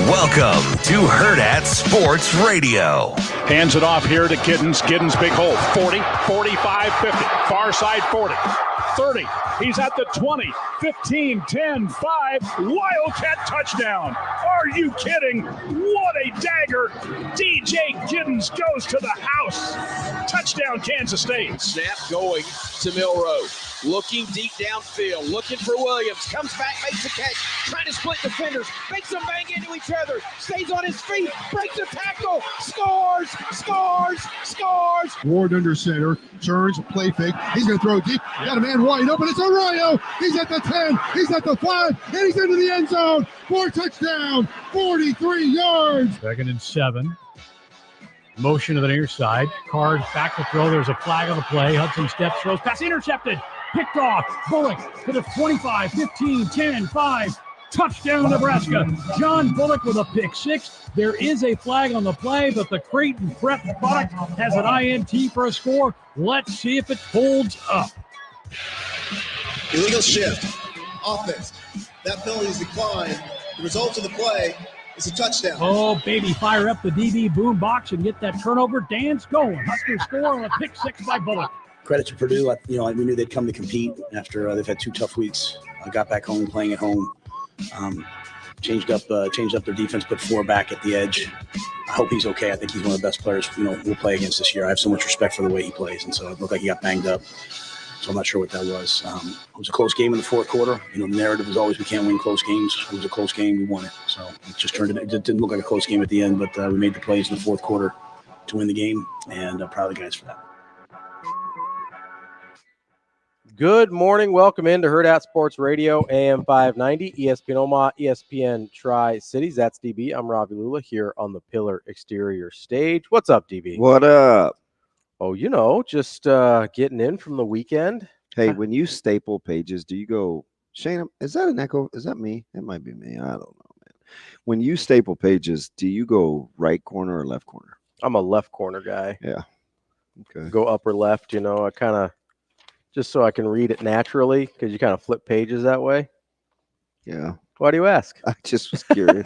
Welcome to Hurrdat Sports Radio. Hands it off here to Giddens. Giddens, big hole. 40, 45, 50. Far side 40, 30. He's at the 20, 15, 10, 5. Wildcat touchdown. Are you kidding? What a dagger. DJ Giddens goes to the house. Touchdown, Kansas State. Snap going to Milroe. Looking deep downfield, looking for Williams. Comes back, makes a catch. Trying to split defenders. Makes them bang into each other. Stays on his feet. Breaks a tackle. Scores. Ward under center. Turns, play fake. He's going to throw deep. Got a man wide open. It's Arroyo. He's at the 10. He's at the 5. And he's into the end zone for a touchdown. 43 yards. 2nd and 7. Motion to the near side. Card back to throw. There's a flag on the play. Hudson steps, throws, pass intercepted. Picked off. Bullock to the 25, 15, 10, 5. Touchdown, Nebraska. John Bullock with a pick 6. There is a flag on the play, but the Creighton Prep product has an INT for a score. Let's see if it holds up. Illegal shift. Offense. That penalty is declined. The result of the play is a touchdown. Oh, baby, fire up the DB boom box and get that turnover. Dan's going. Huskers score on a pick 6 by Bullock. Credit to Purdue. We knew they'd come to compete after they've had 2 tough weeks. Got back home playing at home. Changed up their defense, put 4 back at the edge. I hope he's okay. I think he's one of the best players we'll play against this year. I have so much respect for the way he plays, and so it looked like he got banged up. So I'm not sure what that was. It was a close game in the 4th quarter. The narrative was always we can't win close games. It was a close game. We won it. So it didn't look like a close game at the end, but we made the plays in the 4th quarter to win the game, and proud of the guys for that. Good morning. Welcome into Hurrdat Sports Radio, AM 590, ESPN Omaha, ESPN Tri-Cities. That's DB. I'm Ravi Lulla here on the Pillar Exterior stage. What's up, DB? What up? Oh, just getting in from the weekend. Hey, when you staple pages, do you go, Shane, is that an echo? Is that me? It might be me. I don't know, man. When you staple pages, do you go right corner or left corner? I'm a left corner guy. Yeah. Okay. Go upper left, I kind of, just so I can read it naturally, because you kind of flip pages that way. Yeah. Why do you ask? I just was curious.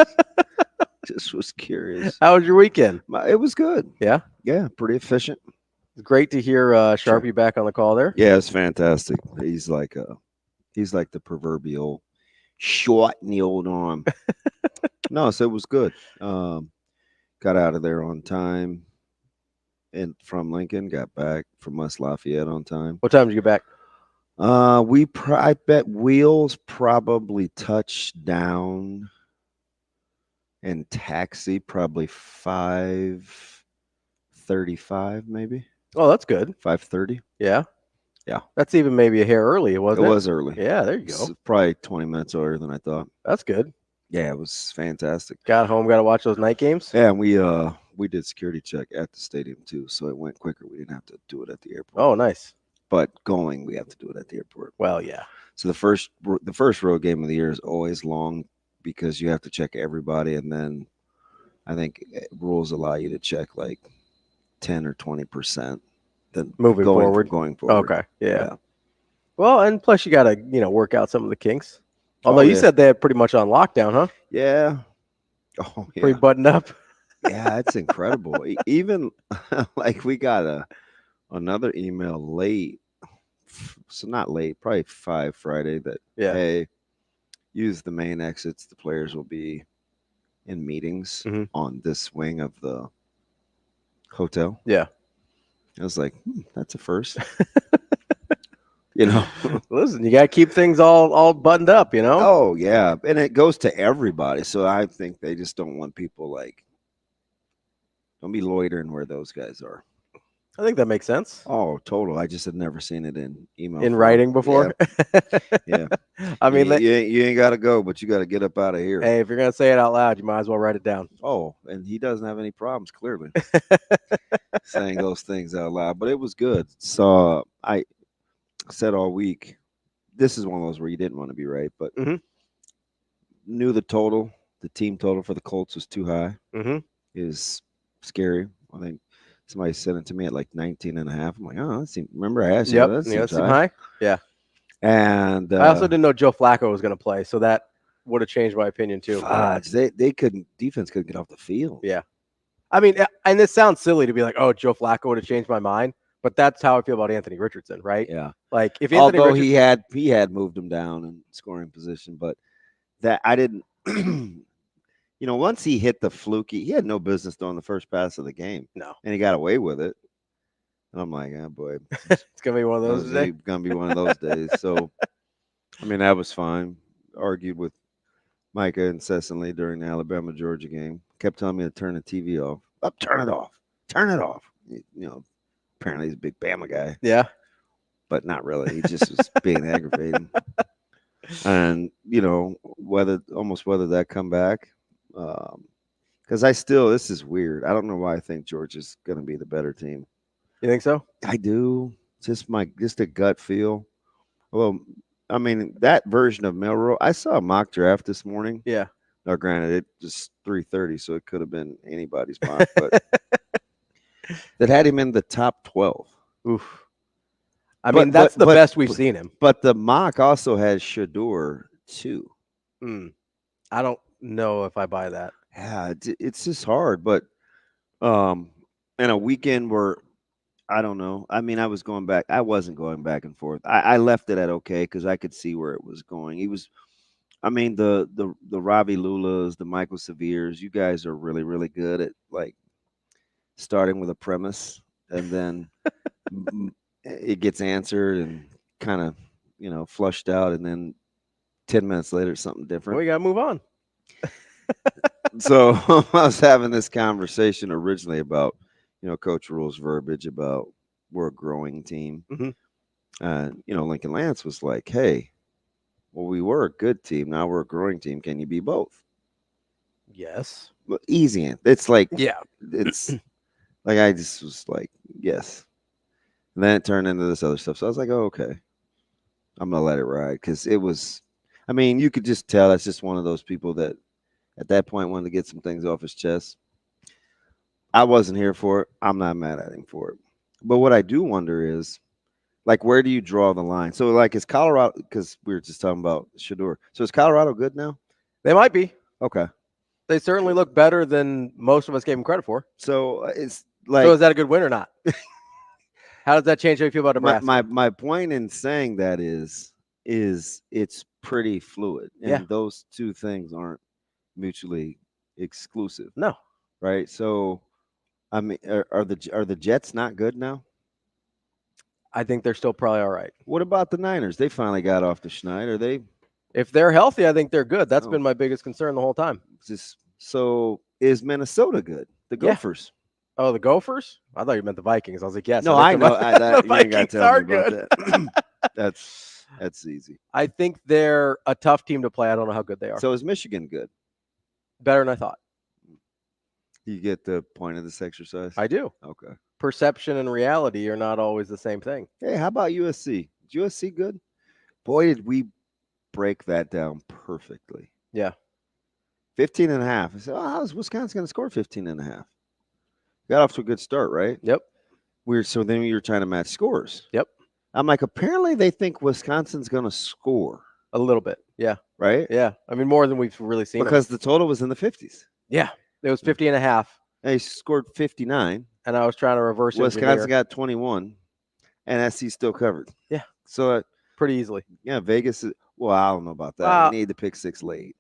How was your weekend? It was good. Yeah? Yeah, pretty efficient. It's great to hear Sharpie back on the call there. Yeah, it's fantastic. He's like the proverbial shot in the old arm. No, so it was good. Got out of there on time. And from Lincoln, got back from West Lafayette on time. What time did you get back? I bet Wheels probably touched down and taxi probably 5:35 maybe. Oh, that's good. 5:30. Yeah. Yeah. That's even maybe a hair early, wasn't it? It was early. Yeah, there you go. It's probably 20 minutes earlier than I thought. That's good. Yeah, it was fantastic. Got home, got to watch those night games? Yeah, and we did security check at the stadium too, so it went quicker. We didn't have to do it at the airport. Oh, nice. But going, we have to do it at the airport. Well, yeah. So the first road game of the year is always long because you have to check everybody, and then I think rules allow you to check like 10 or 20%. Then going forward. Okay. Yeah. Well, and plus you got to work out some of the kinks. Although you said they're pretty much on lockdown, huh? Yeah. Oh, yeah. Pretty buttoned up. Yeah, it's incredible. Even like we got another email late. So not late, probably 5 Friday that, hey, use the main exits. The players will be in meetings on this wing of the hotel. Yeah. I was like, that's a first. Listen, you got to keep things all buttoned up, Oh, yeah. And it goes to everybody. So I think they just don't want people don't be loitering where those guys are. I think that makes sense. Oh, total. I just had never seen it in email. In writing before? Yeah. I mean, you ain't got to go, but you got to get up out of here. Hey, if you're going to say it out loud, you might as well write it down. Oh, and he doesn't have any problems, clearly, saying those things out loud. But it was good. So I said all week, this is one of those where you didn't want to be right, but knew the team total for the Colts was too high. Is scary. I think somebody sent it to me at like 19.5. I'm like, oh, remember I asked you that seems high. Yeah. And I also didn't know Joe Flacco was going to play, so that would have changed my opinion too. They couldn't. Defense couldn't get off the field. Yeah. I mean, and this sounds silly to be like, oh, Joe Flacco would have changed my mind, but that's how I feel about Anthony Richardson, right? Yeah. Like if Anthony although Richardson, he had moved him down in scoring position, but that I didn't. Once he hit the fluky, he had no business throwing the first pass of the game. No, and he got away with it. And I'm like, oh boy, it's gonna be one of those days. Gonna be one of those days. So, I mean, that was fine. Argued with Micah incessantly during the Alabama-Georgia game. Kept telling me to turn the TV off. Turn it off. Turn it off. Apparently he's a big Bama guy. Yeah. But not really. He just was being aggravating. And, whether that comeback. Because this is weird. I don't know why I think Georgia's going to be the better team. You think so? I do. Just a gut feel. Well, I mean, that version of Milroe, I saw a mock draft this morning. Yeah. Now, granted, it just 3:30, so it could have been anybody's mock, but that had him in the top 12. Oof. I mean, that's the best we've seen him. But the mock also has Shador, too. I don't know if I buy that. Yeah, it's just hard. But in a weekend where I don't know. I mean, I wasn't going back and forth. I left it at okay because I could see where it was going. The Ravi Lullas, the Michael Severes, you guys are really, really good at like starting with a premise and then it gets answered and kind of, flushed out. And then 10 minutes later, something different. We got to move on. So I was having this conversation originally about, Coach Rule's verbiage about we're a growing team. Mm-hmm. And, Lincoln Lance was like, hey, well, we were a good team. Now we're a growing team. Can you be both? Yes. Well, easy. It's like, yeah. It's like I just was like, yes. And then it turned into this other stuff. So I was like, oh, okay. I'm going to let it ride because it was, I mean, you could just tell that's just one of those people that at that point wanted to get some things off his chest. I wasn't here for it. I'm not mad at him for it. But what I do wonder is, like, where do you draw the line? So, like, is Colorado, because we were just talking about Shador. So is Colorado good now? They might be. Okay. They certainly look better than most of us gave them credit for. So it's like. So is that a good win or not? How does that change how you feel about Nebraska? My point in saying that is it's pretty fluid. And those two things aren't mutually exclusive. No. Right? So, I mean, are the Jets not good now? I think they're still probably all right. What about the Niners? They finally got off the schneid. Are they? If they're healthy, I think they're good. That's been my biggest concern the whole time. So is Minnesota good? The Gophers. Yeah. Oh, the Gophers? I thought you meant the Vikings. I was like, yes. No, I know. The Vikings are good. That's easy. I think they're a tough team to play. I don't know how good they are. So is Michigan good? Better than I thought. You get the point of this exercise? I do. Okay. Perception and reality are not always the same thing. Hey, how about USC? Is USC good? Boy, did we break that down perfectly. Yeah. 15.5. I said, how's Wisconsin going to score 15.5? Got off to a good start, right? Yep. So then you're trying to match scores. Yep. I'm like, apparently they think Wisconsin's going to score. A little bit. Yeah. Right? Yeah. I mean, more than we've really seen. Because the total was in the 50s. Yeah. It was 50.5. They scored 59. And I was trying to reverse it. Wisconsin got 21. And SC still covered. Yeah. So pretty easily. Yeah. Vegas is, well, I don't know about that. We need to pick 6 late.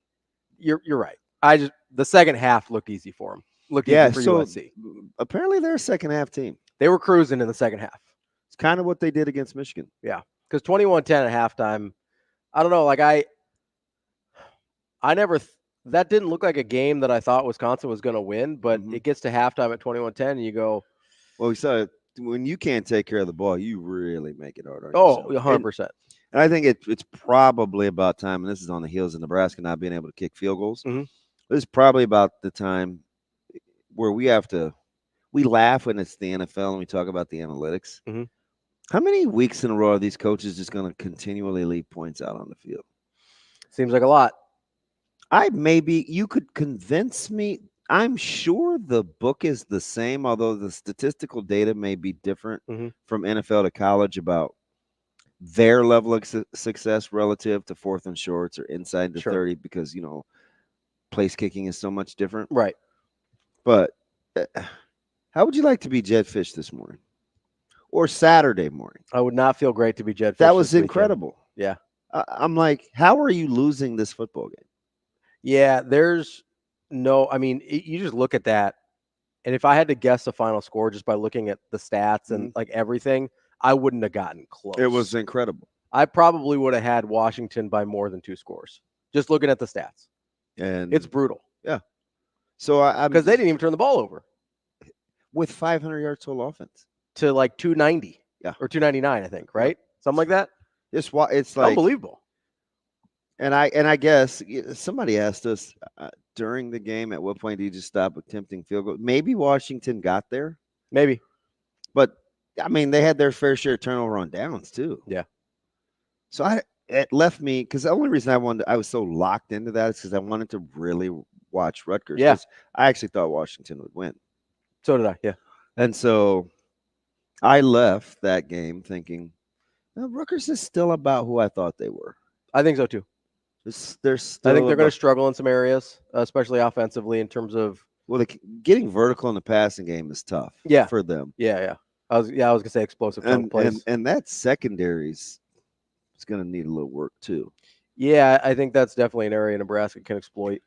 You're right. The second half looked easy for them. Looked easy for USC. Apparently they're a second half team. They were cruising in the second half. It's kind of what they did against Michigan. Yeah. Because 21-10 at halftime, I don't know. Like I never that didn't look like a game that I thought Wisconsin was going to win, but it gets to halftime at 21-10 and you go, well, we saw it. When you can't take care of the ball, you really make it hard on yourself. 100%. And I think it's probably about time, and this is on the heels of Nebraska not being able to kick field goals. Mm-hmm. This is probably about the time where we laugh when it's the NFL and we talk about the analytics. Mm-hmm. How many weeks in a row are these coaches just going to continually leave points out on the field? Seems like a lot. You could convince me. I'm sure the book is the same, although the statistical data may be different from NFL to college about their level of success relative to 4th and shorts or inside the 30 because, place kicking is so much different. Right. But how would you like to be Jed Fish this morning or Saturday morning? I would not feel great to be Jed Fish. That was incredible. Yeah. I'm like, how are you losing this football game? Yeah, there's no, I mean, you just look at that. And if I had to guess the final score just by looking at the stats and like everything, I wouldn't have gotten close. It was incredible. I probably would have had Washington by more than 2 scores, just looking at the stats. And it's brutal. Yeah. So because they didn't even turn the ball over with 500 yards total offense to like 290. Yeah. Or 299, I think, right? Something like that. It's like unbelievable. And I guess somebody asked us during the game, at what point do you just stop attempting field goal? Maybe Washington got there. Maybe. But, I mean, they had their fair share of turnover on downs, too. Yeah. So it left me, because the only reason I was so locked into that is because I wanted to really watch Rutgers. Yeah. I actually thought Washington would win. So did I, yeah. And so I left that game thinking, Rutgers is still about who I thought they were. I think so, too. They're still I think they're going to struggle in some areas, especially offensively in terms of. Well, getting vertical in the passing game is tough. Yeah. For them. Yeah. I was going to say explosive plays. And that secondaries is going to need a little work too. Yeah, I think that's definitely an area Nebraska can exploit.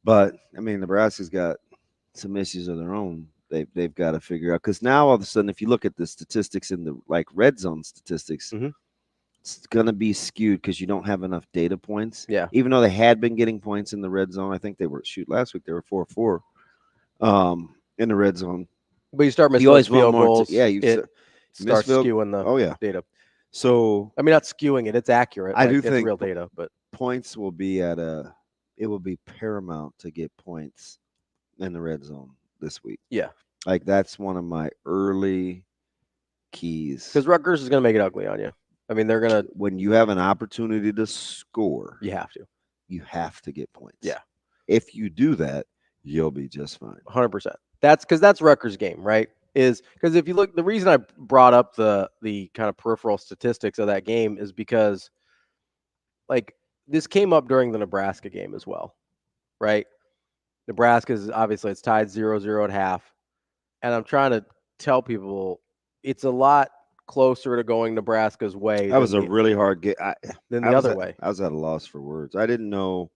But I mean, Nebraska's got some issues of their own. They've got to figure out, because now all of a sudden, if you look at the statistics in the red zone statistics. It's going to be skewed because you don't have enough data points. Yeah. Even though they had been getting points in the red zone. I think they were, last week they were 4-4 in the red zone. But you start missing those field goals. You start skewing the data. So, I mean, not skewing it. It's accurate. I do it's think real data, but points will be it will be paramount to get points in the red zone this week. Yeah. Like, that's one of my early keys. Because Rutgers is going to make it ugly on you. I mean, they're going to. When you have an opportunity to score, you have to. You have to get points. Yeah. If you do that, you'll be just fine. 100%. That's Rutgers' game, right? Is because if you look, the reason I brought up the kind of peripheral statistics of that game is because, like, this came up during the Nebraska game as well, right? Nebraska's obviously it's tied 0-0 at half, and I'm trying to tell people it's a lot closer to going Nebraska's way. That was a really hard game. Than the other way. I was at a loss for words. I didn't know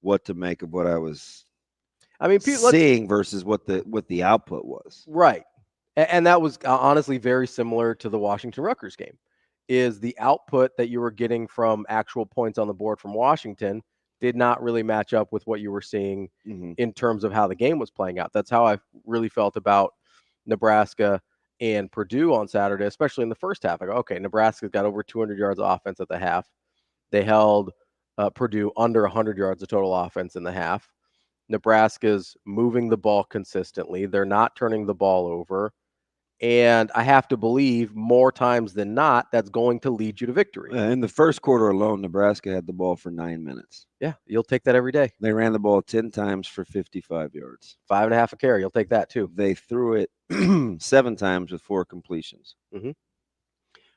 what to make of what I was seeing versus what the output was. Right. And that was honestly very similar to the Washington Rutgers game. Is the output that you were getting from actual points on the board from Washington did not really match up with what you were seeing in terms of how the game was playing out. That's how I really felt about Nebraska and Purdue on Saturday, especially in the first half. I go, okay, Nebraska's got over 200 yards of offense at the half. They held Purdue under 100 yards of total offense in the half. Nebraska's moving the ball consistently. They're not turning the ball over. And I have to believe more times than not, that's going to lead you to victory. In the first quarter alone, Nebraska had the ball for 9 minutes. Yeah, you'll take that every day. They ran the ball 10 times for 55 yards. 5.5 a carry. You'll take that too. They threw it 7 times with 4 completions.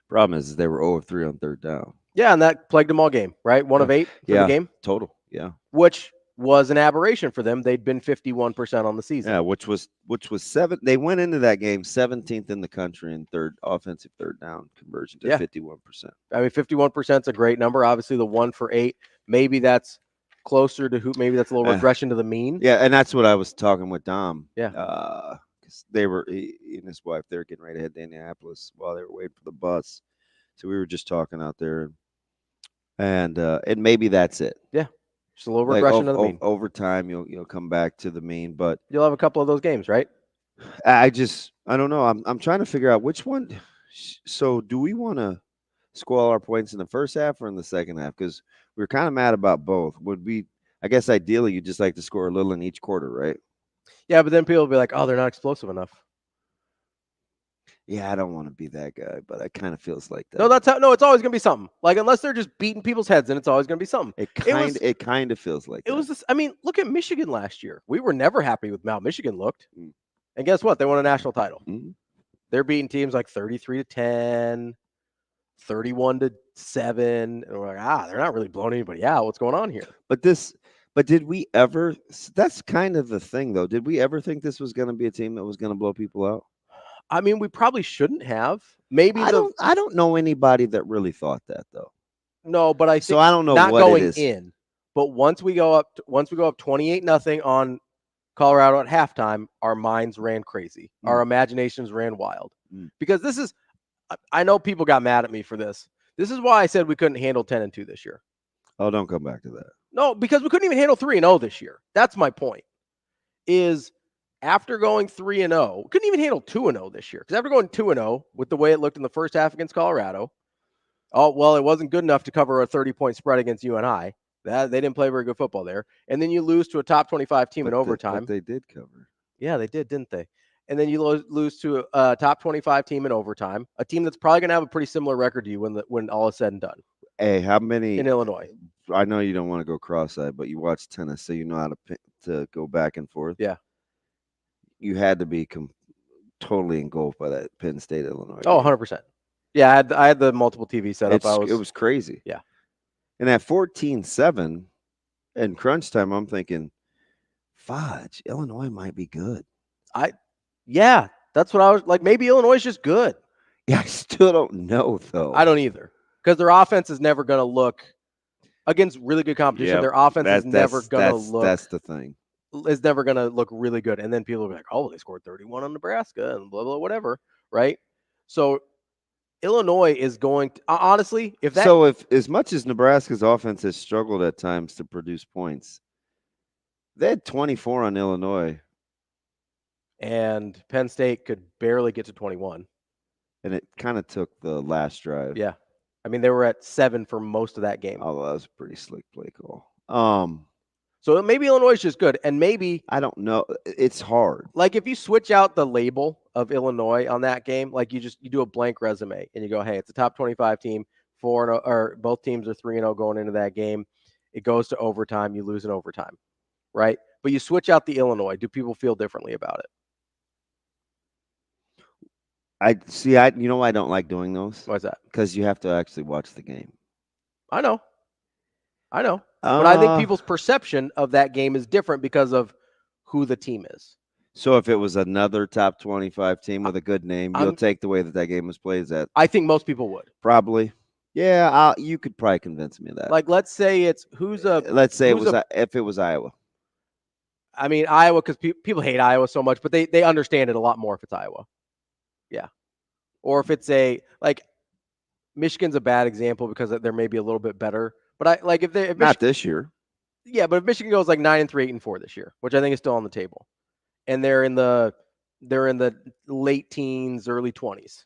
Problem is they were 0 of 3 on third down. Yeah, and that plagued them all game, right? 1 of 8 for the game? Total, yeah. Which was an aberration for them. They'd been 51% on the season. Yeah, which was 7. They went into that game 17th in the country in offensive third down conversion to 51%. I mean, 51% is a great number. Obviously, the 1 for 8, maybe that's closer to maybe that's a little regression to the mean. Yeah, and that's what I was talking with Dom. Yeah. Because he and his wife, they were getting ready to head to Indianapolis while they were waiting for the bus. So we were just talking out there. And maybe that's it. Yeah. Just a little regression to the mean. Over time, you'll come back to the mean, but you'll have a couple of those games, right? I don't know. I'm trying to figure out which one. So do we want to score all our points in the first half or in the second half? Because we're kind of mad about both. I guess ideally you'd just like to score a little in each quarter, right? Yeah, but then people will be like, oh, they're not explosive enough. Yeah, I don't want to be that guy, but it kind of feels like that. No, it's always going to be something. Like, unless they're just beating people's heads, and it's always going to be something. It kind of feels like it was this. I mean, look at Michigan last year. We were never happy with how Michigan looked. And guess what? They won a national title. They're beating teams like 33-10, 31-7. And we're like, they're not really blowing anybody out. What's going on here? But did we ever? That's kind of the thing, though. Did we ever think this was going to be a team that was going to blow people out? I mean, we probably shouldn't have. Maybe I don't know anybody that really thought that, though. No, but I think so. I don't know not what going it is. in. But once we go up 28-0 on Colorado at halftime, our minds ran crazy. Our imaginations ran wild. Because this is, I know people got mad at me for this. This is why I said we couldn't handle 10-2 this year. Oh, don't come back to that. No, because we couldn't even handle 3-0 this year. That's my point. Is after going 3-0, couldn't even handle 2-0 this year. Because after going 2-0 with the way it looked in the first half against Colorado, it wasn't good enough to cover a 30-point spread against UNI. They didn't play very good football there. And then you lose to a top 25 team in overtime. But they did cover. Yeah, they did, didn't they? And then you lose to a top 25 team in overtime, a team that's probably going to have a pretty similar record to you when all is said and done. Hey, how many in Illinois? I know you don't want to go cross-eyed, but you watch tennis, so you know how to go back and forth. Yeah. You had to be totally engulfed by that Penn State Illinois. Oh, 100%. Yeah, I had the multiple TV set up. It was crazy. Yeah. And at 14-7 in crunch time, I'm thinking, fudge, Illinois might be good. Yeah, that's what I was like. Maybe Illinois is just good. Yeah, I still don't know, though. I don't either. Because their offense is never going to look against really good competition. Yep. Their offense is never going to look. That's the thing. Is never going to look really good. And then people will be like, oh, they scored 31 on Nebraska and blah, blah, whatever. Right? So Illinois is going to, honestly, if as much as Nebraska's offense has struggled at times to produce points, they had 24 on Illinois. And Penn State could barely get to 21. And it kind of took the last drive. Yeah. I mean, they were at 7 for most of that game. Although that was a pretty slick play call. So maybe Illinois is just good. And maybe. I don't know. It's hard. Like if you switch out the label of Illinois on that game, like you do a blank resume and you go, hey, it's a top 25 team, 4-0, or both teams are 3-0 going into that game. It goes to overtime. You lose in overtime. Right. But you switch out the Illinois. Do people feel differently about it? You know why I don't like doing those? Why's that? Because you have to actually watch the game. I know. But I think people's perception of that game is different because of who the team is. So if it was another top 25 team with a good name, you'll take the way that game was played. Is that? I think most people would. Probably. Yeah, you could probably convince me of that. Like, let's say if it was Iowa. I mean, Iowa, because people hate Iowa so much, but they understand it a lot more if it's Iowa. Yeah. Or if it's Michigan's a bad example because they're maybe a little bit better. But if not this year. Yeah, but if Michigan goes 9-3, 8-4 this year, which I think is still on the table, and they're in the late teens, early 20s,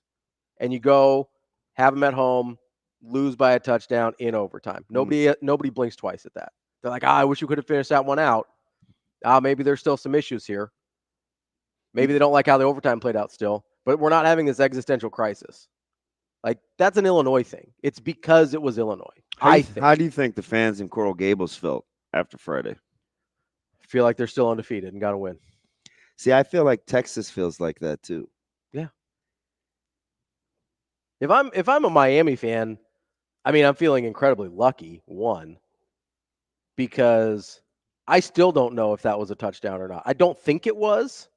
and you go have them at home, lose by a touchdown in overtime. Nobody blinks twice at that. They're like, I wish you could have finished that one out. Maybe there's still some issues here. Maybe they don't like how the overtime played out still, but we're not having this existential crisis. Like, that's an Illinois thing. It's because it was Illinois. How do you think the fans in Coral Gables felt after Friday? I feel like they're still undefeated and got to win. See, I feel like Texas feels like that too. Yeah. If I'm a Miami fan, I mean, I'm feeling incredibly lucky, one, because I still don't know if that was a touchdown or not. I don't think it was,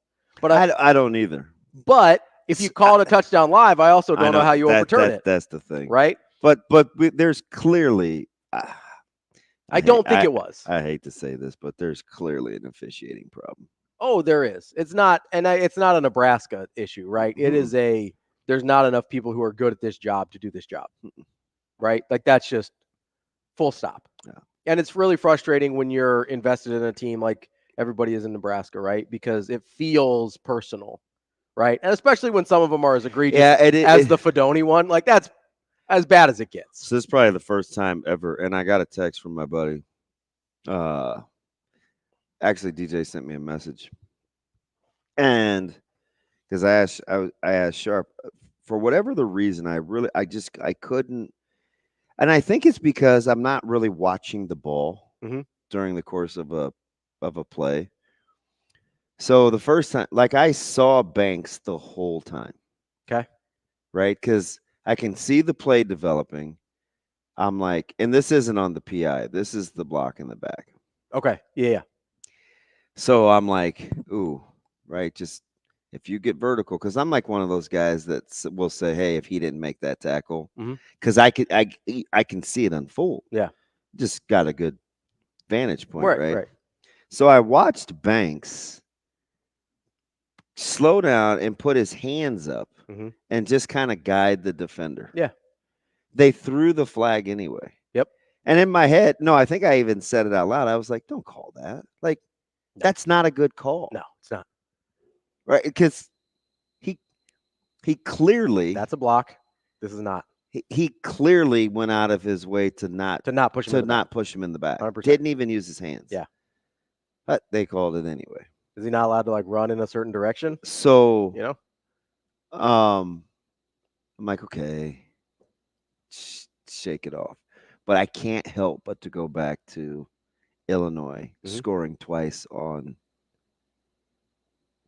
but I don't either. But if you call it a touchdown live, I also don't know how you overturn it. That's the thing, right? But there's clearly. I don't think it was. I hate to say this, but there's clearly an officiating problem. Oh, there is. It's not, it's not a Nebraska issue, right? Mm-hmm. It is there's not enough people who are good at this job to do this job, right? Like, that's just full stop. Yeah. And it's really frustrating when you're invested in a team like everybody is in Nebraska, right? Because it feels personal, right? And especially when some of them are as egregious as the Fedoni one. Like, that's as bad as it gets. So this is probably the first time ever, and I got a text from my buddy. Actually, DJ sent me a message, and because I asked Sharp, for whatever the reason, I couldn't, and I think it's because I'm not really watching the ball during the course of a play. So the first time, I saw Banks the whole time. Okay. Right, because I can see the play developing. I'm like, and this isn't on the PI. This is the block in the back. Okay. Yeah. So I'm like, ooh, right. Just if you get vertical, because I'm like one of those guys that will say, hey, if he didn't make that tackle, because I can see it unfold. Yeah. Just got a good vantage point, right? Right. So I watched Banks slow down and put his hands up and just kind of guide the defender. Yeah. They threw the flag anyway. Yep. And in my head, no, I think I even said it out loud. I was like, don't call that. Like, that's not a good call. No, it's not. Right? Because he clearly, that's a block. This is not. He clearly went out of his way to not push him in the back. 100%. Didn't even use his hands. Yeah. But they called it anyway. Is he not allowed to like run in a certain direction? So, you know, I'm like, okay, shake it off. But I can't help but to go back to Illinois scoring twice on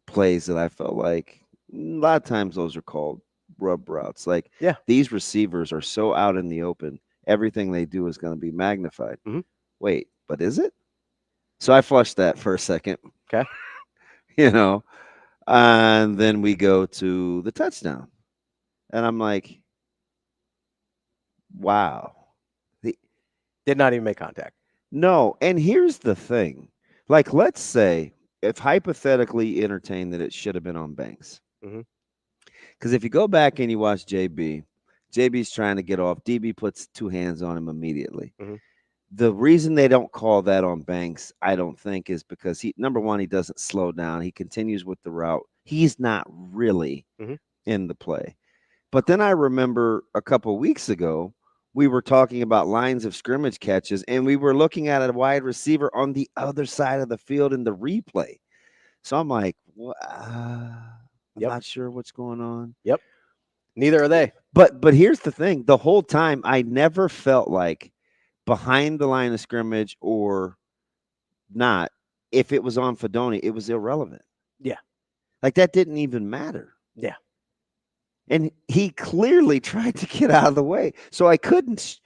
plays that I felt like a lot of times those are called rub routes. Like, these receivers are so out in the open, everything they do is going to be magnified. Wait, but is it? So I flushed that for a second. Okay. You know, and then we go to the touchdown. And I'm like, wow. Did not even make contact. No. And here's the thing. Like, let's say if hypothetically entertained that it should have been on Banks. Because if you go back and you watch JB's trying to get off. DB puts two hands on him immediately. The reason they don't call that on Banks, I don't think, is because number one, he doesn't slow down. He continues with the route. He's not really in the play. But then I remember a couple weeks ago, we were talking about lines of scrimmage catches, and we were looking at a wide receiver on the other side of the field in the replay. So I'm like, I'm not sure what's going on. Yep. Neither are they. But here's the thing. The whole time, I never felt like behind the line of scrimmage or not, if it was on Fedoni, it was irrelevant. Yeah. Like, that didn't even matter. Yeah. And he clearly tried to get out of the way. So I couldn't.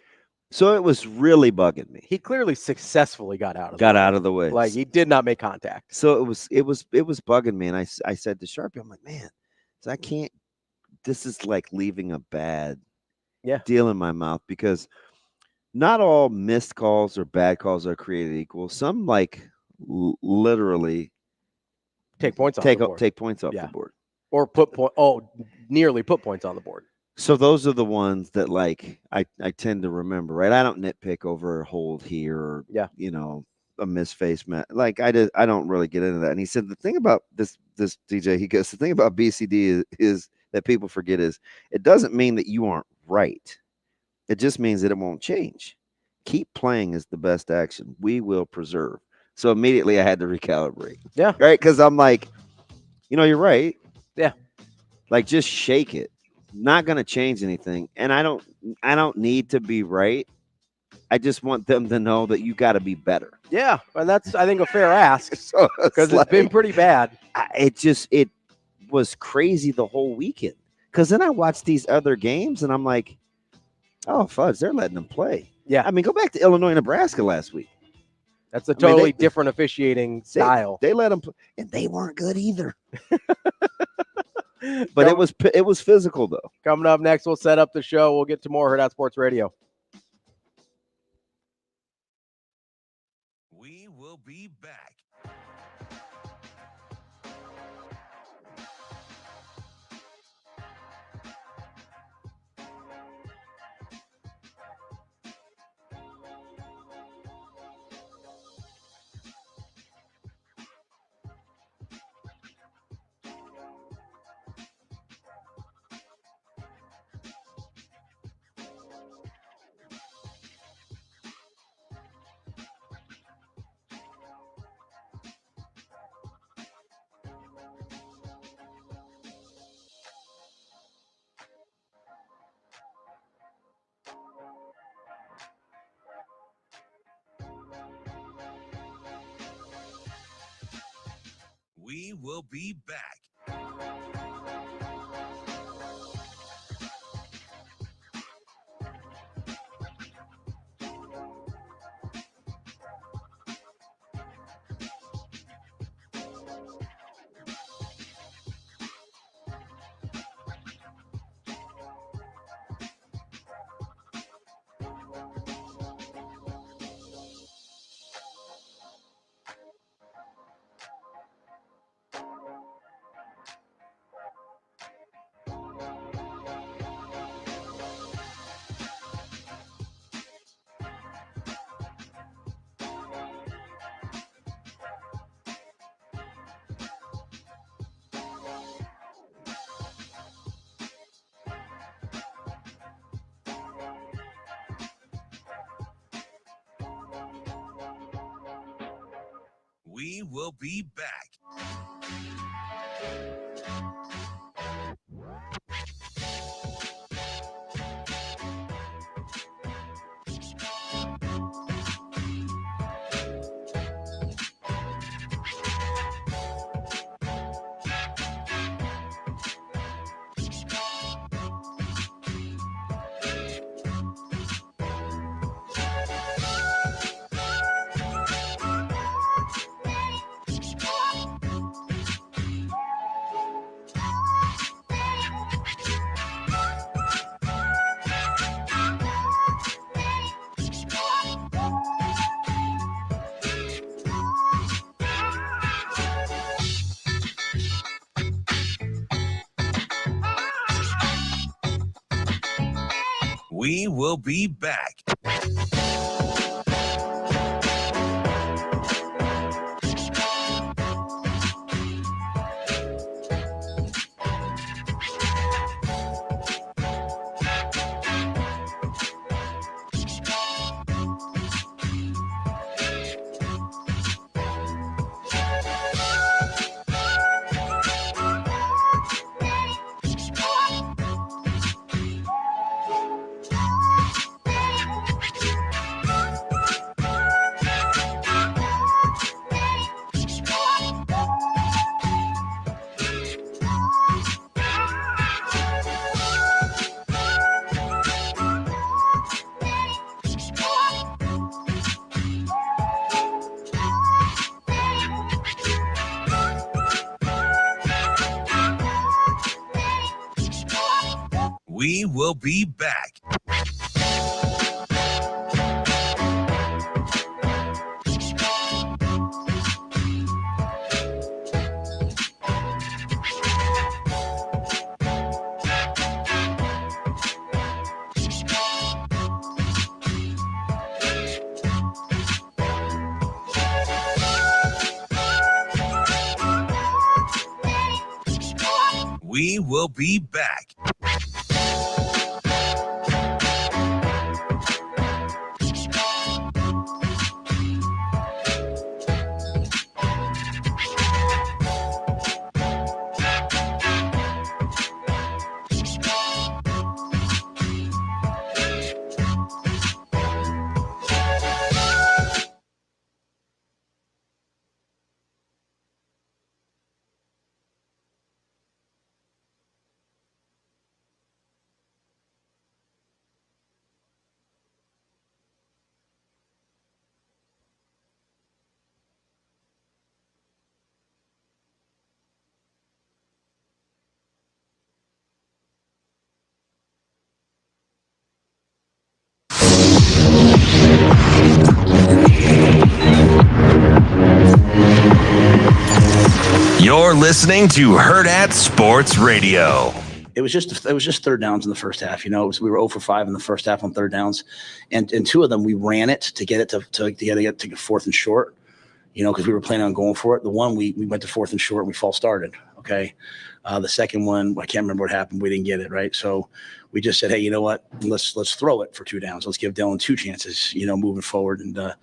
So it was really bugging me. He clearly successfully got out of the way. Like, he did not make contact. So it was bugging me. And I said to Sharpie, I'm like, man, I can't. This is like leaving a bad deal in my mouth, because not all missed calls or bad calls are created equal. Some literally take points off the board. Take points off the board. Or nearly put points on the board. So those are the ones that, like, I tend to remember, right? I don't nitpick over a hold here or you know, a misface match. Like, I don't really get into that. And he said the thing about this DJ, he goes, the thing about BCD is that people forget is it doesn't mean that you aren't right. It just means that it won't change. Keep playing is the best action. We will preserve. So immediately I had to recalibrate. Yeah. Right? Because I'm like, you know, you're right. Yeah. Like, just shake it. Not going to change anything. And I don't need to be right. I just want them to know that you got to be better. Yeah. And that's, I think, a fair ask, because it's been pretty bad. It was crazy the whole weekend. Because then I watched these other games and I'm like, oh, fudge, they're letting them play. Yeah. I mean, go back to Illinois, Nebraska last week. That's a totally different officiating style. They let them play, and they weren't good either. But it was physical, though. Coming up next, we'll set up the show. We'll get to more Hurrdat Sports Radio. We will be back. We will be back. We will be back. We will be back. We will be back. We will be back. You're listening to Hurrdat Sports Radio. It was just third downs in the first half. We were 0 for 5 in the first half on third downs, and two of them we ran it to get it to fourth and short. Because we were planning on going for it. The one we went to fourth and short and we false started. Okay, the second one I can't remember what happened. We didn't get it right, so we just said, hey, you know what? Let's throw it for 2 downs. Let's give Dylan 2 chances. Moving forward and.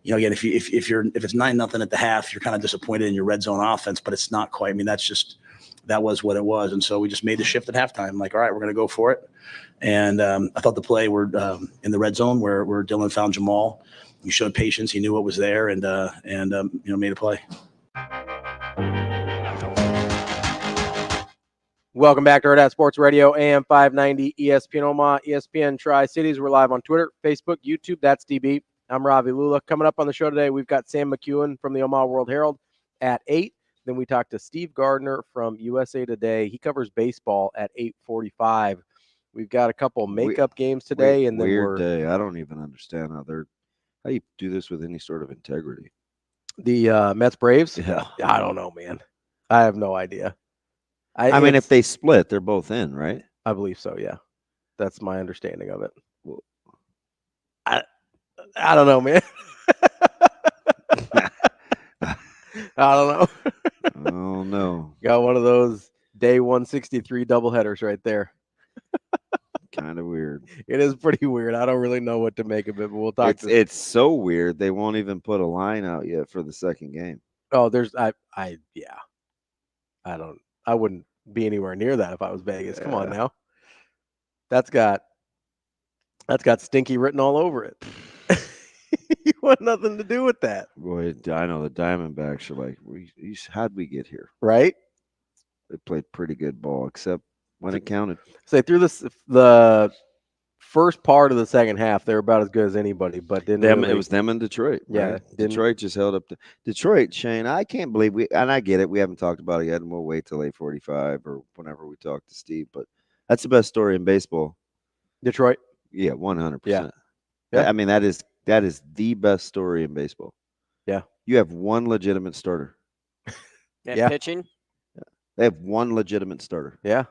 Again, if it's 9-0 at the half, you're kind of disappointed in your red zone offense, but it's not quite. I mean, that was what it was, and so we just made the shift at halftime. Like, all right, we're going to go for it. And I thought the play were in the red zone where Dylan found Jamal. He showed patience. He knew what was there, and made a play. Welcome back to Hurrdat Sports Radio, AM 590, ESPN Omaha, ESPN Tri-Cities. We're live on Twitter, Facebook, YouTube. That's DB. I'm Ravi, Lulla. Coming up on the show today, we've got Sam McKewon from the Omaha World-Herald at 8. Then we talk to Steve Gardner from USA Today. He covers baseball at 8:45. We've got a couple makeup games today, and then weird day. I don't even understand how you do this with any sort of integrity. The Mets Braves. Yeah, I don't know, man. I have no idea. I mean, if they split, they're both in, right? I believe so. Yeah, that's my understanding of it. Well, I don't know, man. I don't know. Oh, no. Got one of those day 163 doubleheaders right there. Kind of weird. It is pretty weird. I don't really know what to make of it, but we'll talk. It's so weird. They won't even put a line out yet for the second game. Oh, I wouldn't be anywhere near that if I was Vegas. Come on now. That's got stinky written all over it. You want nothing to do with that. Boy, I know the Diamondbacks are like, how'd we get here? Right? They played pretty good ball, except when it counted. So through the first part of the second half, they were about as good as anybody, but didn't really. It was them in Detroit. Yeah. Right? Detroit just held up. Detroit, Shane, I can't believe and I get it. We haven't talked about it yet, and we'll wait till 8:45 or whenever we talk to Steve, but that's the best story in baseball. Detroit? Yeah, 100%. Yeah. I mean, that is the best story in baseball. Yeah. You have one legitimate starter. And pitching? They have one legitimate starter. Yeah.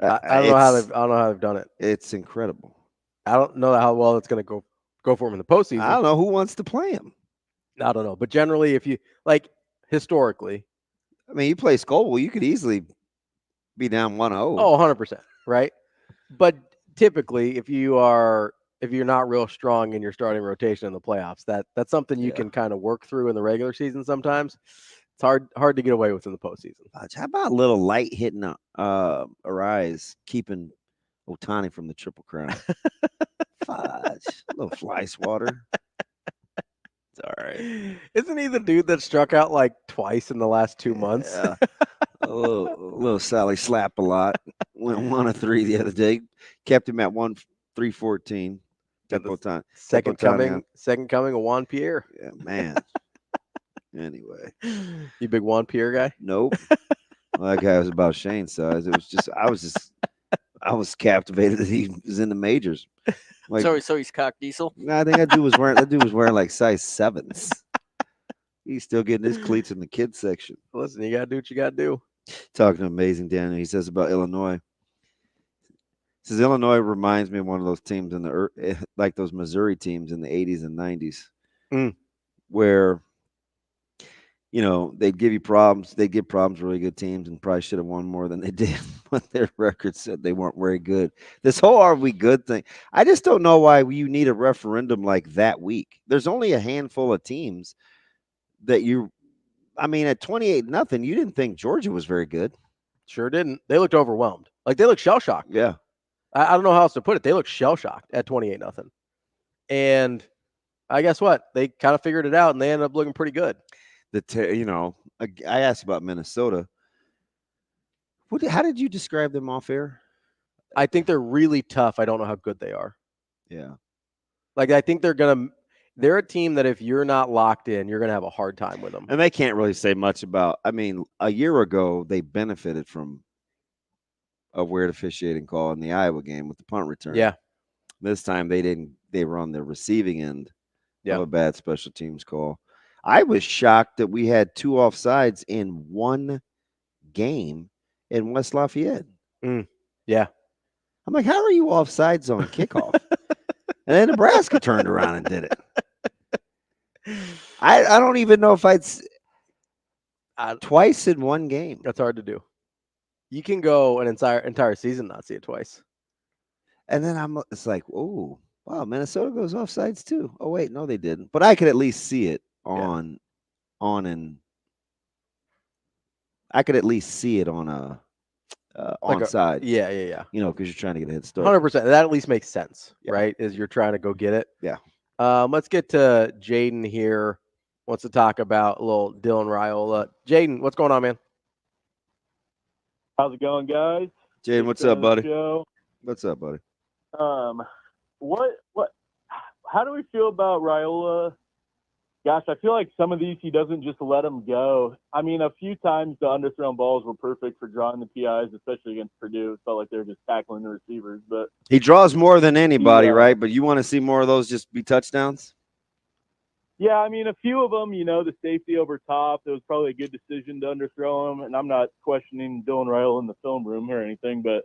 I don't know how they've done it. It's incredible. I don't know how well it's going to go for them in the postseason. I don't know who wants to play him. I don't know, but generally, if you historically, I mean, you play Scoville, you could easily be down 1-0. Oh, 100%, right? But typically, if you're not real strong in your starting rotation in the playoffs, that's something you can kind of work through in the regular season. Sometimes it's hard to get away with in the postseason. How about a little light hitting Arise, keeping Ohtani from the Triple Crown? Fudge, a little fly swatter. It's all right. Isn't he the dude that struck out like twice in the last 2 months? Yeah. a little Sally slap a lot. Went 1 of 3 the other day. Kept him at 1-3-14. Second coming of Juan Pierre. Yeah, man. Anyway, you big Juan Pierre guy? Nope. Well, that guy was about Shane's size. It was just I was captivated that he was in the majors. Like, so he's cock diesel. I think that dude was wearing like size 7s. He's still getting his cleats in the kids section. Listen, you gotta do what you gotta do. Talking to Amazing Daniel, he says about Illinois. He says Illinois reminds me of one of those teams like those Missouri teams in the 80s and 90s, where they'd give you problems. They'd give problems to really good teams and probably should have won more than they did. But their record said they weren't very good. This whole "are we good" thing, I just don't know why you need a referendum like that week. There's only a handful of teams that at 28-0, you didn't think Georgia was very good. Sure didn't. They looked overwhelmed. Like they looked shell-shocked. Yeah. I don't know how else to put it. They looked shell-shocked at 28-0. And I guess what? They kind of figured it out, and they ended up looking pretty good. I asked about Minnesota. How did you describe them off air? I think they're really tough. I don't know how good they are. Yeah. Like, I think they're a team that if you're not locked in, you're going to have a hard time with them. And they can't really say much about, a year ago, they benefited from a weird officiating call in the Iowa game with the punt return. Yeah. This time they were on the receiving end of a bad special teams call. I was shocked that we had 2 offsides in one game in West Lafayette. Yeah. I'm like, how are you offsides on kickoff? And then Nebraska turned around and did it. I don't even know if I'd twice in one game. That's hard to do. You can go an entire season not see it twice. And then it's like, oh, wow, Minnesota goes offsides too. Oh, wait, no, they didn't. But I could at least see it I could at least see it on a onside. Yeah. Because you're trying to get a head start. 100%. That at least makes sense, right? Is you're trying to go get it. Yeah. Let's get to Jaden here. Wants to talk about a little Dylan Raiola. Jaden, what's going on, man? How's it going, guys? Jaden, what's up, buddy? What's up, buddy? How do we feel about Raiola? Gosh, I feel like some of these he doesn't just let them go. A few times the underthrown balls were perfect for drawing the PIs, especially against Purdue. It felt like they were just tackling the receivers. But he draws more than anybody, right? But you want to see more of those just be touchdowns? Yeah, a few of them, the safety over top, it was probably a good decision to underthrow him. And I'm not questioning Dylan Raiola in the film room or anything, but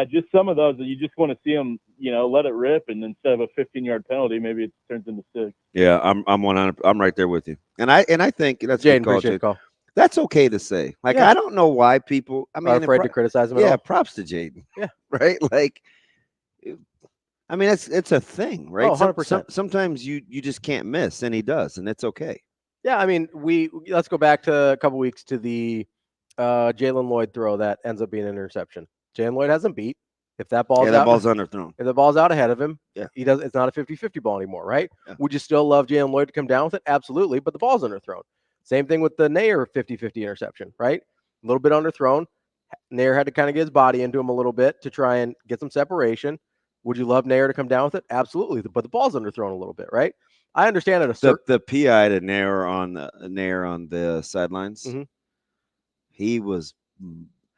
just some of those that you just want to see him, let it rip, and instead of a 15-yard penalty, maybe it turns into 6. Yeah, I'm right there with you, and I think that's Jaden, appreciate the call. That's okay to say. Like, I don't know why people are afraid to criticize him. Props to Jaden. Yeah, right. Like, it's a thing, right? 100%. Sometimes you just can't miss, and he does, and it's okay. Yeah, I mean, let's go back to a couple weeks to the Jalen Lloyd throw that ends up being an interception. Jalen Lloyd hasn't beat. If that ball's that ball's underthrown. If the ball's out ahead of him, yeah, it's not a 50-50 ball anymore, right? Yeah. Would you still love Jalen Lloyd to come down with it? Absolutely, but the ball's underthrown. Same thing with the Nair 50-50 interception, right? A little bit underthrown. Nair had to kind of get his body into him a little bit to try and get some separation. Would you love Nair to come down with it? Absolutely, but the ball's underthrown a little bit, right? I understand it. The PI to Nair on the sidelines. Mm-hmm. He was.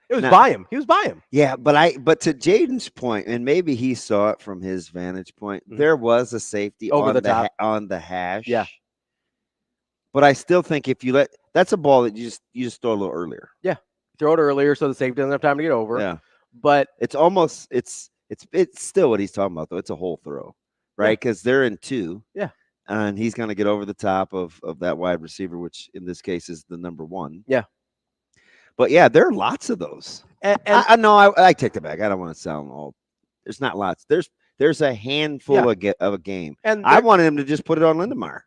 It was by him. He was by him. Yeah, but to Jaden's point, and maybe he saw it from his vantage point, there was a safety over on the top on the hash. Yeah. But I still think if you that's a ball that you just throw a little earlier. Yeah. Throw it earlier so the safety doesn't have time to get over. Yeah. But it's almost it's still what he's talking about though. It's a whole throw, right? Because they're in 2. Yeah. And he's going to get over the top of that wide receiver, which in this case is the number 1. Yeah. But yeah, there are lots of those. And I know I take it back. I don't want to sound all. There's not lots. There's a handful of a game. And I wanted him to just put it on Lindemeyer.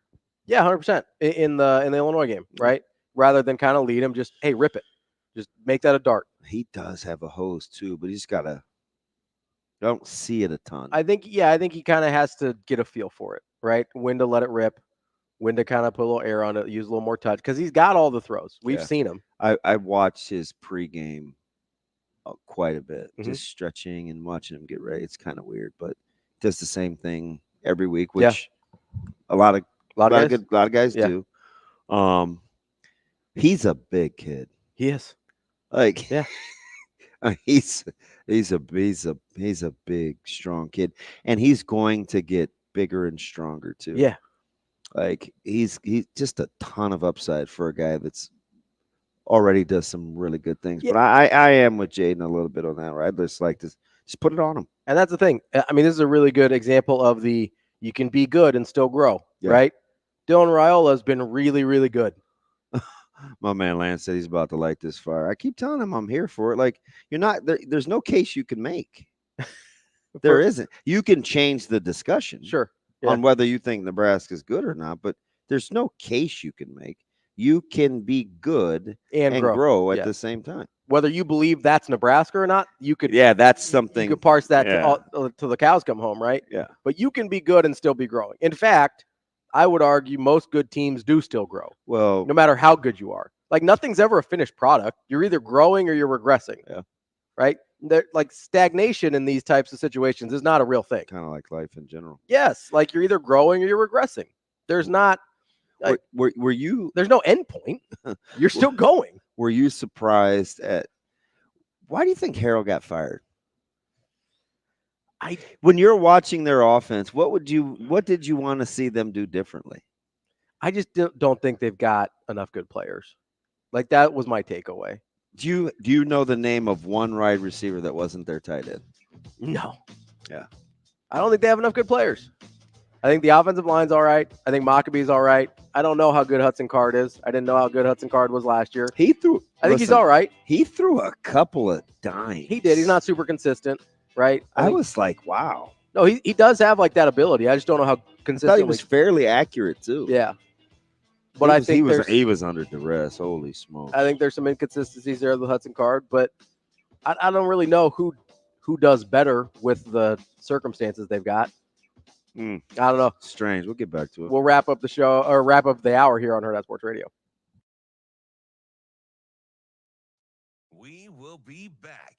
Yeah, 100% in the Illinois game, right? Rather than kind of lead him, just hey, rip it, just make that a dart. He does have a hose too, but he's got to. Don't see it a ton. I think he kind of has to get a feel for it, right? When to let it rip. When to kind of put a little air on it, use a little more touch, because he's got all the throws. We've seen him. I watched his pregame quite a bit, just stretching and watching him get ready. It's kind of weird, but he does the same thing every week, which a lot of guys do. He's a big kid. He is. Like, he's a big, strong kid, and he's going to get bigger and stronger too. Yeah. Like he's just a ton of upside for a guy that's already does some really good things. Yeah. But I am with Jaden a little bit on that. Right? I just like to just put it on him. And that's the thing. I mean, this is a really good example of you can be good and still grow. Yeah. Right? Dylan Raiola has been really, really good. My man Lance said he's about to light this fire. I keep telling him I'm here for it. Like you're not there. There's no case you can make. There isn't. You can change the discussion. Sure. On whether you think Nebraska is good or not, but there's no case you can make. You can be good and grow at the same time. Whether you believe that's Nebraska or not, you could. Yeah, that's something. You could parse that to the cows come home, right? Yeah. But you can be good and still be growing. In fact, I would argue most good teams do still grow. Well, no matter how good you are. Like nothing's ever a finished product. You're either growing or you're regressing. Yeah. Right? Like stagnation in these types of situations is not a real thing. Kind of like life in general. Yes, like you're either growing or you're regressing. There's not. Like, were you? There's no end point. You're still going. Were you surprised at? Why do you think Harold got fired? When you're watching their offense, what did you want to see them do differently? I just don't think they've got enough good players. Like that was my takeaway. Do you know the name of one wide receiver that wasn't their tight end? No. Yeah. I don't think they have enough good players. I think the offensive line's all right. I think Maccabee's all right. I don't know how good Hudson Card is. I didn't know how good Hudson Card was last year. I think he's all right. He threw a couple of dimes. He did. He's not super consistent, right? I was like, wow. No, he does have like that ability. I just don't know how consistent. I thought he was fairly accurate too. Yeah. But I think he was under duress. Holy smoke! I think there's some inconsistencies there with Hudson Card, but I don't really know who does better with the circumstances they've got. I don't know. Strange. We'll get back to it. We'll wrap up the show or wrap up the hour here on Hurrdat Sports Radio. We will be back.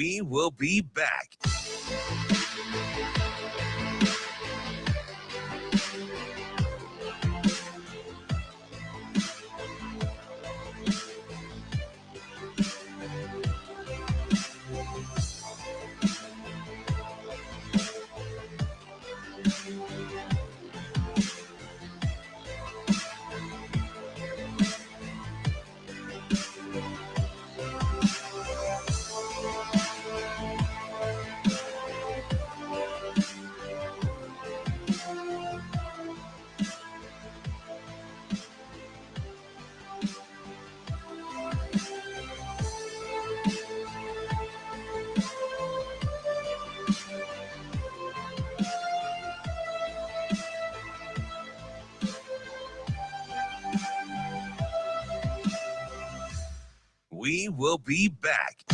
We will be back. We will be back.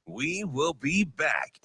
We will be back.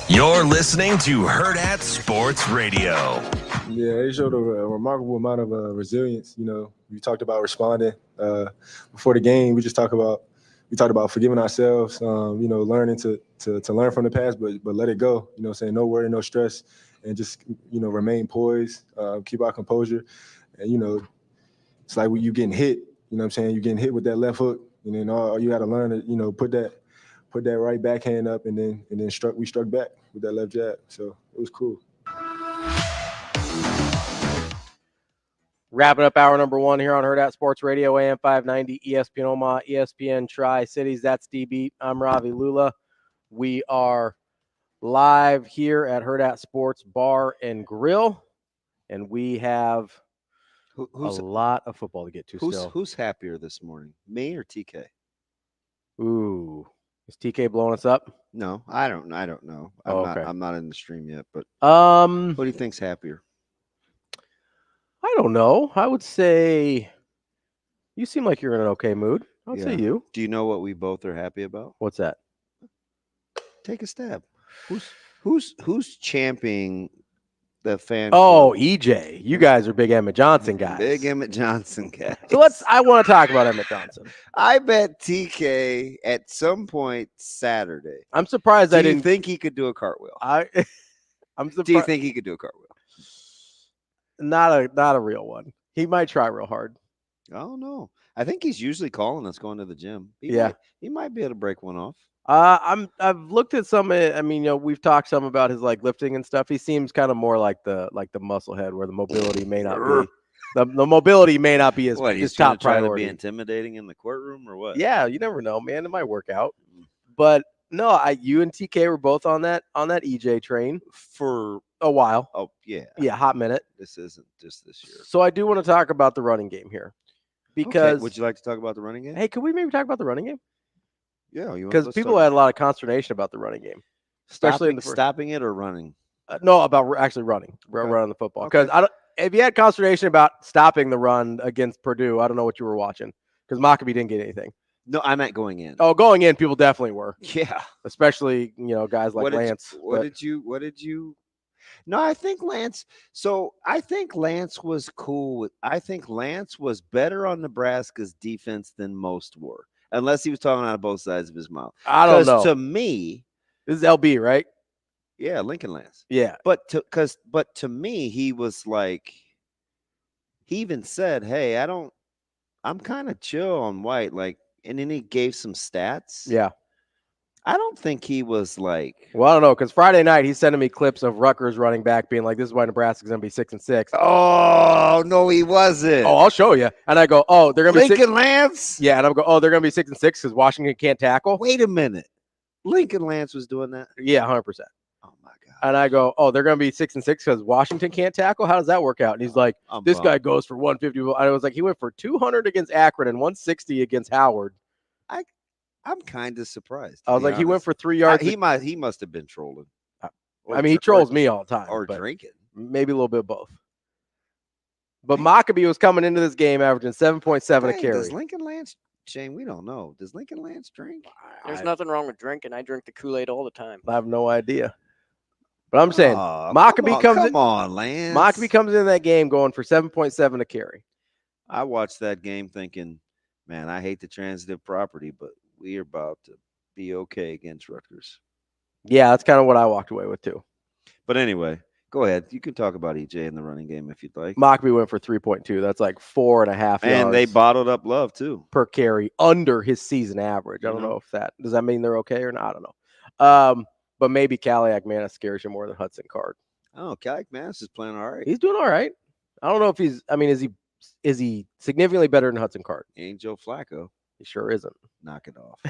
You're listening to Hurrdat Sports Radio. Yeah, they showed a remarkable amount of resilience. You know, we talked about responding before the game. We talked about forgiving ourselves. You know, learning to learn from the past, but let it go. You know, saying no worry, no stress, and just remain poised, keep our composure. And it's like when you getting hit. You know what I'm saying? You're getting hit with that left hook, and then all you got to learn to put that right backhand up, and then we struck back with that left jab. So it was cool. Wrapping up hour number one here on Hurrdat Sports Radio, AM 590, ESPN Omaha, ESPN Tri-Cities. That's DB. I'm Ravi Lulla. We are live here at Hurrdat Sports Bar and Grill, and we have a lot of football to get to still. Who's happier this morning, me or TK? Ooh. Is TK blowing us up? No, I don't know. I'm not in the stream yet, but who do you think's happier? I don't know. I would say you seem like you're in an okay mood. I would say you. Do you know what we both are happy about? What's that? Take a stab. Who's championing the fan? Oh, club? EJ. You guys are big Emmett Johnson guys. Big Emmett Johnson guys. So I want to talk about Emmett Johnson. I bet TK at some point Saturday. I'm surprised I didn't think he could do a cartwheel. I'm surprised. Do you think he could do a cartwheel? Not a real one. He might try real hard. Oh no. I think he's usually calling us going to the gym. He might be able to break one off. I've looked at some. I mean, we've talked some about his like lifting and stuff. He seems kind of more like the muscle head, where the mobility may not be. The mobility may not be his top try priority. to be intimidating in the courtroom or what? Yeah, you never know, man. It might work out. But no, you and TK were both on that EJ train for a while. Oh yeah, hot minute. This isn't just this year. So I do want to talk about the running game here, because would you like to talk about the running game? Hey, could we maybe talk about the running game? Yeah, because people had a lot of consternation about the running game, especially in the stopping it or running. No, about actually running the football. Because if you had consternation about stopping the run against Purdue, I don't know what you were watching, because Maccabee didn't get anything. No, I meant going in. Oh, going in, people definitely were. Yeah, especially guys like Lance. What did you? No, I think Lance. So I think Lance was cool. I think Lance was better on Nebraska's defense than most were, unless he was talking out of both sides of his mouth. I don't know. To me, this is LB, right? Yeah, Lincoln Lance. Yeah, but to me, he was like, he even said, "Hey, I'm kind of chill on White," like, and then he gave some stats. Yeah. I don't think he was like. Well, I don't know, because Friday night he's sending me clips of Rutgers running back being like, "This is why Nebraska's going to be 6-6." Oh no, he wasn't. Oh, I'll show you. And I go, "Oh, they're going to be Lincoln Lance." Yeah, and I'm going, "Oh, they're going to be 6-6 because Washington can't tackle." Wait a minute, Lincoln Lance was doing that. Yeah, 100%. Oh my god. And I go, "Oh, they're going to be 6-6 because Washington can't tackle. How does that work out?" And he's like, "This guy goes for 150." I was like, "He went for 200 against Akron and 160 against Howard." I'm kind of surprised. I was like, honest. He went for 3 yards. He must have been trolling. I mean, he trolls me all the time. Or drinking. Maybe a little bit of both. But Maccabee was coming into this game averaging 7.7 a carry. Does Lincoln Lance, Shane, we don't know. Does Lincoln Lance drink? There's nothing wrong with drinking. I drink the Kool-Aid all the time. I have no idea. But I'm saying, Maccabee come on, Lance. Maccabee comes in that game going for 7.7 a carry. I watched that game thinking, man, I hate the transitive property, but we are about to be okay against Rutgers. Yeah, that's kind of what I walked away with too. But anyway, go ahead. You can talk about EJ in the running game if you'd like. Maccabee went for 3.2. That's like 4.5 yards. And they bottled up Love too. Per carry, under his season average. I don't know if does that mean they're okay or not? I don't know. But maybe Caliac Manis scares you more than Hudson Card. Oh, Caliac Manis is playing all right. He's doing all right. I don't know if is he significantly better than Hudson Card? He ain't Joe Flacco. He sure isn't. Knock it off.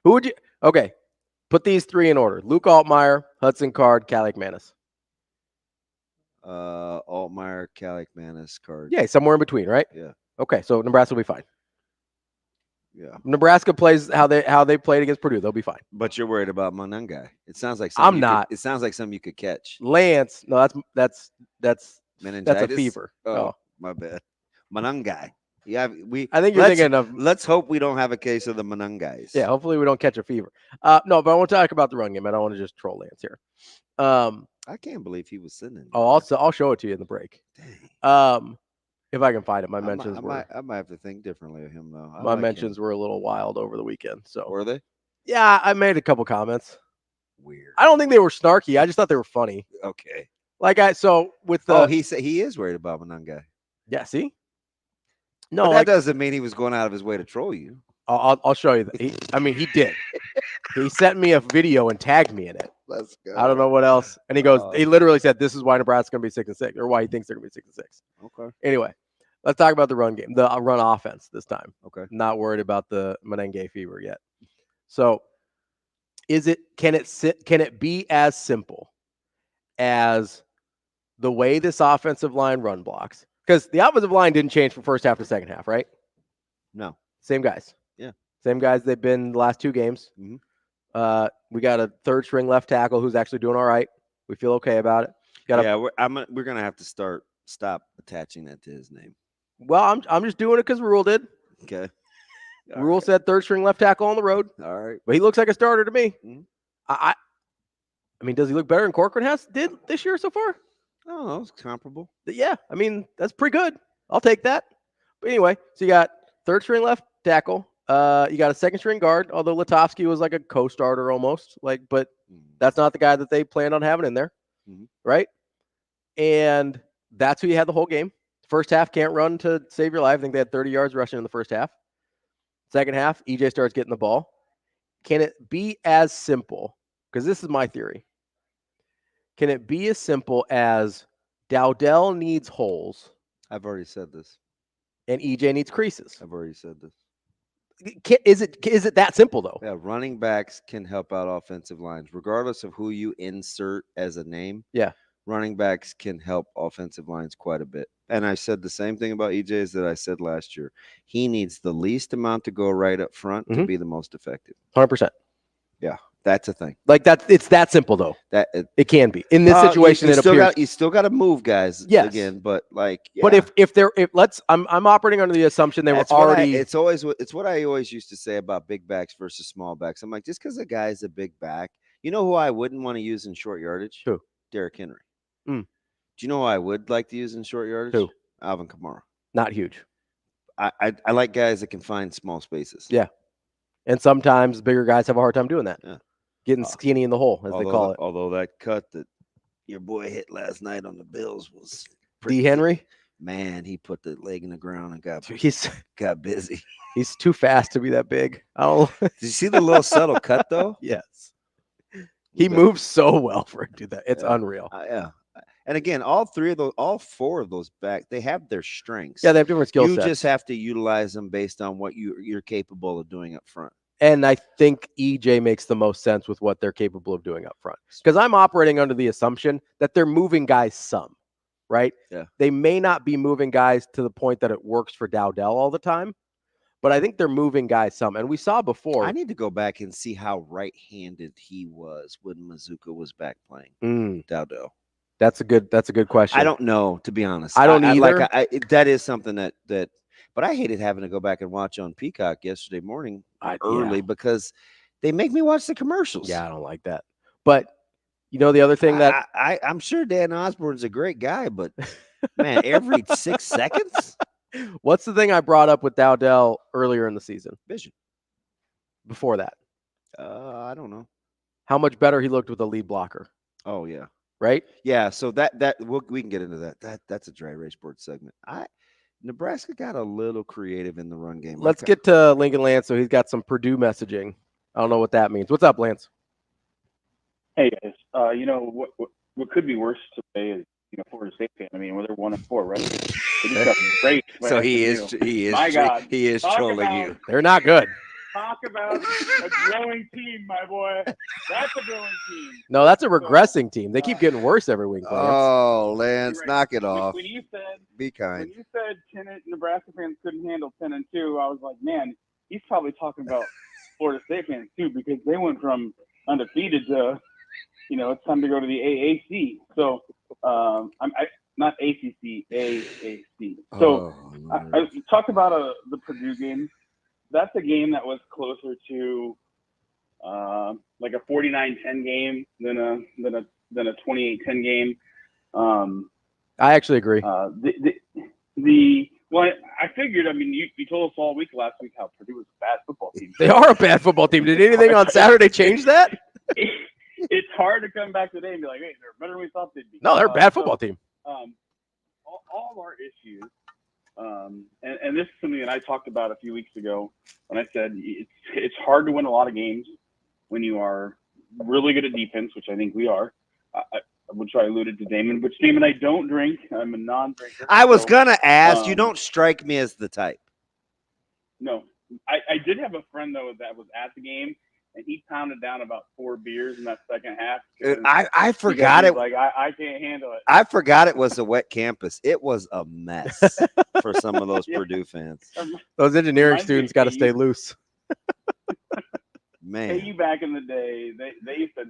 Who would you? Okay, put these three in order: Luke Altmaier, Hudson Card, Caliac Manis. Altmaier, Caliac Manis, Card. Yeah, somewhere in between, right? Yeah. Okay, so Nebraska will be fine. Yeah. Nebraska plays how they played against Purdue. They'll be fine. But you're worried about Monungai. It sounds like I'm not. It sounds like something you could catch. Lance, no, that's meningitis. That's a fever. Oh, my bad. Monungai. Yeah, I think you're thinking of. Let's hope we don't have a case of the Monungais. Yeah, hopefully we don't catch a fever. No, but I want to talk about the run game. I don't want to just troll Lance here. I can't believe he was sitting. I'll show it to you in the break. Dang. If I can find it, my mentions I might have to think differently of him though. My mentions were a little wild over the weekend. So were they? Yeah, I made a couple comments. Weird. I don't think they were snarky. I just thought they were funny. Okay. With the he is worried about Monungai. Yeah. See. No, but that doesn't mean he was going out of his way to troll you. I'll show you that. He did. He sent me a video and tagged me in it. Let's go. I don't know what else. And he goes, he literally said, "This is why Nebraska's going to be 6-6, or why he thinks they're going to be 6-6." Okay. Anyway, let's talk about the run game, the run offense this time. Okay. Not worried about the Menengue fever yet. So, can it be as simple as the way this offensive line run blocks? Because the offensive line didn't change from first half to second half, right? No. Same guys. Yeah. Same guys they've been the last two games. Mm-hmm. We got a third string left tackle who's actually doing all right. We feel okay about it. We're gonna have to stop attaching that to his name. Well, I'm just doing it because Rule did. Okay. Rule said third string left tackle on the road. All right. But he looks like a starter to me. Mm-hmm. I mean, does he look better than Corcoran did this year so far? Oh, it's comparable. Yeah, I mean, that's pretty good. I'll take that. But anyway, so you got third string left tackle. You got a second string guard, although Latovsky was like a co-starter almost. But that's not the guy that they planned on having in there. Mm-hmm. Right? And that's who you had the whole game. First half, can't run to save your life. I think they had 30 yards rushing in the first half. Second half, EJ starts getting the ball. Can it be as simple? Because this is my theory. Can it be as simple as Dowdell needs holes. I've already said this. And EJ needs creases. I've already said this. Is it that simple, though? Yeah, running backs can help out offensive lines. Regardless of who you insert as a name, yeah, running backs can help offensive lines quite a bit. And I said the same thing about EJ as that I said last year. He needs the least amount to go right up front to be the most effective. 100%. Yeah, that's a thing. Like that, it's that simple, though. It can be. In this situation, you still got to move guys again, but like, yeah. But I'm operating under the assumption they were already. It's what I always used to say about big backs versus small backs. I'm like, just because a guy's a big back, you know who I wouldn't want to use in short yardage? Who? Derrick Henry. Mm. Do you know who I would like to use in short yardage? Who? Alvin Kamara. Not huge. I like guys that can find small spaces. Yeah. And sometimes bigger guys have a hard time doing that. Yeah. Getting skinny in the hole, as they call it. Although that cut that your boy hit last night on the Bills was D. Henry? Man, he put the leg in the ground and got busy. He's too fast to be that big. Did you see the little subtle cut, though? Yes. He moves so well for him to do that. It's unreal. Yeah. And again, all four of those backs, they have their strengths. Yeah, they have different skill sets. You just have to utilize them based on what you're capable of doing up front. And I think EJ makes the most sense with what they're capable of doing up front. Because I'm operating under the assumption that they're moving guys some, right? Yeah. They may not be moving guys to the point that it works for Dowdell all the time, but I think they're moving guys some. And we saw before. I need to go back and see how right-handed he was when Mazuka was back playing Dowdell. That's a good question. I don't know, to be honest. I don't either. That is something that but I hated having to go back and watch on Peacock yesterday morning early because they make me watch the commercials. Yeah, I don't like that. But you know the other thing that I'm sure Dan Osborne's a great guy, but man, every 6 seconds. What's the thing I brought up with Dowdell earlier in the season? Vision. Before that, I don't know how much better he looked with a lead blocker. Oh yeah, right. Yeah, so we can get into that. That's a dry race board segment. Nebraska got a little creative in the run game. Let's get to Lincoln Lance. So he's got some Purdue messaging. I don't know what that means. What's up, Lance? Hey guys, what could be worse today is Florida State fan. I mean, they're 1-4, right? They just got great. So he is. My God, he is trolling you. They're not good. Talk about a growing team, my boy. That's a growing team. No, that's a regressing team. They keep getting worse every week. Lance. Oh, Lance, knock it off. When you said, be kind. When you said Nebraska fans couldn't handle 10-2, I was like, man, he's probably talking about Florida State fans too, because they went from undefeated to, it's time to go to the AAC. So, I'm not ACC, AAC. So, I talked about the Purdue game. That's a game that was closer to like a 49-10 game than a 28-10 game. I actually agree. I figured. I mean, you told us all week last week how Purdue was a bad football team. They are a bad football team. Did anything on Saturday change that? It's hard to come back today and be like, hey, they're better than we thought they'd be. No, they're a bad football team. All of our issues. And this is something that I talked about a few weeks ago when I said it's hard to win a lot of games when you are really good at defense, which I think we are. Which I alluded to Damon, which Damon, I don't drink. I'm a non-drinker. I was gonna ask. You don't strike me as the type. No, I did have a friend though that was at the game, and he pounded down about 4 beers in that second half. I forgot it. Like I can't handle it. I forgot it was a wet campus. It was a mess for some of those Purdue fans. Those engineering students got to stay loose. Man, KU back in the day, they used to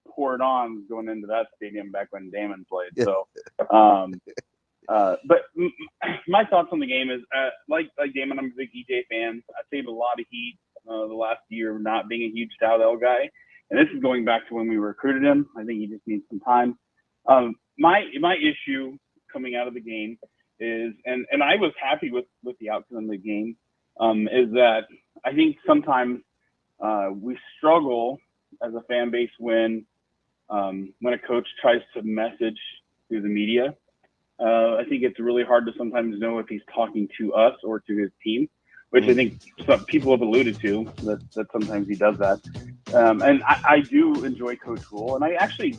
pour it on going into that stadium back when Damon played. So, but my thoughts on the game is like Damon, I'm a big EJ fan. I saved a lot of heat the last year not being a huge Dowdell guy, and this is going back to when we recruited him. I think he just needs some time. My issue coming out of the game is, and I was happy with the outcome of the game, is that I think sometimes we struggle as a fan base when a coach tries to message through the media. I think it's really hard to sometimes know if he's talking to us or to his team, which I think some people have alluded to, that sometimes he does that. And I do enjoy Coach Rule, and I actually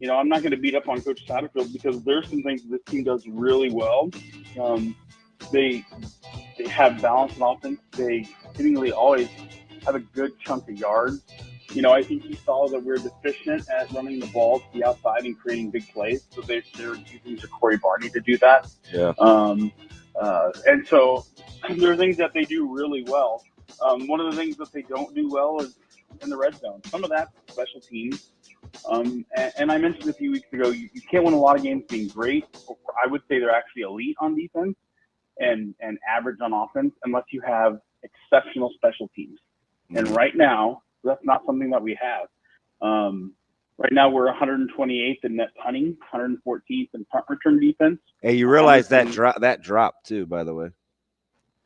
I'm not going to beat up on Coach Satterfield because there's some things this team does really well. They have balance in offense. They seemingly always have a good chunk of yards. I think he saw that we're deficient at running the ball to the outside and creating big plays. So they're using Corey Barney to do that. Yeah. And so there are things that they do really well. One of the things that they don't do well is in the red zone. Some of that's special teams. And I mentioned a few weeks ago, you can't win a lot of games being great. I would say they're actually elite on defense and average on offense unless you have exceptional special teams. And right now, that's not something that we have. Right now, we're 128th in net punting, 114th in punt return defense. Hey, you realize that dropped too, by the way.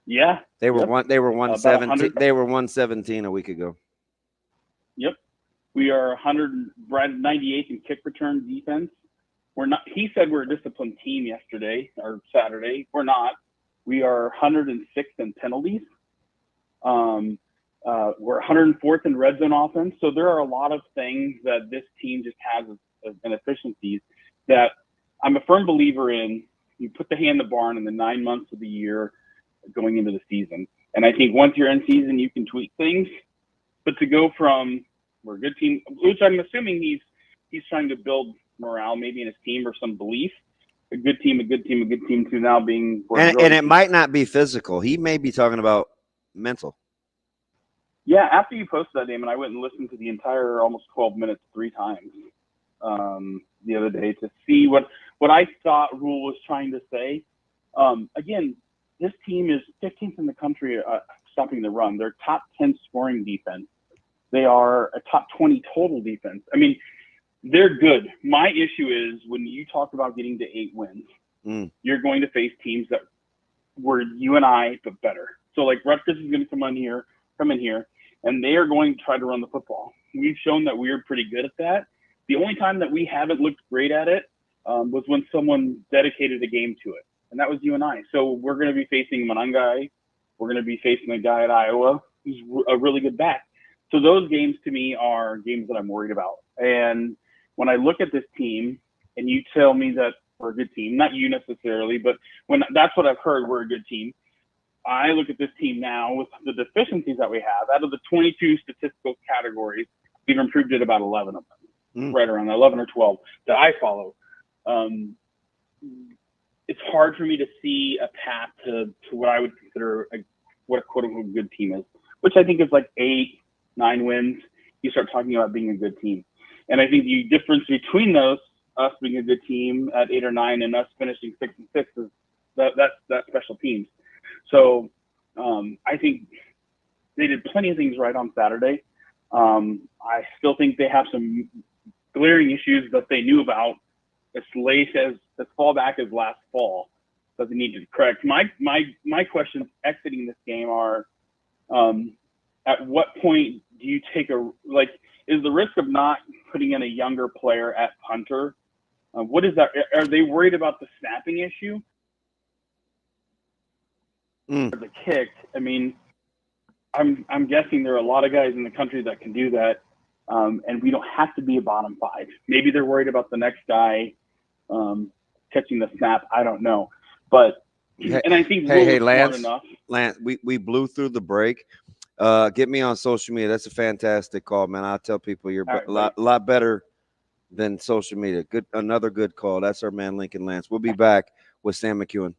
Yeah, they were 117. They were 117 a week ago. Yep, we are 98th in kick return defense. We're not. He said we're a disciplined team yesterday or Saturday. We're not. We are 106th in penalties. We're 104th in red zone offense. So there are a lot of things that this team just has as inefficiencies that I'm a firm believer in. You put the hay in the barn in the 9 months of the year going into the season. And I think once you're in season, you can tweak things. But to go from we're a good team, which I'm assuming he's trying to build morale maybe in his team or some belief. A good team, to now being and it might not be physical. He may be talking about mental. Yeah, after you posted that, Damon, I went and listened to the entire almost 12 minutes 3 times the other day to see what I thought Rule was trying to say. Again, this team is 15th in the country stopping the run. They're top 10 scoring defense. They are a top 20 total defense. I mean, they're good. My issue is when you talk about getting to 8 wins, you're going to face teams that were you and I, but better. So like Rutgers is going to come in here, and they are going to try to run the football. We've shown that we're pretty good at that. The only time that we haven't looked great at it was when someone dedicated a game to it, and that was you and I. So we're going to be facing Monangai. We're going to be facing a guy at Iowa who's a really good back. So those games to me are games that I'm worried about. And when I look at this team and you tell me that we're a good team, not you necessarily, but when that's what I've heard, we're a good team. I look at this team now with the deficiencies that we have. Out of the 22 statistical categories, we've improved at about 11 of them, right around 11 or 12 that I follow. It's hard for me to see a path to what I would consider what a quote-unquote good team is, which I think is like 8, 9 wins. You start talking about being a good team. And I think the difference between those, us being a good team at 8 or 9 and us finishing 6 and 6 is that special teams. So I think they did plenty of things right on Saturday. I still think they have some glaring issues that they knew about as late as far back as last fall that they need to correct. My questions exiting this game are, at what point do you take is the risk of not putting in a younger player at punter? What is that? Are they worried about the snapping issue? The kick. I mean, I'm guessing there are a lot of guys in the country that can do that, and we don't have to be a bottom 5. Maybe they're worried about the next guy catching the snap. I don't know, but and I think Lance, we blew through the break. Get me on social media. That's a fantastic call, man. I'll tell people you're a lot better than social media. Another good call. That's our man, Lincoln Lance. We'll be back with Sam McKewon.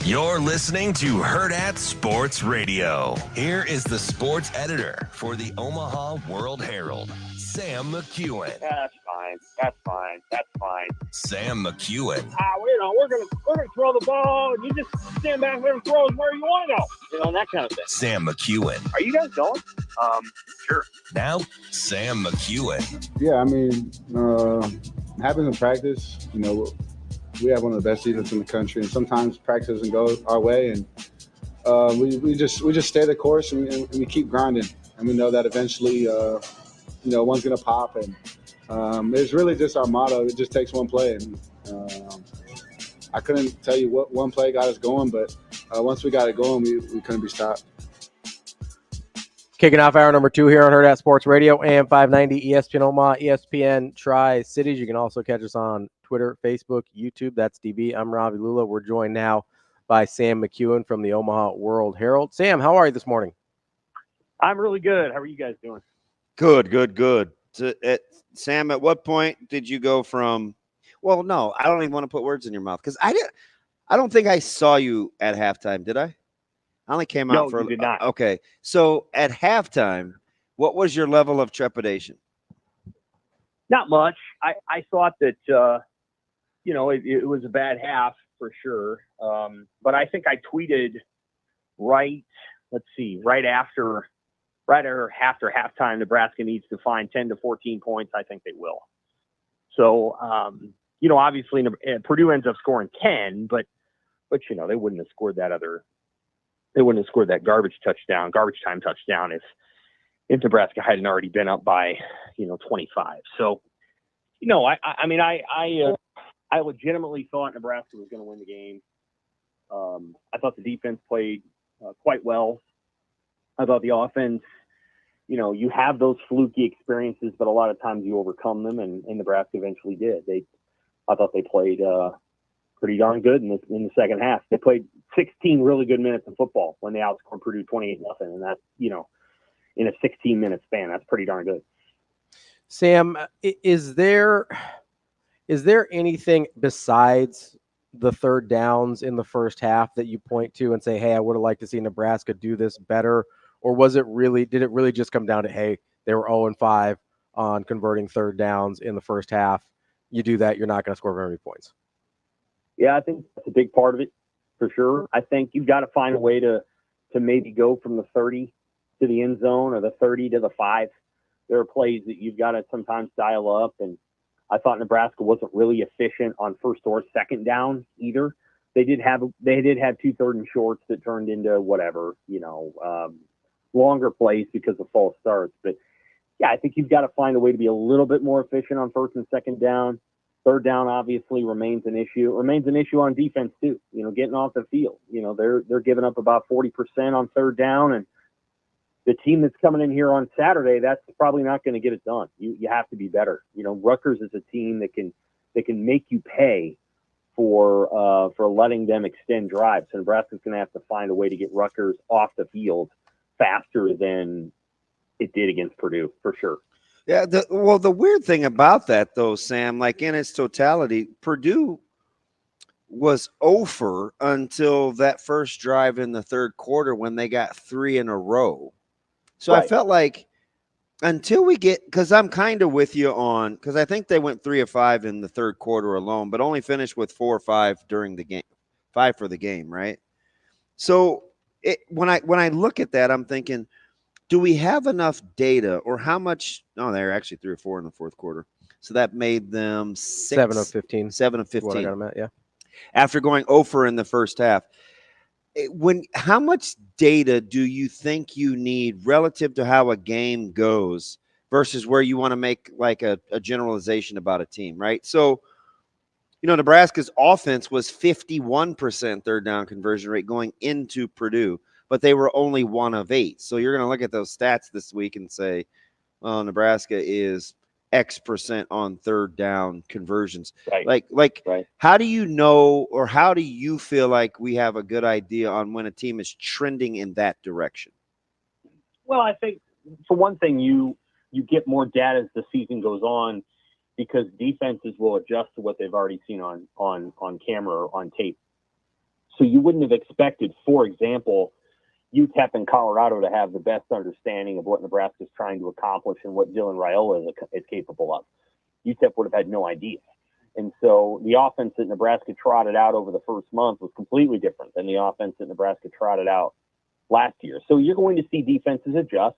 You're listening to Hurrdat Sports Radio. Here is the sports editor for the Omaha World-Herald, Sam McKewon. That's fine. Sam McKewon. We're gonna throw the ball, and you just stand back there and throw it where you want to go. That kind of thing. Sam McKewon. Are you guys going? Sure. Now, Sam McKewon. Yeah, I mean, happens in practice. We have one of the best defenses in the country, and sometimes practice doesn't go our way, and we just stay the course and we keep grinding, and we know that eventually, one's gonna pop, and it's really just our motto. It just takes one play. And I couldn't tell you what one play got us going, but once we got it going, we couldn't be stopped. Kicking off hour number 2 here on Hurrdat Sports Radio, AM 590, ESPN Omaha, ESPN Tri-Cities. You can also catch us on Twitter, Facebook, YouTube. That's DB. I'm Ravi Lulla. We're joined now by Sam McKewon from the Omaha World-Herald. Sam, how are you this morning? I'm really good. How are you guys doing? Good. Sam, at what point did you go from? Well, no, I don't even want to put words in your mouth because I don't think I saw you at halftime. Did I? I only came out for. You did not. Okay, so at halftime, what was your level of trepidation? Not much. I thought that it was a bad half for sure. But I think I tweeted right after halftime, Nebraska needs to find 10 to 14 points. I think they will. So, obviously Purdue ends up scoring 10, but they wouldn't have scored that garbage time touchdown if Nebraska hadn't already been up by, 25. So, I legitimately thought Nebraska was going to win the game. I thought the defense played quite well. I thought the offense, you have those fluky experiences, but a lot of times you overcome them, and Nebraska eventually did. I thought they played pretty darn good in the second half. They played 16 really good minutes of football when they outscored Purdue 28-0, and that's, in a 16-minute span, that's pretty darn good. Sam, is there anything besides the third downs in the first half that you point to and say, hey, I would have liked to see Nebraska do this better? Or did it really just come down to, hey, they were 0-5 on converting third downs in the first half? You do that, you're not going to score very many points. Yeah, I think that's a big part of it for sure. I think you've got to find a way to maybe go from the 30 to the end zone or the 30 to the 5. There are plays that you've got to sometimes dial up, and I thought Nebraska wasn't really efficient on first or second down either. They did have 2 third and shorts that turned into whatever, longer plays because of false starts. But yeah, I think you've got to find a way to be a little bit more efficient on first and second down. Third down obviously remains an issue. It remains an issue on defense too. Getting off the field. They're giving up about 40% on third down, and the team that's coming in here on Saturday, that's probably not going to get it done. You have to be better. Rutgers is a team that can make you pay for letting them extend drives. So Nebraska's going to have to find a way to get Rutgers off the field faster than it did against Purdue, for sure. Yeah, the weird thing about that, though, Sam, like in its totality, Purdue was over until that first drive in the third quarter when they got 3 in a row. So right. I felt like until we get – because I'm kind of with you on – because I think they went 3 of 5 in the third quarter alone, but only finished with 4 or 5 during the game, 5 for the game, right? So when I look at that, I'm thinking – do we have enough data or how much? No, they're actually 3 or 4 in the fourth quarter. So that made them 7 of 15. 7 of 15. What I got them at, yeah. After going over in the first half. How much data do you think you need relative to how a game goes versus where you want to make like a generalization about a team, right? So, Nebraska's offense was 51% third down conversion rate going into Purdue, but they were only 1 of 8. So you're going to look at those stats this week and say, well, Nebraska is X% on third down conversions. Right. Right. How do you know, or how do you feel like we have a good idea on when a team is trending in that direction? Well, I think for one thing, you get more data as the season goes on because defenses will adjust to what they've already seen on camera or on tape. So you wouldn't have expected, for example, UTEP and Colorado to have the best understanding of what Nebraska is trying to accomplish and what Dylan Raiola is capable of. UTEP would have had no idea. And so the offense that Nebraska trotted out over the first month was completely different than the offense that Nebraska trotted out last year. So you're going to see defenses adjust.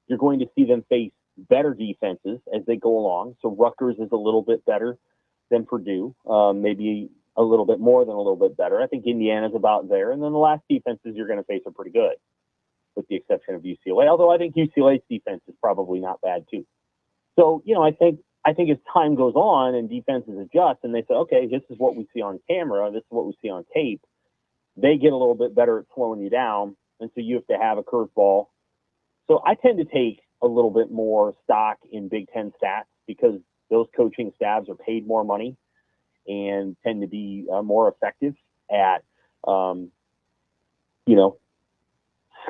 You're going to see them face better defenses as they go along. So Rutgers is a little bit better than Purdue, maybe a little bit more than a little bit better. I think Indiana's about there. And then the last defenses you're going to face are pretty good, with the exception of UCLA. Although I think UCLA's defense is probably not bad too. So, I think I think as time goes on and defenses adjust and they say, okay, this is what we see on camera, this is what we see on tape, they get a little bit better at slowing you down. And so you have to have a curveball. So I tend to take a little bit more stock in Big Ten stats because those coaching staffs are paid more money and tend to be more effective at,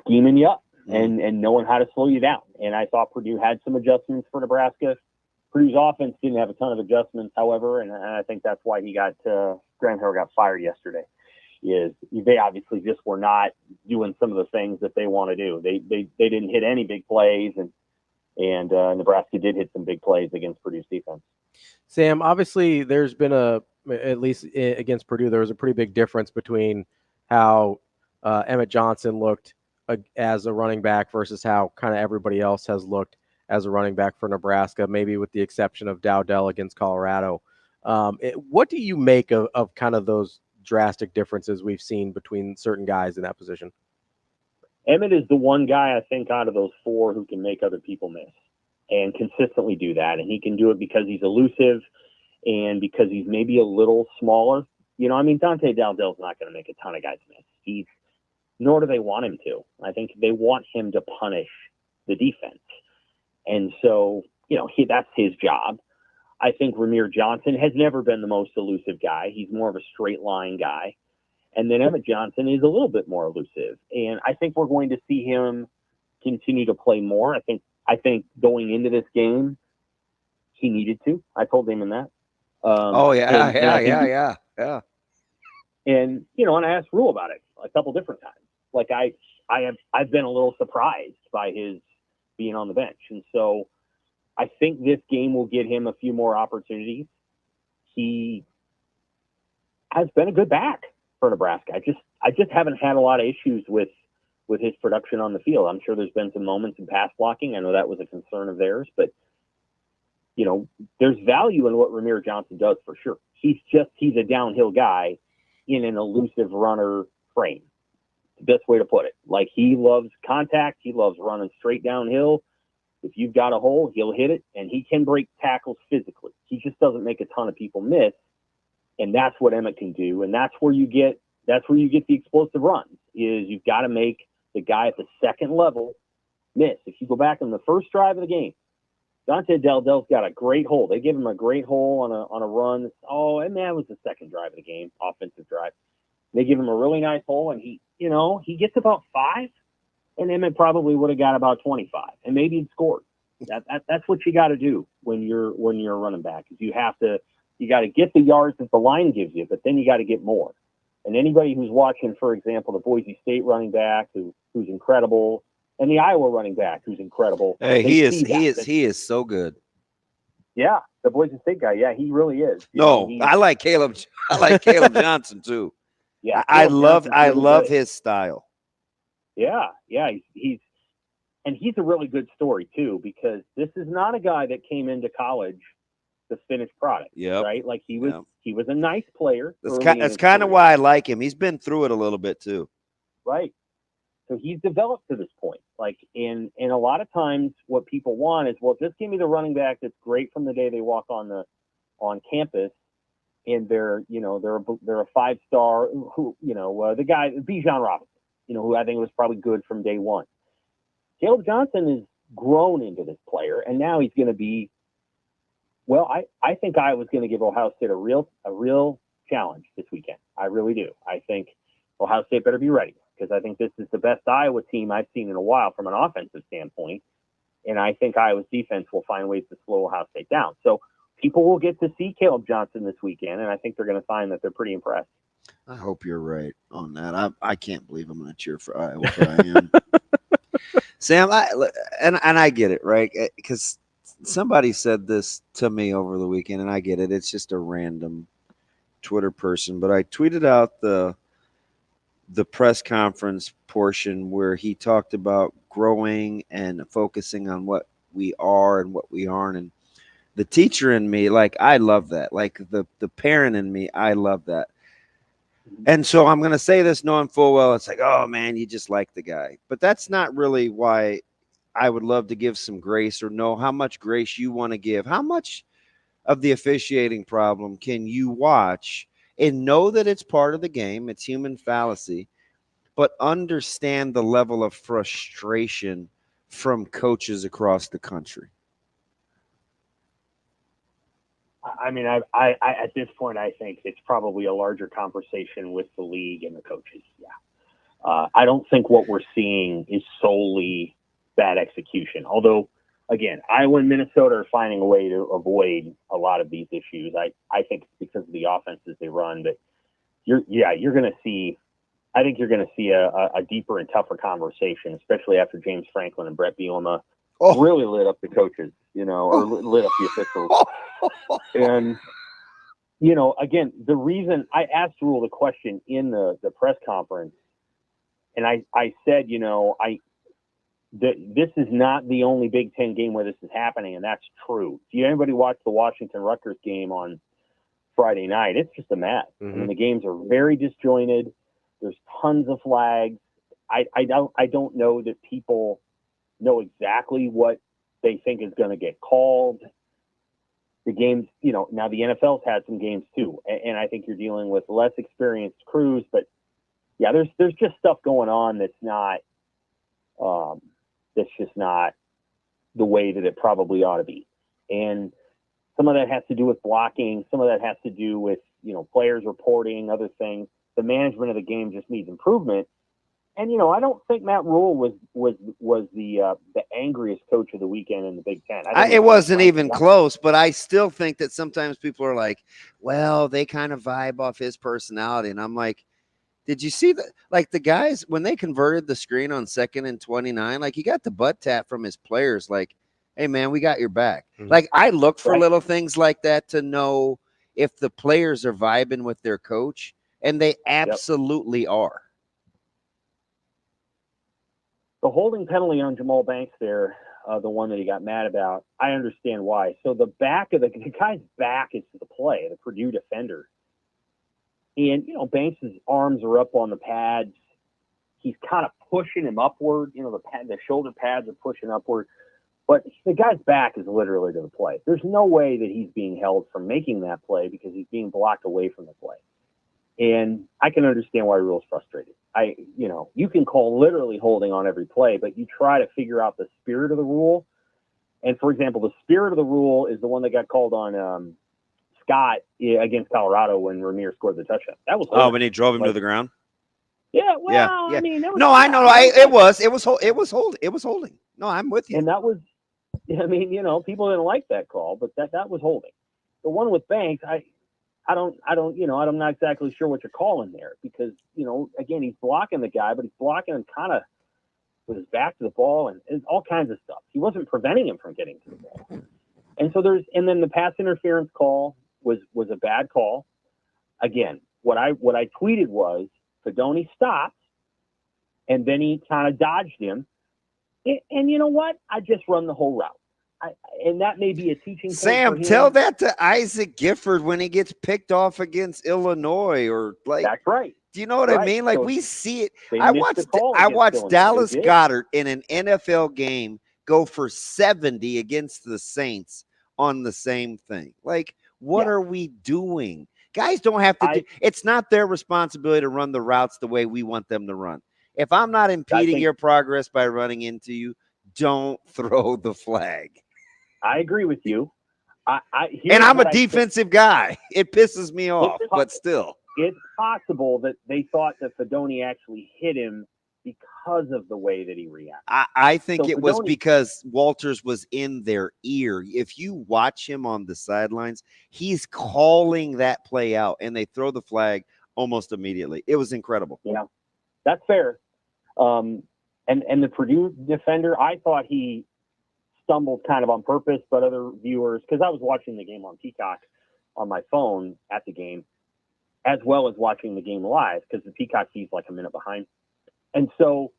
scheming you up and knowing how to slow you down. And I thought Purdue had some adjustments for Nebraska. Purdue's offense didn't have a ton of adjustments, however, and I think that's why Graham Harrell got fired yesterday. Is they obviously just were not doing some of the things that they want to do. They didn't hit any big plays, and Nebraska did hit some big plays against Purdue's defense. Sam, obviously there's been at least against Purdue, there was a pretty big difference between how Emmett Johnson looked as a running back versus how kind of everybody else has looked as a running back for Nebraska, maybe with the exception of Dowdell against Colorado. What do you make of kind of those drastic differences we've seen between certain guys in that position? Emmett is the one guy, I think, out of those four who can make other people miss and consistently do that. And he can do it because he's elusive and because he's maybe a little smaller. Dante Dowdell's not going to make a ton of guys miss. Nor do they want him to. I think they want him to punish the defense. And so, that's his job. I think Ramir Johnson has never been the most elusive guy. He's more of a straight line guy. And then Emmett Johnson is a little bit more elusive. And I think we're going to see him continue to play more. I think going into this game, he needed to. I told Damon that. Yeah. And, and I asked Rule about it a couple different times. Like I've been a little surprised by his being on the bench. And so I think this game will get him a few more opportunities. He has been a good back for Nebraska. I just haven't had a lot of issues with his production on the field. I'm sure there's been some moments in pass blocking. I know that was a concern of theirs, but there's value in what Ramir Johnson does for sure. He's a downhill guy in an elusive runner frame. The best way to put it. Like, he loves contact. He loves running straight downhill. If you've got a hole, he'll hit it, and he can break tackles physically. He just doesn't make a ton of people miss, and that's what Emmett can do. And that's where you get the explosive runs. Is you've got to make the guy at the second level miss. If you go back in the first drive of the game, Dante Dowdell's got a great hole. They give him a great hole on a run. Oh, and that was the second drive of the game, offensive drive. They give him a really nice hole, and he gets about 5, and Emmett probably would have got about 25, and maybe he'd scored. That's what you got to do when you're a running back. Is you got to get the yards that the line gives you, but then you got to get more. And anybody who's watching, for example, the Boise State running back who's incredible, and the Iowa running back who's incredible. Hey, he is so good. Yeah, the Boise State guy. Yeah, he really is. I like Caleb. I like Caleb Johnson too. Yeah, I love his style. Yeah, he's a really good story too, because this is not a guy that came into college the finished product. Yeah, right. Like he was a nice player. That's kind of why I like him. He's been through it a little bit too. Right. So he's developed to this point. Like, and a lot of times what people want is, well, just give me the running back that's great from the day they walk on campus. And they're a 5-star who, the guy, Bijan Robinson, who I think was probably good from day one. Caleb Johnson has grown into this player, and now he's going to be, I think I was going to give Ohio State a real challenge this weekend. I really do. I think Ohio State better be ready, because I think this is the best Iowa team I've seen in a while from an offensive standpoint. And I think Iowa's defense will find ways to slow Ohio State down. So people will get to see Caleb Johnson this weekend, and I think they're going to find that they're pretty impressed. I hope you're right on that. I can't believe I'm going to cheer for Iowa, but I am. Sam, I get it, right? Because somebody said this to me over the weekend, and I get it. It's just a random Twitter person, but I tweeted out the press conference portion where he talked about growing and focusing on what we are and what we aren't. And the teacher in me, like, I love that. Like the parent in me, I love that. And so I'm going to say this knowing full well, it's like, oh man, you just like the guy. But that's not really why I would love to give some grace, or know how much grace you want to give. How much of the officiating problem can you watch and know that it's part of the game, it's human fallacy, but understand the level of frustration from coaches across the country? I mean, I at this point, I think it's probably a larger conversation with the league and the coaches. Yeah. I don't think what we're seeing is solely bad execution. Although, again, Iowa and Minnesota are finding a way to avoid a lot of these issues. I think it's because of the offenses they run. But you're going to see. I think you're going to see a deeper and tougher conversation, especially after James Franklin and Brett Bielema really lit up the coaches, or lit up the officials. And, again, the reason I asked Rule the question in the press conference, and I said, this is not the only Big Ten game where this is happening, and that's true. If anybody watched the Washington-Rutgers game on Friday night, it's just a mess. Mm-hmm. I mean, the games are very disjointed. There's tons of flags. I don't know that people know exactly what they think is going to get called. The games, now the NFL's had some games too, and I think you're dealing with less experienced crews. But yeah, there's just stuff going on that's just not the way that it probably ought to be. And some of that has to do with blocking. Some of that has to do with players reporting, other things. The management of the game just needs improvement. And, I don't think Matt Rule was the angriest coach of the weekend in the Big Ten. It wasn't even close, but I still think that sometimes people are like, well, they kind of vibe off his personality. And I'm like, did you see that? Like the guys, when they converted the screen on 2nd and 29, like he got the butt tap from his players. Like, hey, man, we got your back. Mm-hmm. Like I look for little things like that to know if the players are vibing with their coach. And they absolutely are. The holding penalty on Jamal Banks there, the one that he got mad about, I understand why. So the guy's back is to the play, the Purdue defender. And, Banks' arms are up on the pads. He's kind of pushing him upward. The shoulder pads are pushing upward. But the guy's back is literally to the play. There's no way that he's being held from making that play because he's being blocked away from the play. And I can understand why Rule's frustrated. You can call literally holding on every play, but you try to figure out the spirit of the rule. And for example, the spirit of the rule is the one that got called on Scott against Colorado when Ramirez scored the touchdown. That was holding. Oh, when he drove him to the ground. Yeah. Well, yeah. I mean, no, I know. It was holding. No, I'm with you. And that was, people didn't like that call, but that was holding. The one with Banks, I'm not exactly sure what you're calling there because, again, he's blocking the guy, but he's blocking him kind of with his back to the ball and all kinds of stuff. He wasn't preventing him from getting to the ball. And so and then the pass interference call was a bad call. Again, what I tweeted was Fedoni stopped and then he kind of dodged him. And you know what? I just run the whole route. And that may be a teaching point. Sam, tell that to Isaac Gifford when he gets picked off against Illinois or like. That's right. Do you know what I mean? Like we see it. I watched Dallas Goedert in an NFL game go for 70 against the Saints on the same thing. Like, what are we doing? Guys don't have to it's not their responsibility to run the routes the way we want them to run. If I'm not impeding your progress by running into you, don't throw the flag. I agree with you. And I'm a defensive guy. It pisses me off, but still. It's possible that they thought that Fedoni actually hit him because of the way that he reacted. I think it was because Walters was in their ear. If you watch him on the sidelines, he's calling that play out, and they throw the flag almost immediately. It was incredible. Yeah, that's fair. And the Purdue defender, I thought he stumbled kind of on purpose, but other viewers, because I was watching the game on Peacock on my phone at the game, as well as watching the game live, because the Peacock feed's like a minute behind. And so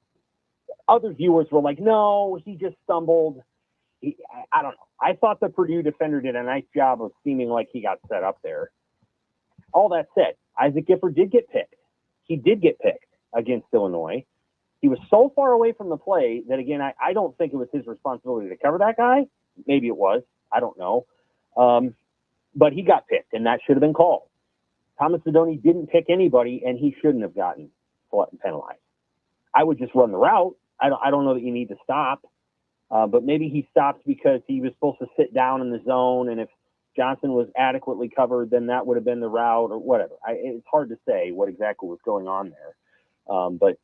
other viewers were like, no, he just stumbled. I don't know. I thought the Purdue defender did a nice job of seeming like he got set up there. All that said, Isaac Gifford did get picked. He did get picked against Illinois. He was so far away from the play that, again, I don't think it was his responsibility to cover that guy. Maybe it was. I don't know. but he got picked, and that should have been called. Thomas Sidoni didn't pick anybody, and he shouldn't have gotten penalized. I would just run the route. I don't know that you need to stop, but maybe he stopped because he was supposed to sit down in the zone, and if Johnson was adequately covered, then that would have been the route or whatever. It's hard to say what exactly was going on there, but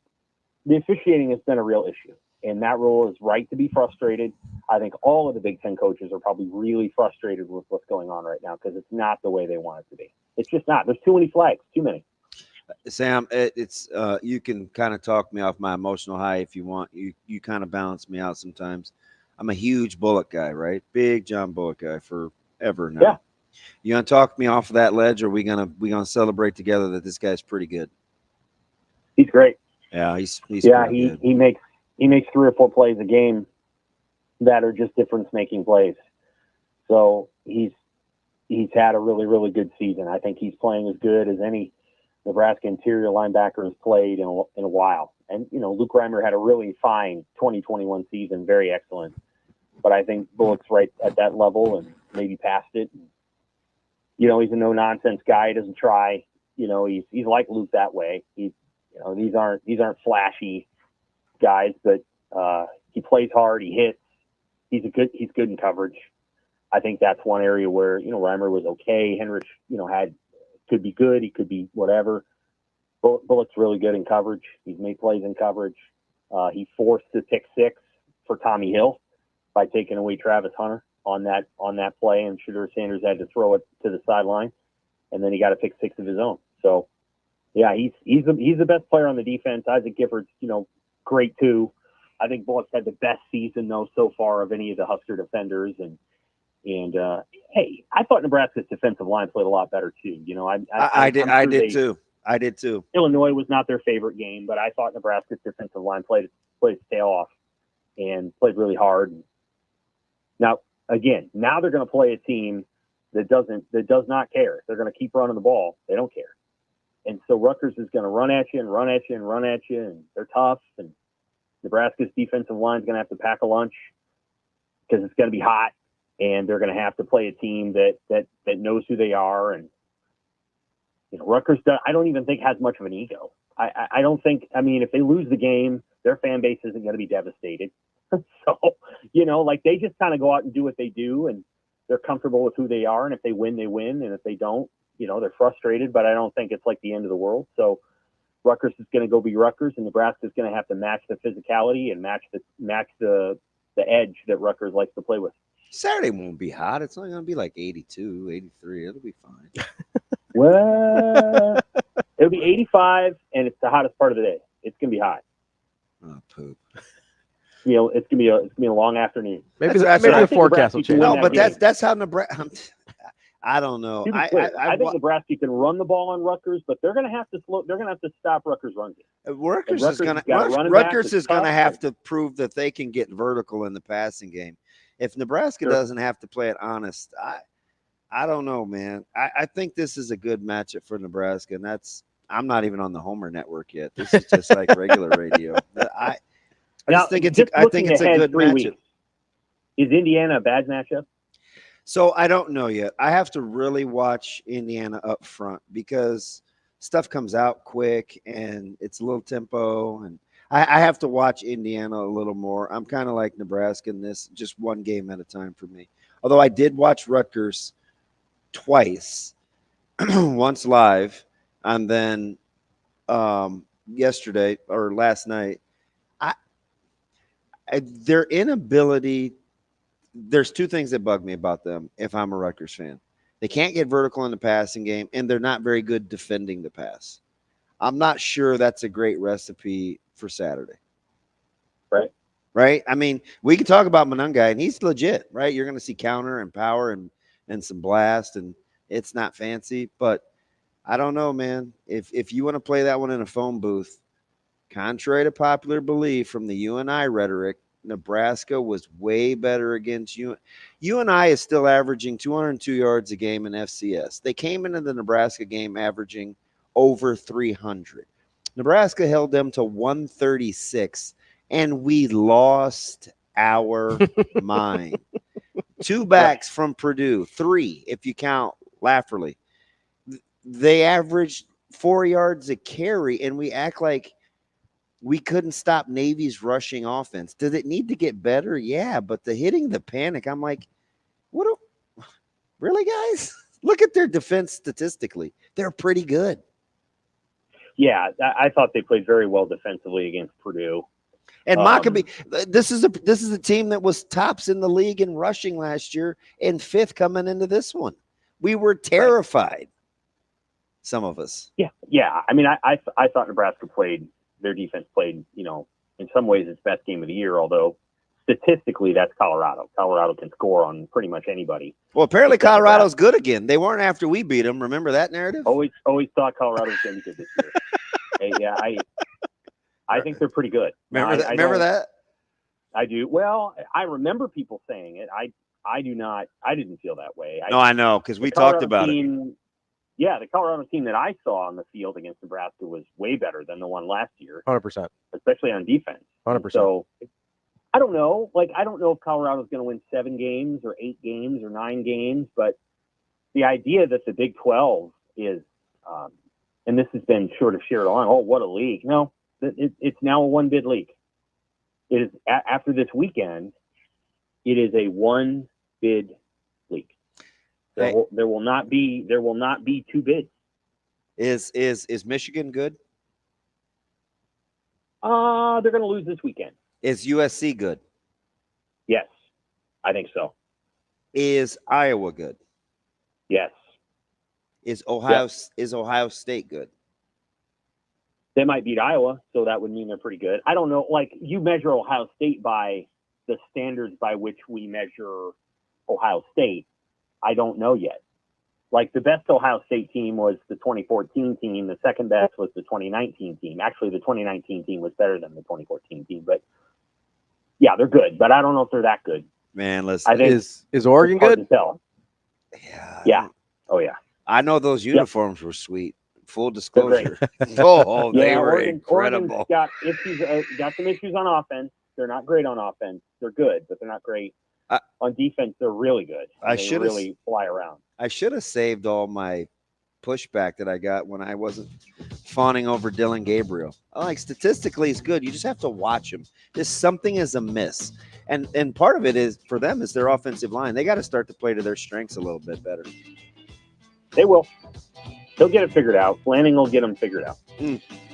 the officiating has been a real issue, and Matt Rhule is right to be frustrated. I think all of the Big Ten coaches are probably really frustrated with what's going on right now because it's not the way they want it to be. It's just not. There's too many flags, too many. Sam, it's you can kind of talk me off my emotional high if you want. You kind of balance me out sometimes. I'm a huge Bullock guy, right? Big John Bullock guy forever now. Yeah. You gonna talk me off of that ledge, or we gonna celebrate together that this guy's pretty good? He's great. Yeah, he's good. He makes 3 or 4 plays a game that are just difference making plays. So he's had a really, really good season. I think he's playing as good as any Nebraska interior linebacker has played in a while. And, Luke Reimer had a really fine 2021 season, very excellent. But I think Bullock's right at that level and maybe past it. He's a no-nonsense guy. He doesn't try. He's like Luke that way. These aren't flashy guys, but he plays hard. He hits. He's good in coverage. I think that's one area where, Reimer was okay. Henrich, could be good. He could be whatever. Bullock's really good in coverage. He's made plays in coverage. He forced the pick 6 for Tommy Hill by taking away Travis Hunter on that play, and Shedeur Sanders had to throw it to the sideline, and then he got a pick 6 of his own. So, yeah, he's the best player on the defense. Isaac Gifford's, great too. I think Bullock's had the best season though so far of any of the Husker defenders, and hey, I thought Nebraska's defensive line played a lot better too. I did too. Illinois was not their favorite game, but I thought Nebraska's defensive line played its tail off and played really hard. Now they're going to play a team that does not care. They're going to keep running the ball. They don't care. And so Rutgers is going to run at you and run at you and run at you, and they're tough. And Nebraska's defensive line is going to have to pack a lunch because it's going to be hot, and they're going to have to play a team that knows who they are. And Rutgers, I don't even think has much of an ego. I don't think. I mean, if they lose the game, their fan base isn't going to be devastated. So they just kind of go out and do what they do, and they're comfortable with who they are. And if they win, they win, and if they don't, they're frustrated. But I don't think it's like the end of the world. So Rutgers is going to go be Rutgers, and Nebraska is going to have to match the physicality and match the edge that Rutgers likes to play with. Saturday won't be hot. It's only going to be like 82, 83. It'll be fine. Well, it'll be 85, and it's the hottest part of the day. It's going to be hot. Oh, poop. It's gonna be a long afternoon. Maybe the forecast will change. No, but that's how Nebraska. I don't know. I think Nebraska can run the ball on Rutgers, but they're going to have to They're going to have to stop Rutgers' run game. Rutgers is going to have to prove that they can get vertical in the passing game. If Nebraska doesn't have to play it honest, I don't know, man. I think this is a good matchup for Nebraska, and I'm not even on the Homer network yet. This is just like regular radio. I think it's a good matchup. Weeks. Is Indiana a bad matchup? So I don't know yet. I have to really watch Indiana up front because stuff comes out quick and it's a little tempo, and I have to watch Indiana a little more. I'm kind of like Nebraska in this, just one game at a time for me. Although I did watch Rutgers twice, once live, and then yesterday or last night. Their inability, there's 2 things that bug me about them if I'm a Rutgers fan. They can't get vertical in the passing game, and they're not very good defending the pass. I'm not sure that's a great recipe for Saturday. Right? I mean, we can talk about Monungai, and he's legit, right? You're going to see counter and power and some blast, and it's not fancy. But I don't know, man. If you want to play that one in a phone booth, contrary to popular belief from the UNI rhetoric, Nebraska was way better against you. UNI is still averaging 202 yards a game in FCS. They came into the Nebraska game averaging over 300. Nebraska held them to 136, and we lost our mind. 2 backs from Purdue, 3 if you count Lafferly. They averaged 4 yards a carry, and we act like we couldn't stop Navy's rushing offense. Does it need to get better? Yeah, but the hitting the panic, I'm like, really, guys? Look at their defense statistically. They're pretty good. Yeah, I thought they played very well defensively against Purdue. And Maccabee, this is a team that was tops in the league in rushing last year and 5th coming into this one. We were terrified, some of us. Yeah. I mean, I thought Nebraska their defense played, in some ways its best game of the year, although statistically that's Colorado. Colorado can score on pretty much anybody. Well, apparently Colorado's good again. They weren't after we beat them. Remember that narrative? Always thought Colorado was going to be good this year. I think they're pretty good. Remember that? I do. Well, I remember people saying it. I do not. I didn't feel that way. No, I know, because we talked about it. Yeah, the Colorado team that I saw on the field against Nebraska was way better than the one last year. 100%. Especially on defense. 100%. So I don't know. I don't know if Colorado's going to win 7 games or 8 games or 9 games, but the idea that the Big 12 is, and this has been sort of shared on, what a league. No, it's now a one-bid league. It is after this weekend. It is a one-bid league. There will not be 2 bids. Is Michigan good? They're going to lose this weekend. Is USC good? Yes, I think so. Is Iowa good? Yes. Is Ohio State good? They might beat Iowa, so that would mean they're pretty good. I don't know. You measure Ohio State by the standards by which we measure Ohio State. I don't know yet. The best Ohio State team was the 2014 team. The second best was the 2019 team. Actually, the 2019 team was better than the 2014 team. But yeah, they're good. But I don't know if they're that good. Man, listen. I think is Oregon good? To tell. Yeah. Oh yeah. I know those uniforms were sweet. Full disclosure. They were incredible. Oregon's got some issues on offense. They're not great on offense. They're good, but they're not great. On defense, they're really good. They really fly around. I should have saved all my pushback that I got when I wasn't fawning over Dylan Gabriel. Statistically, he's good. You just have to watch him. Something is amiss. And part of it is, for them, is their offensive line. They got to start to play to their strengths a little bit better. They will. They'll get it figured out. Lanning will get them figured out.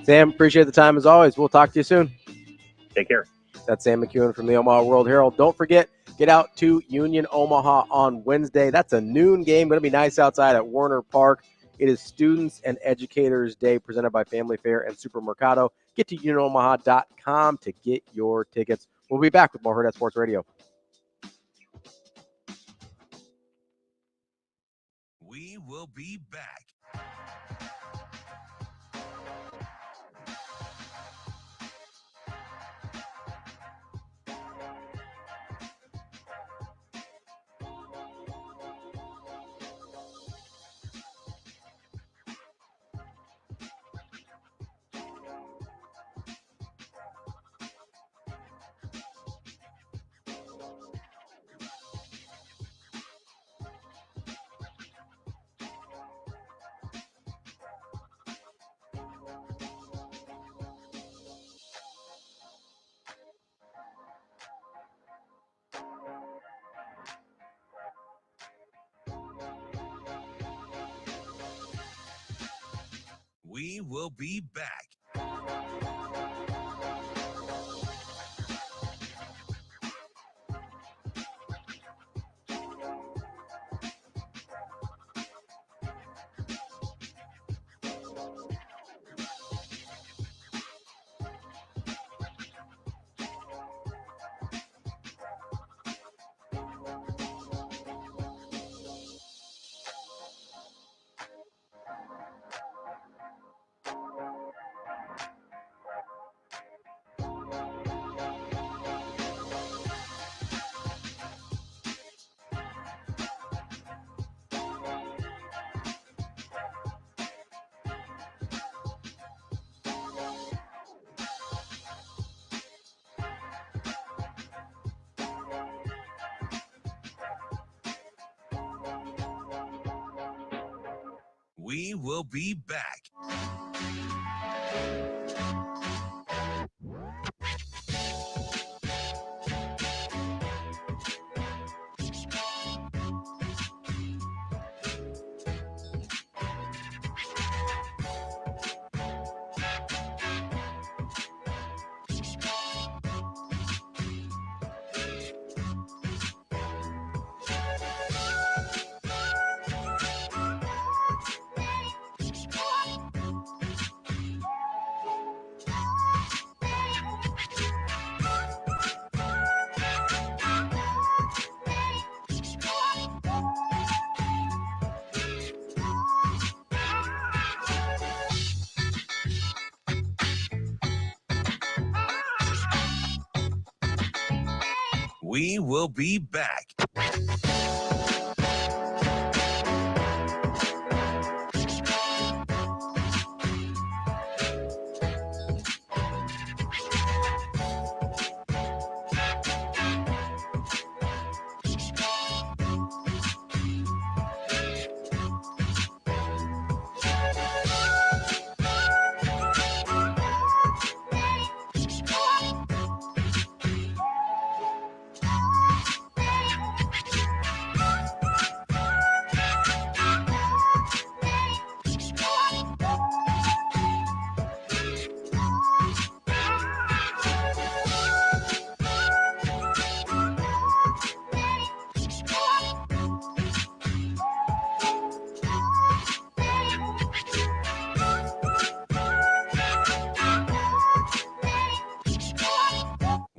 Sam, appreciate the time as always. We'll talk to you soon. Take care. That's Sam McKewon from the Omaha World-Herald. Don't forget, get out to Union Omaha on Wednesday. That's a noon game. Going to be nice outside at Warner Park. It is Students and Educators Day presented by Family Fair and Supermercado. Get to unionomaha.com to get your tickets. We'll be back with more Hurrdat Sports Radio. We will be back. We will be back. We will be back. We will be back.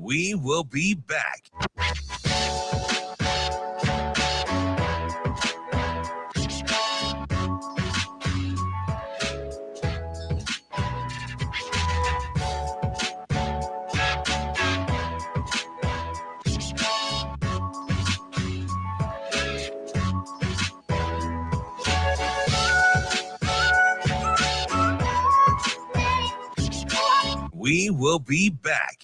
We will be back. We will be back.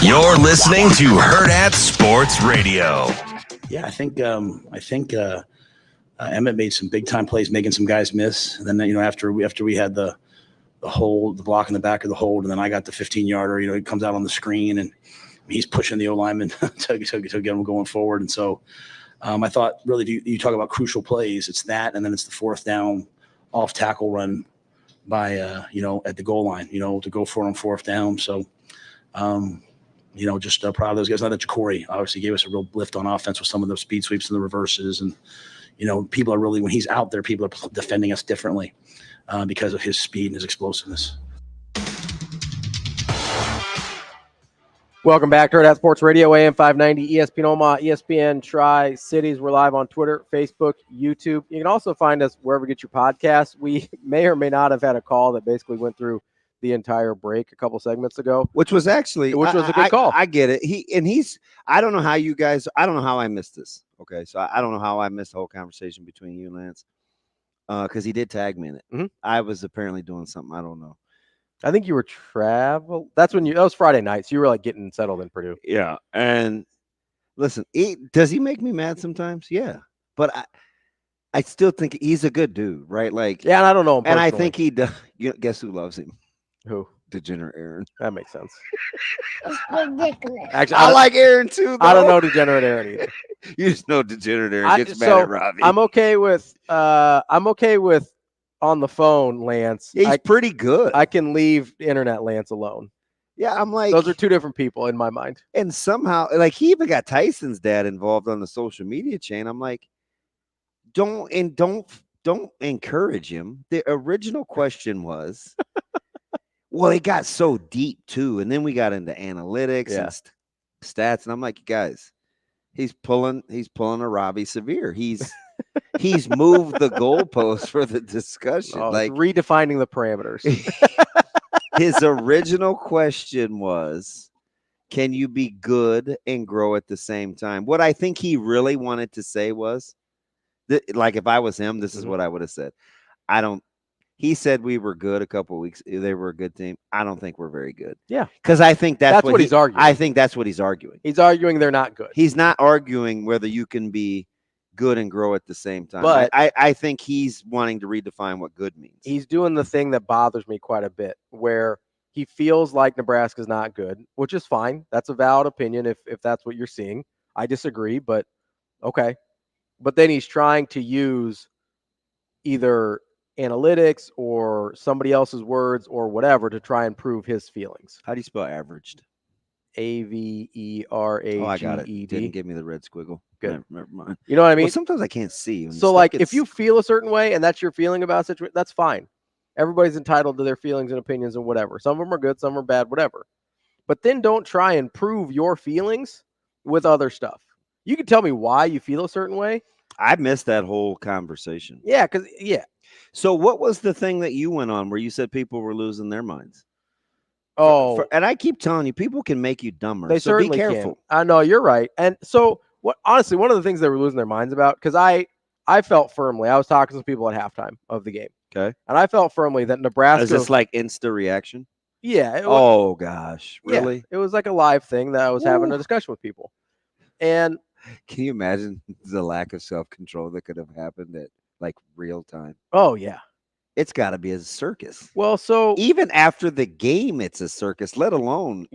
You're listening to Hurrdat Sports Radio. Yeah, I think Emmett made some big time plays, making some guys miss. And then after we had the hold, the block in the back of the hold, and then I got the 15-yarder. He comes out on the screen and he's pushing the O-lineman to get him going forward. And so I thought, really, you talk about crucial plays. It's that, and then it's the fourth down off tackle run by at the goal line. To go for it on fourth down. So. Just proud of those guys. Not that Ja'Cory obviously gave us a real lift on offense with some of those speed sweeps and the reverses. And, people are really, when he's out there, people are defending us differently because of his speed and his explosiveness. Welcome back to Hurrdat Sports Radio, AM 590, ESPN Omaha, ESPN Tri-Cities. We're live on Twitter, Facebook, YouTube. You can also find us wherever you get your podcasts. We may or may not have had a call that basically went through the entire break a couple segments ago, which was a good call. I get it. I don't know how you guys, I don't know how I missed this. Okay. So I don't know how I missed the whole conversation between you and Lance. Cause he did tag me in it. Mm-hmm. I was apparently doing something. I don't know. I think you were travel. That was Friday night. So you were like getting settled in Purdue. Yeah. And listen, does he make me mad sometimes? Yeah. But I still think he's a good dude, right? Like, yeah. And I don't know him and I think he does. Guess who loves him? Who? Degenerate Aaron. That makes sense. It's ridiculous. Actually, I like Aaron too, though. I don't know Degenerate Aaron either. You just know Degenerate Aaron gets mad at Ravi. I'm okay with on the phone, Lance. Yeah, he's pretty good. I can leave internet Lance alone. Yeah, I'm like, those are two different people in my mind. And somehow, like, he even got Tyson's dad involved on the social media chain. I'm like, don't encourage him. The original question was, well, it got so deep too, and then we got into analytics and stats, and I'm like, guys, he's pulling a Ravi Severe. He's moved the goalpost for the discussion, like redefining the parameters. His original question was, can you be good and grow at the same time? What I think he really wanted to say was, like, if I was him, this is what I would have said. He said we were good a couple of weeks. They were a good team. I don't think we're very good. Yeah. Because I think that's what he's arguing. I think that's what he's arguing. He's arguing they're not good. He's not arguing whether you can be good and grow at the same time. But I think he's wanting to redefine what good means. He's doing the thing that bothers me quite a bit, where he feels like Nebraska's not good, which is fine. That's a valid opinion if that's what you're seeing. I disagree, but okay. But then he's trying to use either analytics or somebody else's words or whatever to try and prove his feelings. How do you spell averaged? Averaged. Oh, I got it. Didn't give me the red squiggle. Good. Never mind. You know what I mean? Well, sometimes I can't see. So, like, if you feel a certain way and that's your feeling about a situation, that's fine. Everybody's entitled to their feelings and opinions and whatever. Some of them are good, some are bad, whatever. But then don't try and prove your feelings with other stuff. You can tell me why you feel a certain way. I missed that whole conversation. Yeah, So what was the thing that you went on where you said people were losing their minds? Oh, and I keep telling you, people can make you dumber. They so certainly be careful. can. I know, you're right. And so, honestly, one of the things they were losing their minds about, because I felt firmly, I was talking to people at halftime of the game. Okay. And I felt firmly that Nebraska. Is this like Insta reaction? Yeah. Oh, gosh. Really? Yeah, it was like a live thing that I was having a discussion with people. And can you imagine the lack of self-control that could have happened at like real time? Oh, yeah. It's got to be a circus. Well, so even after the game, it's a circus, let alone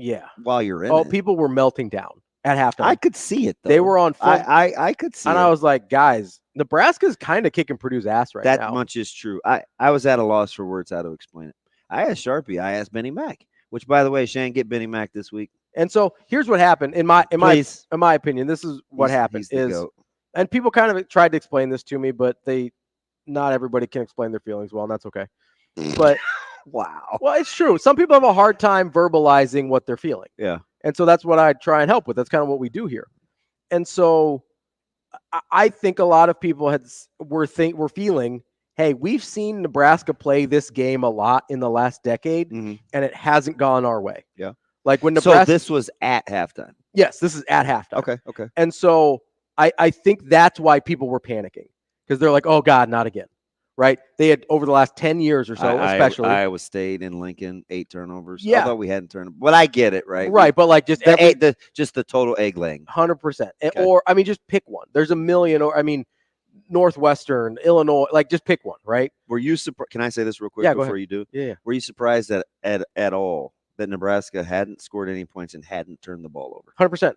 while you're in it. People were melting down at halftime. I could see it, though. They were on full. I could see and it. I was like, guys, Nebraska's kind of kicking Purdue's ass right now. That much is true. I was at a loss for words how to explain it. I asked Sharpie. I asked Benny Mack, which, by the way, Shane, get Benny Mack this week. And so here's what happened. In my opinion, this is what happened. And people kind of tried to explain this to me, but not everybody can explain their feelings well, and that's okay. But wow. Well, it's true. Some people have a hard time verbalizing what they're feeling. Yeah. And so that's what I try and help with. That's kind of what we do here. And so I think a lot of people were feeling, hey, we've seen Nebraska play this game a lot in the last decade, and it hasn't gone our way. Yeah. Like when Nebraska. So this was at halftime. Yes, this is at halftime. Okay. And so I think that's why people were panicking, because they're like, oh God, not again. Right? They had over the last 10 years or so, especially. Iowa State in Lincoln, 8 turnovers. Yeah. Although we hadn't turned, but I get it, right? Right, but like just the total egg laying. 100%. Or I mean, just pick one. There's a million. Or I mean, Northwestern, Illinois. Like, just pick one. Right? Were you surprised? Can I say this real quick before you do? Yeah. Were you surprised that at all that Nebraska hadn't scored any points and hadn't turned the ball over? 100%.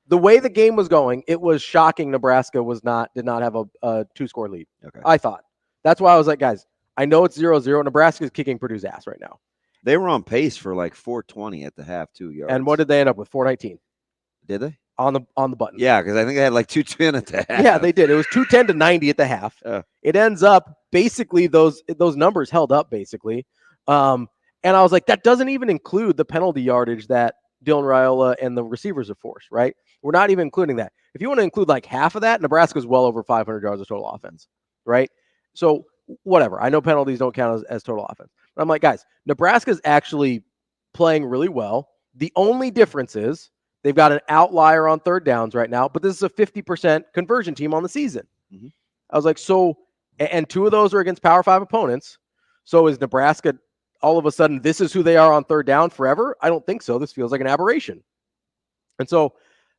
The way the game was going, it was shocking. Nebraska did not have a 2-score lead. Okay. I thought. That's why I was like, guys, I know it's 0-0. Nebraska's kicking Purdue's ass right now. They were on pace for like 420 at the half, 2 yards. And what did they end up with? 419. Did they? On the button. Yeah, because I think they had like 210 at the half. Yeah, they did. It was 210 to 90 at the half. It ends up basically those numbers held up basically. And I was like, that doesn't even include the penalty yardage that Dylan Raiola and the receivers have forced, right? We're not even including that. If you want to include like half of that, Nebraska's well over 500 yards of total offense, right? So whatever. I know penalties don't count as total offense. But I'm like, guys, Nebraska's actually playing really well. The only difference is they've got an outlier on third downs right now, but this is a 50% conversion team on the season. Mm-hmm. I was like, and 2 of those are against Power 5 opponents. So is Nebraska all of a sudden, this is who they are on third down forever? I don't think so. This feels like an aberration. And so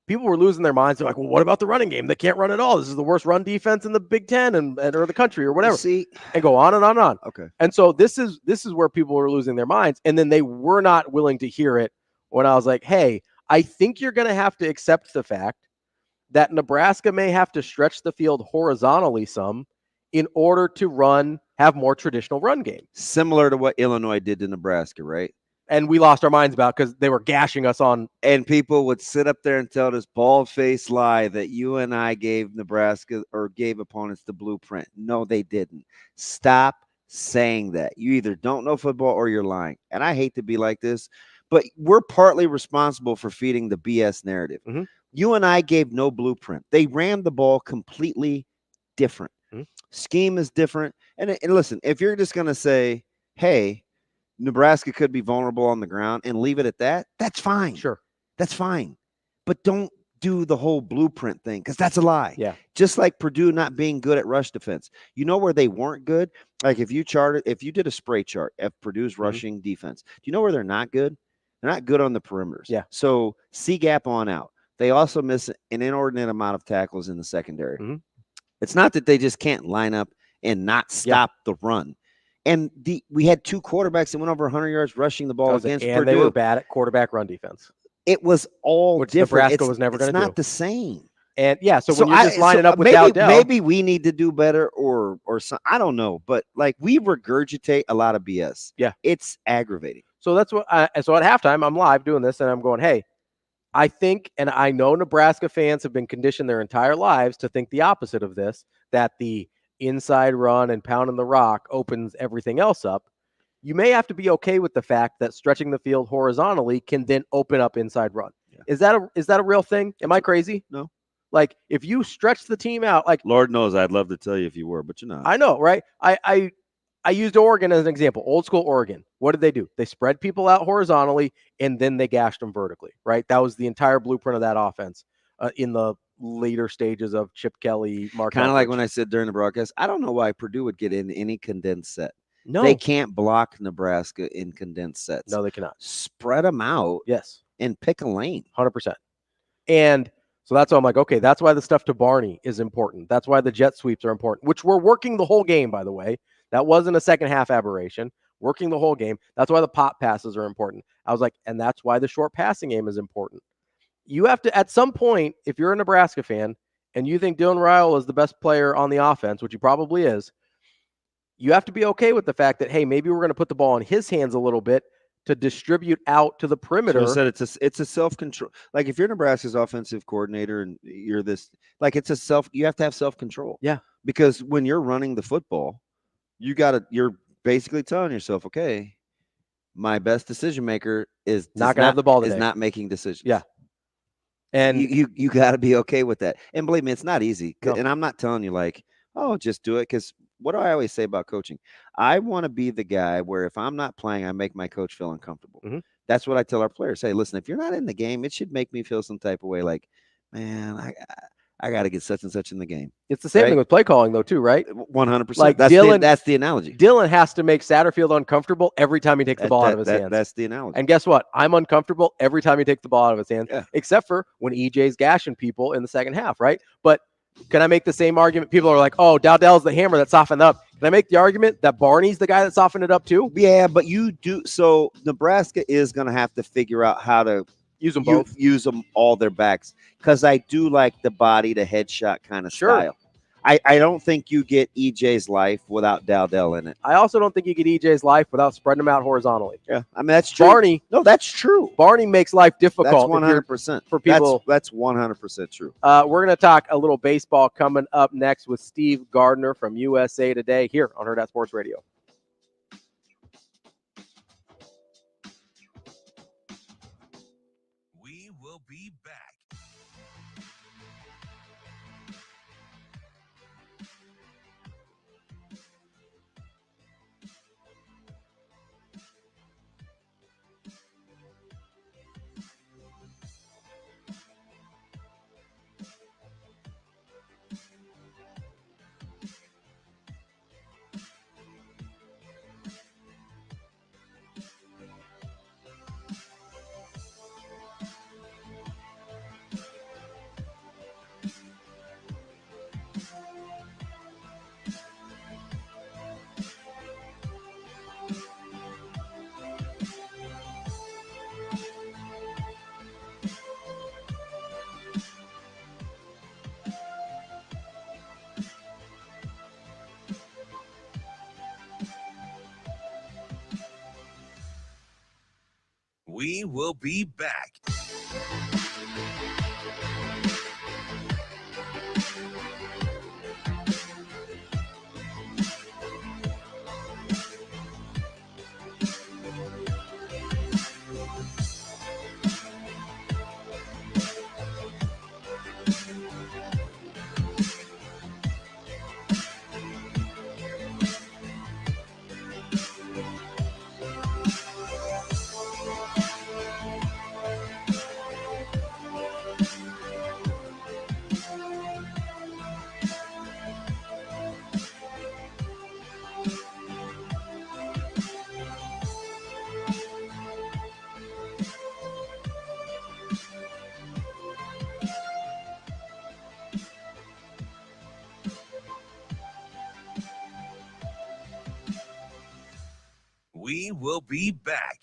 people were losing their minds. They're like, well, what about the running game? They can't run at all. This is the worst run defense in the Big Ten or the country or whatever. See, and go on and on and on. Okay. And so this is where people were losing their minds. And then they were not willing to hear it when I was like, hey, I think you're going to have to accept the fact that Nebraska may have to stretch the field horizontally some in order to run have more traditional run game. Similar to what Illinois did to Nebraska, right? And we lost our minds about because they were gashing us on. And people would sit up there and tell this bald-faced lie that you and I gave Nebraska or gave opponents the blueprint. No, they didn't. Stop saying that. You either don't know football or you're lying. And I hate to be like this, but we're partly responsible for feeding the BS narrative. Mm-hmm. You and I gave no blueprint. They ran the ball completely different. Mm-hmm. Scheme is different. And listen, if you're just going to say, hey, Nebraska could be vulnerable on the ground and leave it at that, that's fine. Sure. That's fine. But don't do the whole blueprint thing because that's a lie. Yeah. Just like Purdue not being good at rush defense. You know where they weren't good? Like if you did a spray chart of Purdue's rushing defense, do you know where they're not good? They're not good on the perimeters. Yeah. So C gap on out. They also miss an inordinate amount of tackles in the secondary. Mm-hmm. It's not that they just can't line up and not stop the run. And we had 2 quarterbacks that went over 100 yards rushing the ball against Purdue. And they were bad at quarterback run defense. It was all which different. Nebraska was never going to do. It's not the same. And so when you're just lining up with Dowdell, maybe we need to do better or some, I don't know. But like we regurgitate a lot of BS. Yeah, it's aggravating. So that's what. So at halftime, I'm live doing this, and I'm going, hey, I think, and I know Nebraska fans have been conditioned their entire lives to think the opposite of this, that the inside run and pounding the rock opens everything else up. You may have to be okay with the fact that stretching the field horizontally can then open up inside run. Yeah. Is that a real thing? Am I crazy? No. Like if you stretch the team out, like Lord knows I'd love to tell you if you were, but you're not. I know, right? I used Oregon as an example. Old school Oregon. What did they do? They spread people out horizontally and then they gashed them vertically, right? That was the entire blueprint of that offense in the later stages of Chip Kelly, Mark. Kind of like when I said during the broadcast, I don't know why Purdue would get in any condensed set. No, they can't block Nebraska in condensed sets. No, they cannot. Spread them out. Yes, and pick a lane. 100%. And so that's why I'm like, okay, that's why the stuff to Barney is important. That's why the jet sweeps are important, which we're working the whole game, by the way. That wasn't a second half aberration. Working the whole game. That's why the pop passes are important. I was like, and that's why the short passing game is important. You have to, at some point, if you're a Nebraska fan and you think Dylan Ryle is the best player on the offense, which he probably is, you have to be okay with the fact that, hey, maybe we're going to put the ball in his hands a little bit to distribute out to the perimeter. So I said it's a self-control. Like if you're Nebraska's offensive coordinator and you're this, like you have to have self-control. Yeah. Because when you're running the football, you're basically telling yourself, okay, my best decision maker is not going to have the ball today. Is not making decisions. Yeah. And you got to be okay with that. And believe me, it's not easy. No. And I'm not telling you like, oh, just do it. Because what do I always say about coaching? I want to be the guy where if I'm not playing, I make my coach feel uncomfortable. Mm-hmm. That's what I tell our players. Hey, listen, if you're not in the game, it should make me feel some type of way like, man, I got to get such and such in the game. It's the same thing with play calling, though, too, right? 100%. Like that's the analogy. Dylan has to make Satterfield uncomfortable every time he takes the ball out of his hands. That's the analogy. And guess what? I'm uncomfortable every time he takes the ball out of his hands, yeah. Except for when EJ's gashing people in the second half, right? But can I make the same argument? People are like, oh, Dowdell's the hammer that softened up. Can I make the argument that Barney's the guy that softened it up too? Yeah, but you do. So Nebraska is going to have to figure out how to use them both. Use them all their backs. Because I do like the body to headshot kind of style. I don't think you get EJ's life without Dowdell in it. I also don't think you get EJ's life without spreading them out horizontally. Yeah, I mean, that's true. Barney. No, that's true. Barney makes life difficult. That's 100% for people. That's 100% true. We're going to talk a little baseball coming up next with Steve Gardner from USA Today here on Hurrdat Sports Radio. We will be back. We will be back. We will be back.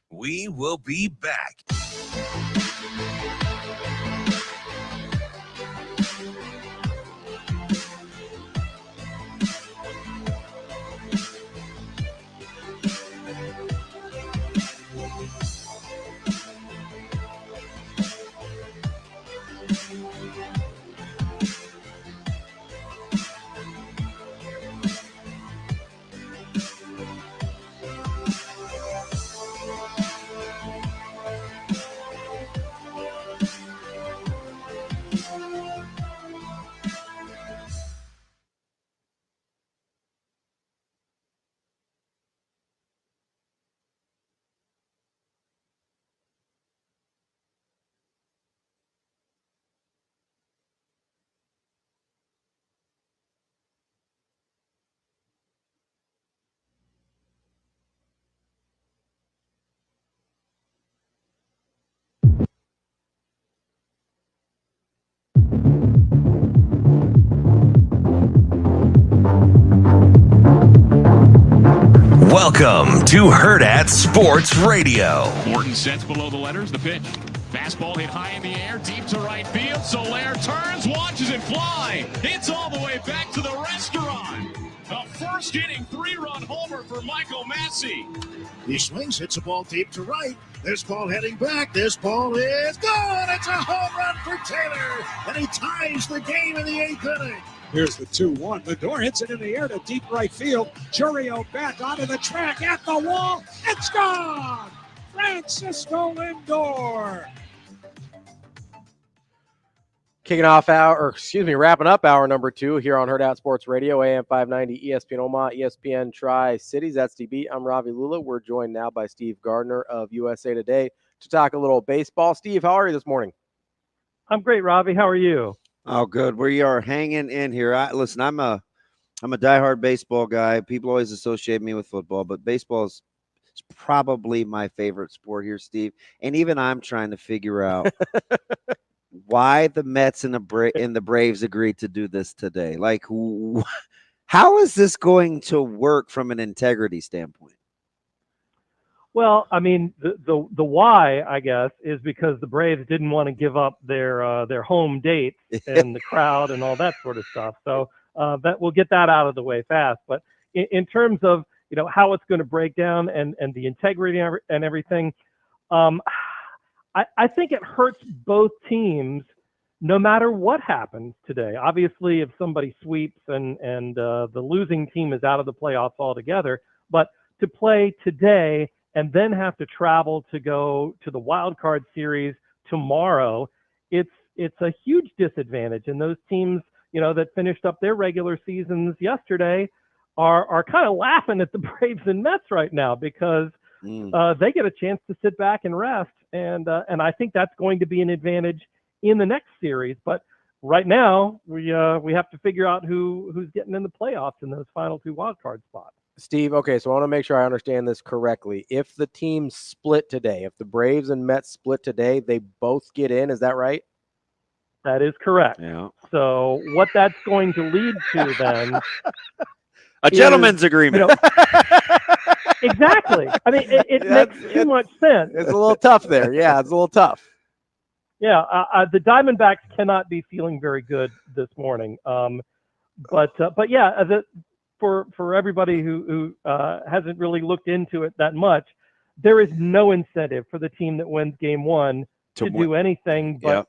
We will be back. Welcome to Hurrdat Sports Radio. Morton sets below the letters, the pitch. Fastball hit high in the air, deep to right field. Soler turns, watches it fly. It's all the way back to the restaurant. A first inning 3-run homer for Michael Massey. He swings, hits the ball deep to right. This ball heading back. This ball is gone. It's a home run for Taylor, and he ties the game in the 8th inning. Here's the 2-1. Lindor hits it in the air to deep right field. Churio back onto the track at the wall. It's gone! Francisco Lindor. Wrapping up hour number 2 here on Hurrdat Sports Radio, AM 590, ESPN Omaha, ESPN Tri-Cities. That's DB. I'm Ravi Lulla. We're joined now by Steve Gardner of USA Today to talk a little baseball. Steve, how are you this morning? I'm great, Ravi. How are you? Oh, good. We are hanging in here. Listen, I'm a diehard baseball guy. People always associate me with football, but baseball is probably my favorite sport here, Steve. And even I'm trying to figure out why the Mets and the Braves agreed to do this today. Like, how is this going to work from an integrity standpoint? Well, I mean, the why, I guess, is because the Braves didn't want to give up their home dates and the crowd and all that sort of stuff. So that we'll get that out of the way fast. But in terms of how it's going to break down and the integrity and everything, I think it hurts both teams no matter what happens today. Obviously, if somebody sweeps and the losing team is out of the playoffs altogether, but to play today and then have to travel to go to the wild card series tomorrow, it's it's a huge disadvantage. And those teams, that finished up their regular seasons yesterday are kind of laughing at the Braves and Mets right now because they get a chance to sit back and rest. And I think that's going to be an advantage in the next series. But right now, we have to figure out who's getting in the playoffs in those final 2 wild card spots. Steve, okay, so I want to make sure I understand this correctly. If the teams split today, if the Braves and Mets split today, they both get in. Is that right? That is correct. Yeah. So what that's going to lead to then a gentleman's agreement. Exactly. I mean, it makes too much sense. It's a little tough there. Yeah, it's a little tough. Yeah, the Diamondbacks cannot be feeling very good this morning. But yeah, for everybody who hasn't really looked into it that much, there is no incentive for the team that wins Game 1 to do anything but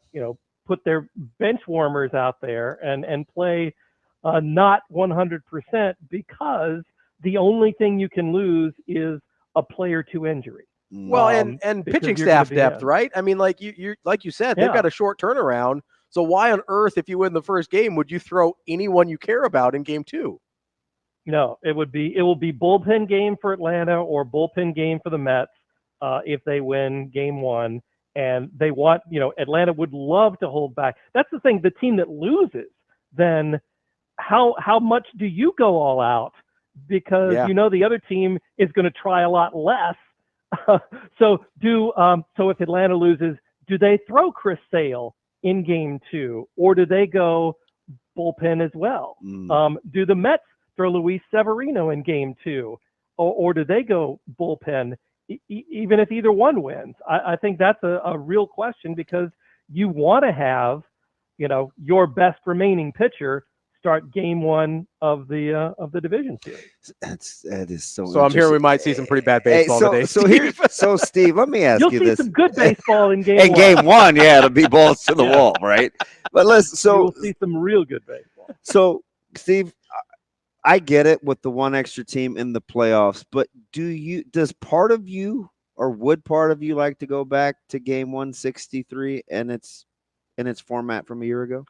put their bench warmers out there and play not 100% because the only thing you can lose is a player to injury. Well, and pitching staff depth, right? I mean, like you said, they've got a short turnaround. So why on earth, if you win the first game, would you throw anyone you care about in Game 2? No, it will be bullpen game for Atlanta or bullpen game for the Mets if they win Game 1. And they want, Atlanta would love to hold back. That's the thing. The team that loses, then how much do you go all out? Because the other team is going to try a lot less. So if Atlanta loses, do they throw Chris Sale in Game 2, or do they go bullpen as well? Do the Mets throw Luis Severino in Game 2, or do they go bullpen? Even if either one wins, I think that's a real question because you want to have, your best remaining pitcher start Game 1 of the division series. That is so. So I'm here. We might see some pretty bad baseball today. So Steve, let me ask you this. You'll see some good baseball in Game 1. In Game 1, it'll be balls to the wall, right? But listen, you'll see some real good baseball. So Steve, I get it with the one extra team in the playoffs, but does part of you or would part of you like to go back to Game 163 and its format from a year ago?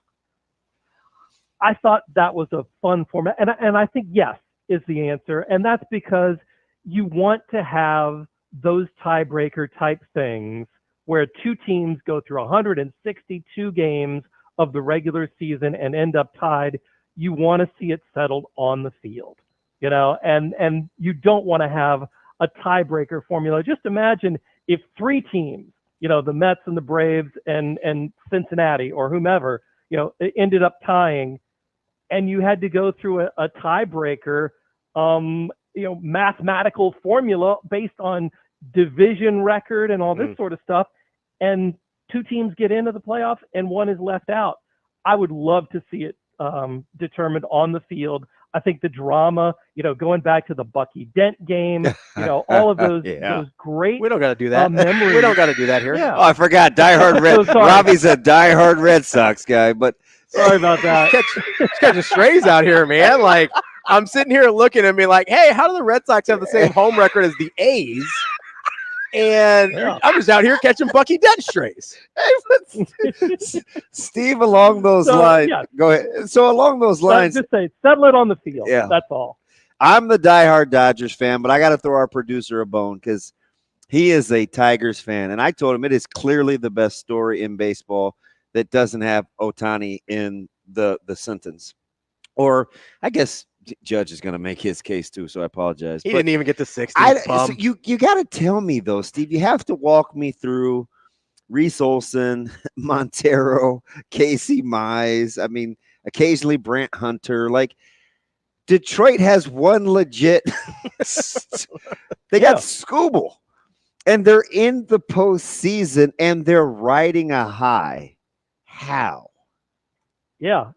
I thought that was a fun format, and I think yes is the answer, and that's because you want to have those tiebreaker type things where 2 teams go through 162 games of the regular season and end up tied. You want to see it settled on the field, and you don't want to have a tiebreaker formula. Just imagine if 3 teams, the Mets and the Braves and Cincinnati or whomever, ended up tying, and you had to go through a tiebreaker, mathematical formula based on division record and all this sort of stuff, and 2 teams get into the playoffs and 1 is left out. I would love to see it determined on the field. I think the drama, going back to the Bucky Dent game, all of those great. We don't got to do that. Memories. We don't got to do that here. Yeah. Oh, I forgot. Diehard Red. Robbie's a diehard Red Sox guy, but sorry about that. Catching strays out here, man. Like I'm sitting here looking and being like, hey, how do the Red Sox have the same home record as the A's? And I'm just out here catching Bucky Dent strays. Steve, along those lines, go ahead. So along those lines, just say settle it on the field. Yeah, that's all. I'm the diehard Dodgers fan, but I got to throw our producer a bone because he is a Tigers fan, and I told him it is clearly the best story in baseball that doesn't have Ohtani in the sentence. Or I guess Judge is going to make his case too, so I apologize. He didn't even get to 60. So you got to tell me though, Steve. You have to walk me through Reese Olson, Montero, Casey Mize. I mean, occasionally Brant Hunter. Like Detroit has one legit. They got Scooble, and they're in the postseason, and they're riding a high. How? Yeah.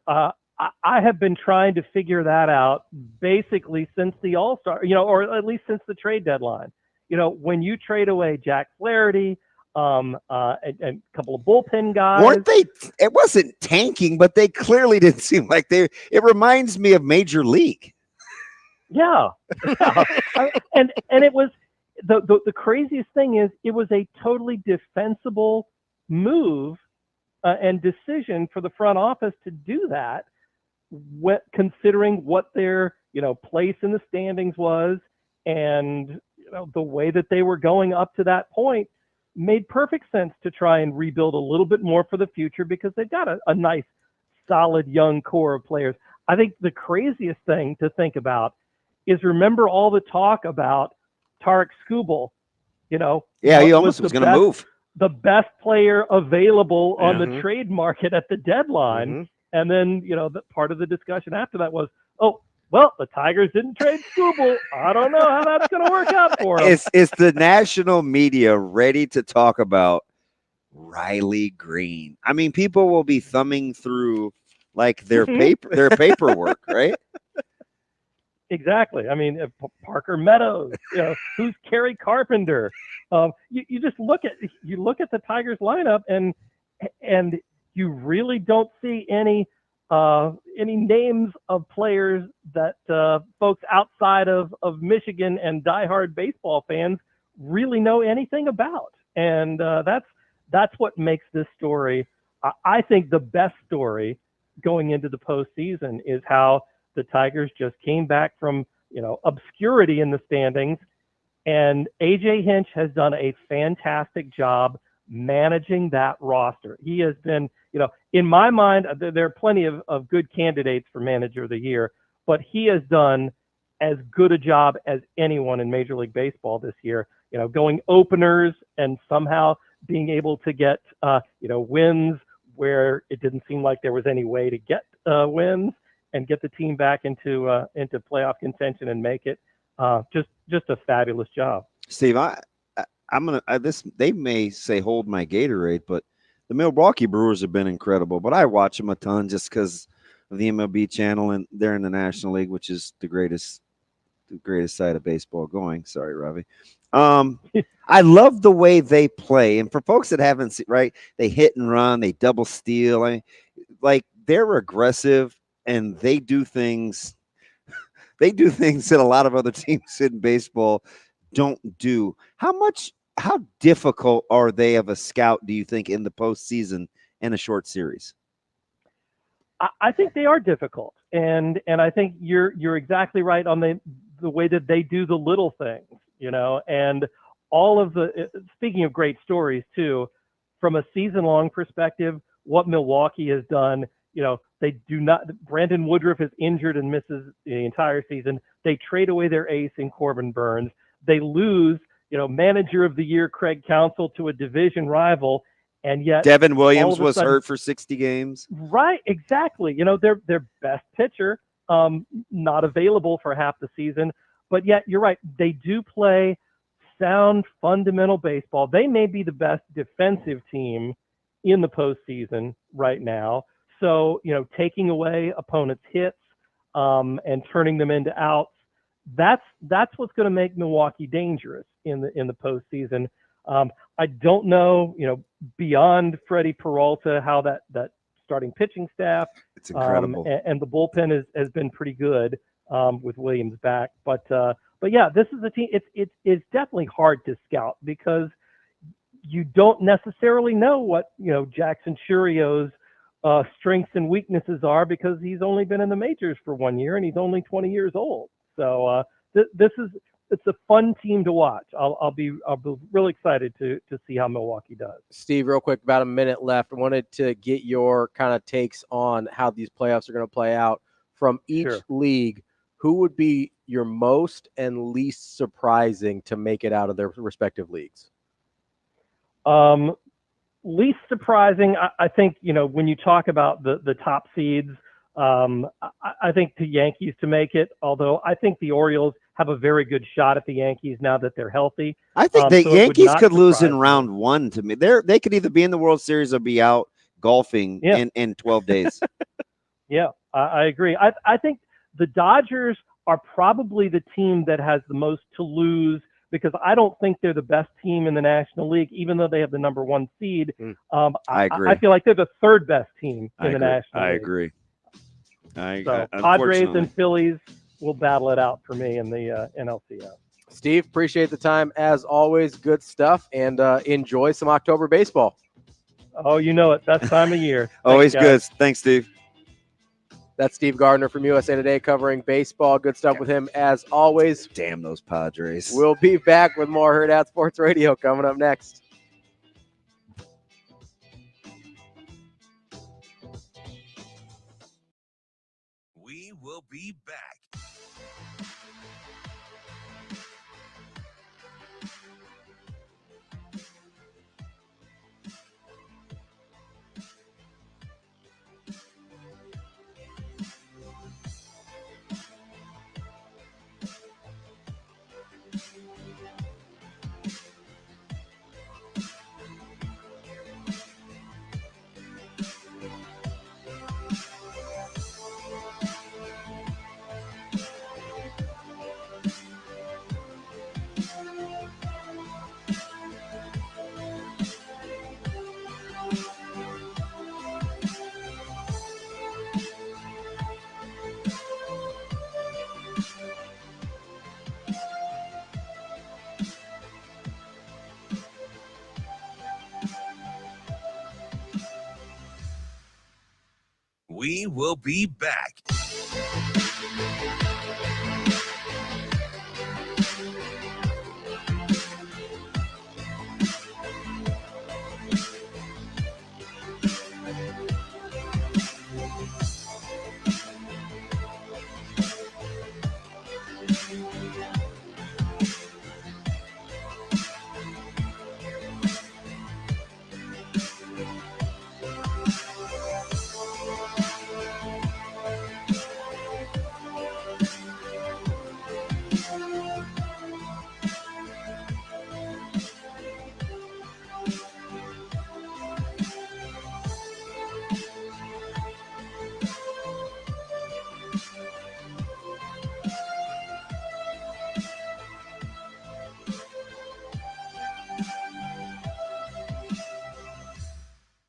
I have been trying to figure that out basically since the All-Star, or at least since the trade deadline. When you trade away Jack Flaherty, and a couple of bullpen guys. Weren't they? It wasn't tanking, but they clearly didn't seem like they. It reminds me of Major League. Yeah. And it was the craziest thing is it was a totally defensible move and decision for the front office to do that, considering what their place in the standings was, and the way that they were going up to that point made perfect sense to try and rebuild a little bit more for the future, because they've got a nice, solid young core of players. I think the craziest thing to think about is, remember all the talk about Tarek Skubal, he almost was going to move. The best player available on the trade market at the deadline. And then, the part of the discussion after that was, well, the Tigers didn't trade Skubal. I don't know how that's going to work out for them. Is the national media ready to talk about Riley Green? I mean, people will be thumbing through like their paperwork, right? Exactly. I mean, Parker Meadows, who's Kerry Carpenter? You just look at the Tigers lineup, and you really don't see any names of players that folks outside of Michigan and diehard baseball fans really know anything about. And that's what makes this story, I think, the best story going into the postseason, is how the Tigers just came back from, obscurity in the standings, and A.J. Hinch has done a fantastic job managing that roster. He has been, in my mind, there are plenty of good candidates for manager of the year, but he has done as good a job as anyone in Major League Baseball this year, going openers and somehow being able to get, wins where it didn't seem like there was any way to get wins, and get the team back into playoff contention and make it. Just a fabulous job. Steve, they may say hold my Gatorade, but the Milwaukee Brewers have been incredible. But I watch them a ton just because of the MLB channel, and they're in the National League, which is the greatest side of baseball going. Sorry, Ravi. I love the way they play, and for folks that haven't seen, right, they hit and run, they double steal. I mean, like, they're aggressive, and they do things. They do things that a lot of other teams in baseball don't do. How difficult are they of a scout, do you think, in the postseason in a short series? I think they are difficult, and I think you're exactly right on the way that they do the little things, and all of speaking of great stories too, from a season-long perspective, what Milwaukee has done. They do not. Brandon Woodruff is injured and misses the entire season. They trade away their ace in Corbin Burns. They lose, manager of the year Craig Counsell to a division rival, and yet Devin Williams was hurt for 60 games. Right, exactly. Their best pitcher not available for half the season, but yet you're right. They do play sound, fundamental baseball. They may be the best defensive team in the postseason right now. So, taking away opponents' hits and turning them into outs, that's what's going to make Milwaukee dangerous in the postseason. I don't know, beyond Freddie Peralta, how that starting pitching staff, it's incredible, and the bullpen has been pretty good with Williams back. But yeah, this is a team. It's definitely hard to scout, because you don't necessarily know what Jackson Churio's strengths and weaknesses are, because he's only been in the majors for 1 year and he's only 20 years old. So it's a fun team to watch. I'll be really excited to see how Milwaukee does. Steve, real quick, about a minute left. I wanted to get your kind of takes on how these playoffs are going to play out from each league. Who would be your most and least surprising to make it out of their respective leagues? Least surprising, I think, when you talk about the top seeds, I think the Yankees to make it, although I think the Orioles have a very good shot at the Yankees now that they're healthy. I think the Yankees could lose in round one to me. They could either be in the World Series or be out golfing in 12 days. Yeah, I agree. I think the Dodgers are probably the team that has the most to lose, because I don't think they're the best team in the National League, even though they have the number one seed. I agree. I feel like they're the third best team in the National League. I agree. So Padres and Phillies will battle it out for me in the NLCS. Steve, appreciate the time as always. Good stuff, and enjoy some October baseball. Oh, you know it. That time of year. Always Thanks, good. guys. Thanks, Steve. That's Steve Gardner from USA Today covering baseball. Good stuff with him as always. Damn those Padres. We'll be back with more Hurrdat Sports Radio coming up next. We will be back. We will be back.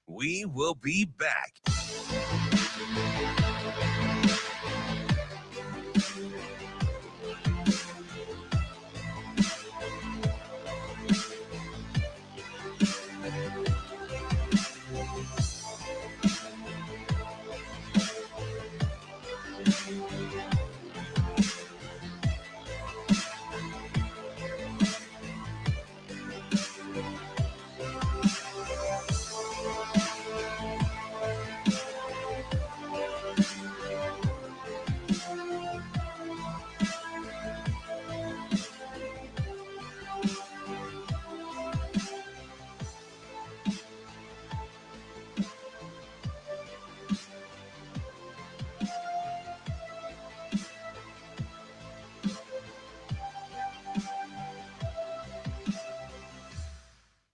We will be back.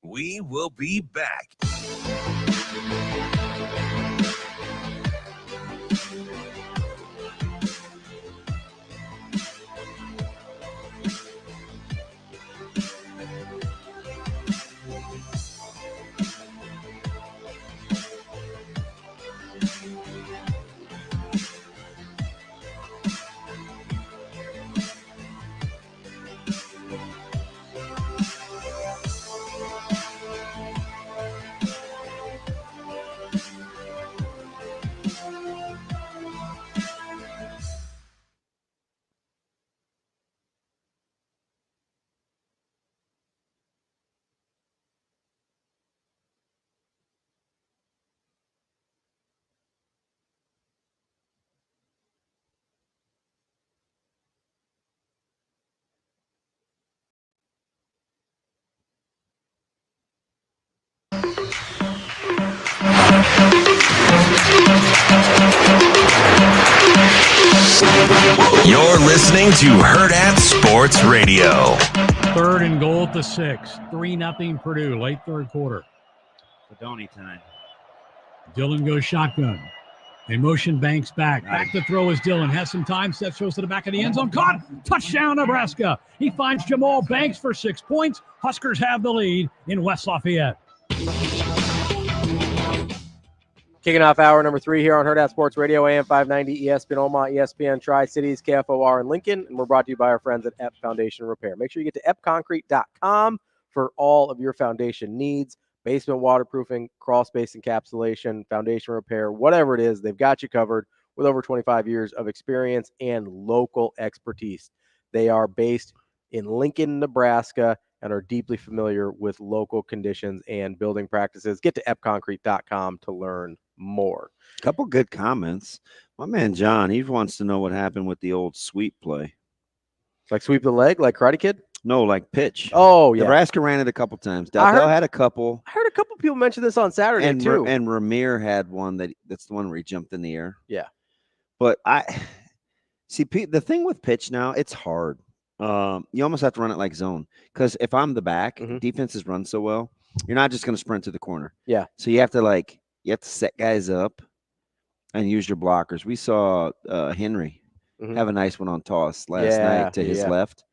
We will be back. You're listening to Hurrdat Sports Radio. Third and goal at the 6. 3-0 Purdue, late third quarter. Fedoni time. Dillon goes shotgun. In motion, Banks back. Back to throw is Dillon. Has some time. Steps goes to the back of the end zone. Caught. Touchdown, Nebraska. He finds Jamal Banks for 6 points. Huskers have the lead in West Lafayette. Kicking off hour number 3 here on Hurrdat Sports Radio, AM 590, ESPN Omaha, ESPN Tri-Cities, KFOR in Lincoln, and we're brought to you by our friends at Ep Foundation Repair. Make sure you get to epconcrete.com for all of your foundation needs. basement waterproofing, crawl space encapsulation, foundation repair, whatever it is, they've got you covered with over 25 years of experience and local expertise. They are based in Lincoln, Nebraska, and are deeply familiar with local conditions and building practices. Get to epconcrete.com to learn more. Couple good comments. My man John, he wants to know what happened with the old sweep play. Like sweep the leg, like Karate Kid? No, like pitch. Oh, yeah. Nebraska ran it a couple times. Dell had a couple. I heard a couple people mention this on Saturday, too. And Ramir had one that's the one where he jumped in the air. Yeah. But I see the thing with pitch now, it's hard. You almost have to run it like zone, because if I'm the back, defenses run so well, you're not just going to sprint to the corner. Yeah. So you have to set guys up and use your blockers. We saw Henry have a nice one on toss last night to his left.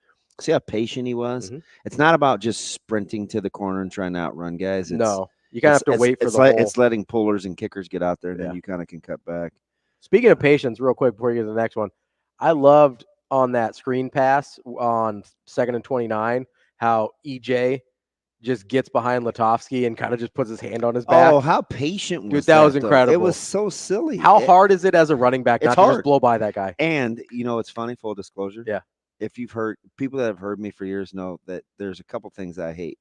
See how patient he was? It's not about just sprinting to the corner and trying to outrun guys. No, you kind of have to wait for the hole. It's letting pullers and kickers get out there, and then you kind of can cut back. Speaking of patience, real quick before you get to the next one, I loved on that screen pass on 2nd and 29 how EJ just gets behind Latovsky and kind of just puts his hand on his back. Oh, how patient was that? Was incredible. It was so silly. How hard is it as a running back not to just blow by that guy? And, it's funny, full disclosure. Yeah. If you've heard, people that have heard me for years know that there's a couple things I hate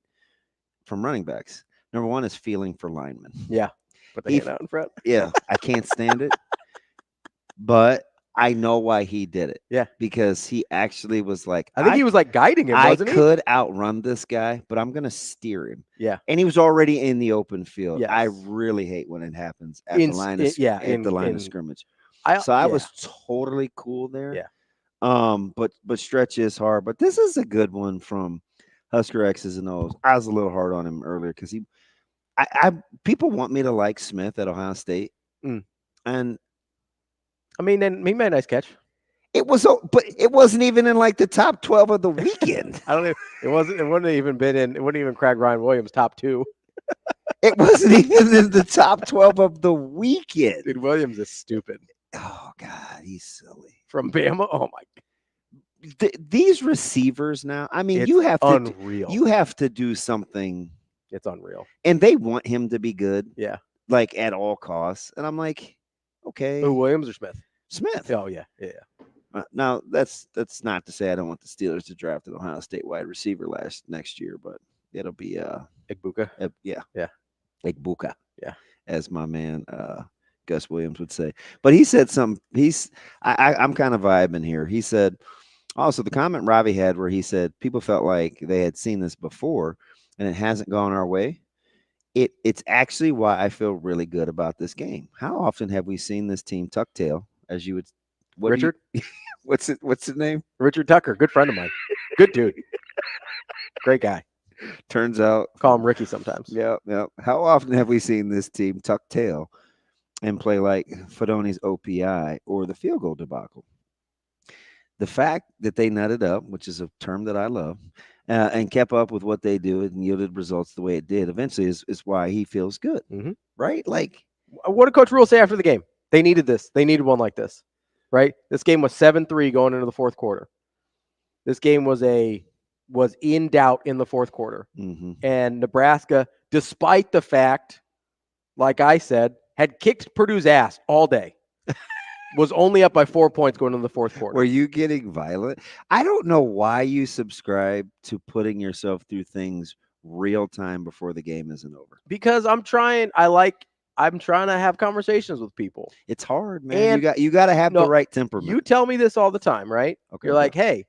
from running backs. Number one is feeling for linemen. Yeah. Put the hand out in front. Yeah. I can't stand it. But I know why he did it. Yeah. Because he actually was like, I think he was like guiding him, wasn't he? I could outrun this guy, but I'm going to steer him. Yeah. And he was already in the open field. Yes. I really hate when it happens at the line of scrimmage. I was totally cool there. Yeah. But stretch is hard. But this is a good one from Husker X's and O's. I was a little hard on him earlier because people want me to like Smith at Ohio State. And I mean, and he made a nice catch. But it wasn't even in like the top 12 of the weekend. I don't know. It wouldn't even crack Ryan Williams top 2. It wasn't even in the top 12 of the weekend. Dude, Williams is stupid. Oh God, he's silly. From Bama. Oh my. These receivers now. I mean, It's you have unreal. You have to do something. It's unreal. And they want him to be good. Yeah. Like at all costs. And I'm like, okay. Who, Williams or Smith? Smith. Oh yeah. Now that's not to say I don't want the Steelers to draft an Ohio State wide receiver next year, but it'll be Igbuka. Yeah. Igbuka. Yeah. As my man Gus Williams would say. But he said something. I'm kind of vibing here. He said also the comment Ravi had where he said people felt like they had seen this before and it hasn't gone our way. It's actually why I feel really good about this game. How often have we seen this team tuck tail, as you would? Richard? What's his name? Richard Tucker, good friend of mine. Good dude. Great guy. Turns out. Call him Ricky sometimes. Yeah. How often have we seen this team tuck tail and play like Fedoni's OPI or the field goal debacle? The fact that they nutted up, which is a term that I love, and kept up with what they do and yielded results the way it did eventually is why he feels good. Right? Like, what did Coach Rule say after the game? They needed this. They needed one like this, right? This game was 7-3 going into the fourth quarter. This game was in doubt in the fourth quarter. And Nebraska, despite the fact, like I said, had kicked Purdue's ass all day. Was only up by 4 points going into the fourth quarter. Were you getting violent? I don't know why you subscribe to putting yourself through things real time before the game isn't over. Because I'm trying to have conversations with people. It's hard, man. And you got to have the right temperament. You tell me this all the time, right? Okay. You're like, hey,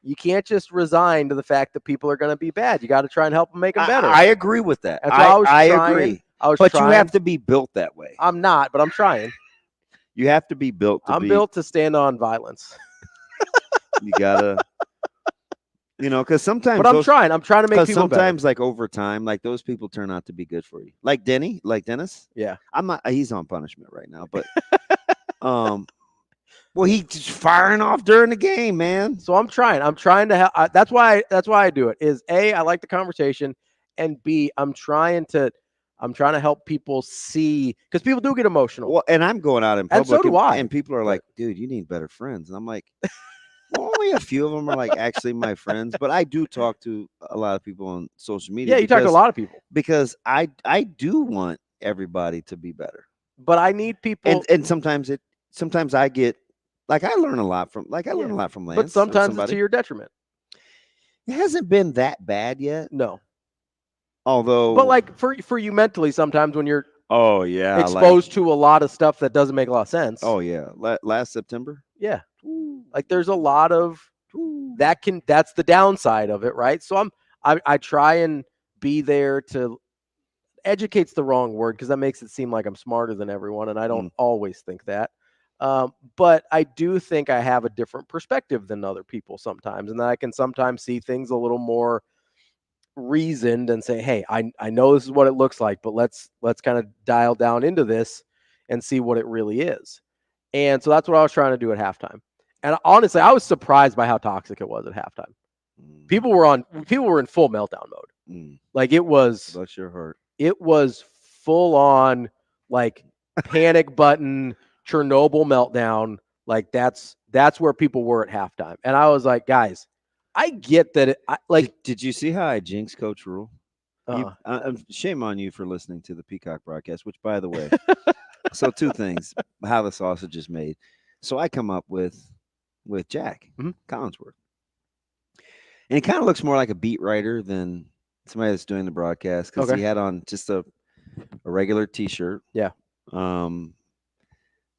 you can't just resign to the fact that people are going to be bad. You got to try and help them make them better. I agree with that. I agree. But you have to be built that way. I'm not, but I'm trying. You have to be built to I'm built to stand on violence. You gotta, because sometimes. But I'm trying to make people sometimes, better. like over time, like those people turn out to be good for you. Like Dennis. Yeah. I'm not. He's on punishment right now, but well, he's just firing off during the game, man. So I'm trying to help. That's why I do it. Is A, I like the conversation, and B, I'm trying to help people see, because people do get emotional. Well, and I'm going out in public, and so do I. And people are like, dude, you need better friends. And I'm like, Only a few of them are like actually my friends, but I do talk to a lot of people on social media. Yeah, you talk to a lot of people because I do want everybody to be better. But I need people, and sometimes I get like I learn a lot from Lance. But sometimes it's to your detriment. It hasn't been that bad yet. No. Although, but like for you mentally, sometimes when you're exposed to a lot of stuff that doesn't make a lot of sense. Oh yeah, last September. Yeah, like there's a lot of that's the downside of it, right? So I try and be there to educate's the wrong word because that makes it seem like I'm smarter than everyone, and I don't always think that. But I do think I have a different perspective than other people sometimes, and that I can sometimes see things a little more reasoned and say, hey, I know this is what it looks like, but let's kind of dial down into this and see what it really is. And so that's what I was trying to do at halftime. And honestly, I was surprised by how toxic it was at halftime. People were in full meltdown mode. Like it was, bless your heart. It was full on like panic button, Chernobyl meltdown. Like that's where people were at halftime. And I was like, guys, I get that. Did you see how I jinxed Coach Rule? Shame on you for listening to the Peacock broadcast, which, by the way, so two things, how the sausage is made. So I come up with Jack Collinsworth. And he kind of looks more like a beat writer than somebody that's doing the broadcast because he had on just a regular T-shirt. Yeah. Some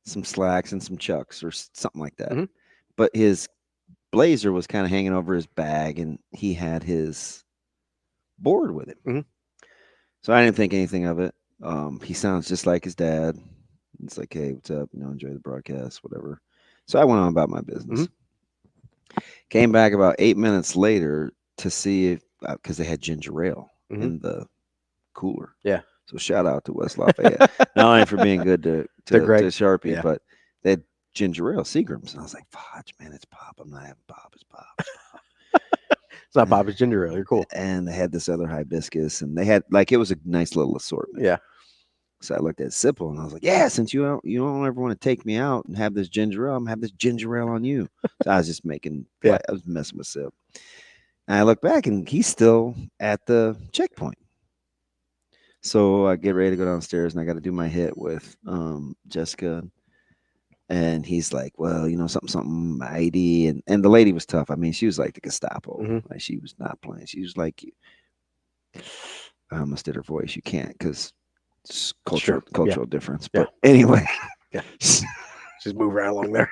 slacks and some chucks or something like that. But his blazer was kind of hanging over his bag, and he had his board with him. So I didn't think anything of it. He sounds just like his dad. It's like, hey, what's up? Enjoy the broadcast, whatever. So I went on about my business. Came back about 8 minutes later to see if, because they had ginger ale in the cooler. Yeah. So shout out to West Lafayette, not only for being good to Sharpie, but they had ginger ale, Seagram's. And I was like, fudge, man, it's pop. I'm not having pop. It's pop. It's pop. It's not pop, it's ginger ale. You're cool. And they had this other hibiscus, and they had it was a nice little assortment. Yeah. So I looked at Sipple, and I was like, yeah, since you don't ever want to take me out and have this ginger ale, I'm gonna have this ginger ale on you. So I was just making, I was messing with Sip. And I look back, and he's still at the checkpoint. So I get ready to go downstairs, and I got to do my hit with Jessica. And he's like, well, something ID. And the lady was tough. I mean, she was like the Gestapo. Like, she was not playing. She was like, I almost did her voice. You can't because it's cultural difference. But anyway. Just move right along there.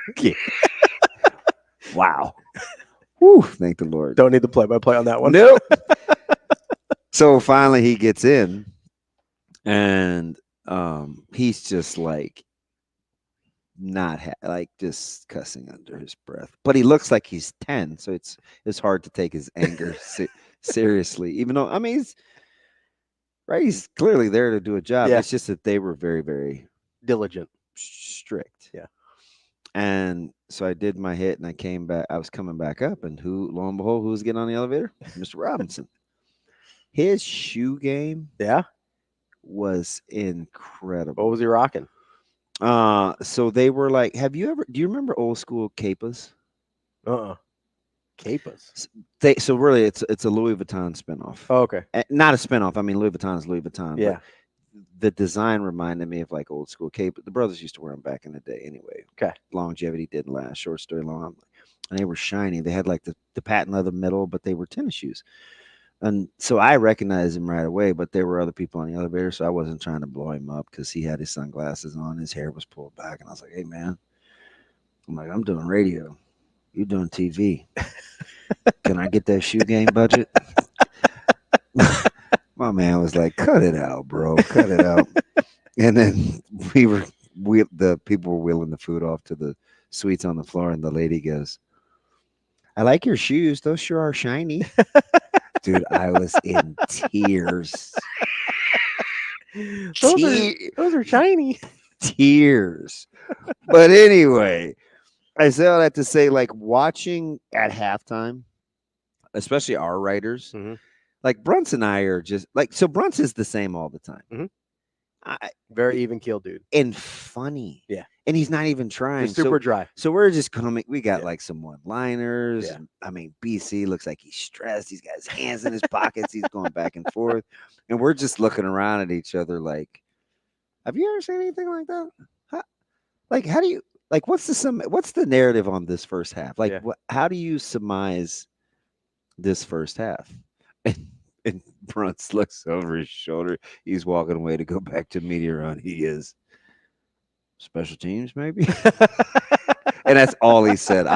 Wow. Whew, thank the Lord. Don't need the play-by-play on that one. Nope. So finally he gets in. And he's just like just cussing under his breath. But he looks like he's 10, so it's hard to take his anger seriously. Even though he's clearly there to do a job. Yeah. It's just that they were very, very diligent, strict. Yeah. And so I did my hit, and I came back. I was coming back up, and lo and behold, who was getting on the elevator? Mr. Robinson. His shoe game, was incredible. What was he rocking? So they were like, do you remember old school Capas? Capas. So really it's a Louis Vuitton spinoff. Oh, okay. Not a spinoff. I mean, Louis Vuitton is Louis Vuitton. Yeah. The design reminded me of like old school Capas. The brothers used to wear them back in the day anyway. Okay. Longevity didn't last. Short story long. And they were shiny. They had like the patent leather middle, but they were tennis shoes. And so I recognized him right away, but there were other people on the elevator, so I wasn't trying to blow him up because he had his sunglasses on, his hair was pulled back, and I was like, hey, man, I'm doing radio. You're doing TV. Can I get that shoe game budget? My man was like, cut it out, bro. Cut it out. And then the people were wheeling the food off to the suites on the floor, and the lady goes, I like your shoes. Those sure are shiny. Dude, I was in tears. Those are shiny. Tears. But anyway, I say all that to say, like, watching at halftime, especially our writers, like Brunson and I are just like, so Brunson's the same all the time. Very even keel dude. And funny. Yeah. And he's not even trying. He's super dry. So we're just coming. We got like some one-liners. Yeah. I mean, BC looks like he's stressed. He's got his hands in his pockets. He's going back and forth. And we're just looking around at each other like, have you ever seen anything like that? How do you, like, what's the narrative on this first half? Like, how do you surmise this first half? And Bruns looks over his shoulder. He's walking away to go back to media run. He is special teams, maybe. And that's all he said.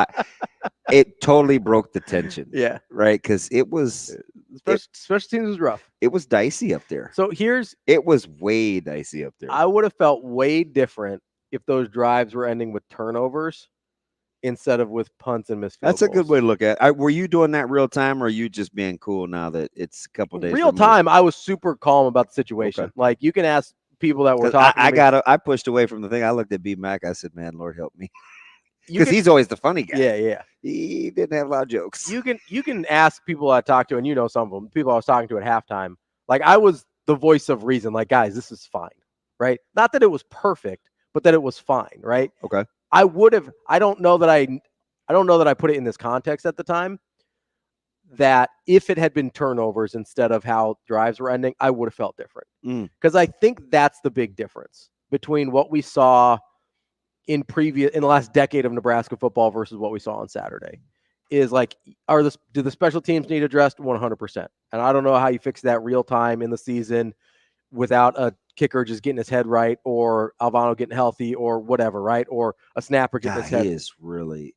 It totally broke the tension. Yeah. Right. Because it was special teams was rough. It was dicey up there. So it was way dicey up there. I would have felt way different if those drives were ending with turnovers instead of with punts and missed field That's a goals. good way to look at it. Were you doing that real time, or are you just being cool now that it's a couple days? Real time, I was super calm about the situation. Okay. Like, you can ask people that were talking. I pushed away from the thing. I looked at B Mac. I said, "Man, Lord help me," because he's always the funny guy. Yeah. He didn't have a lot of jokes. You can ask people I talked to, and you know some of them. People I was talking to at halftime. Like, I was the voice of reason. Like, guys, this is fine, right? Not that it was perfect, but that it was fine, right? Okay. I don't know that I put it in this context at the time, that if it had been turnovers instead of how drives were ending, I would have felt different. Because I think that's the big difference between what we saw in the last decade of Nebraska football versus what we saw on Saturday. Is like, do the special teams need addressed? 100%. And I don't know how you fix that real time in the season without a kicker just getting his head right, or Alvano getting healthy, or whatever, right? Or a snapper getting his head. He is really,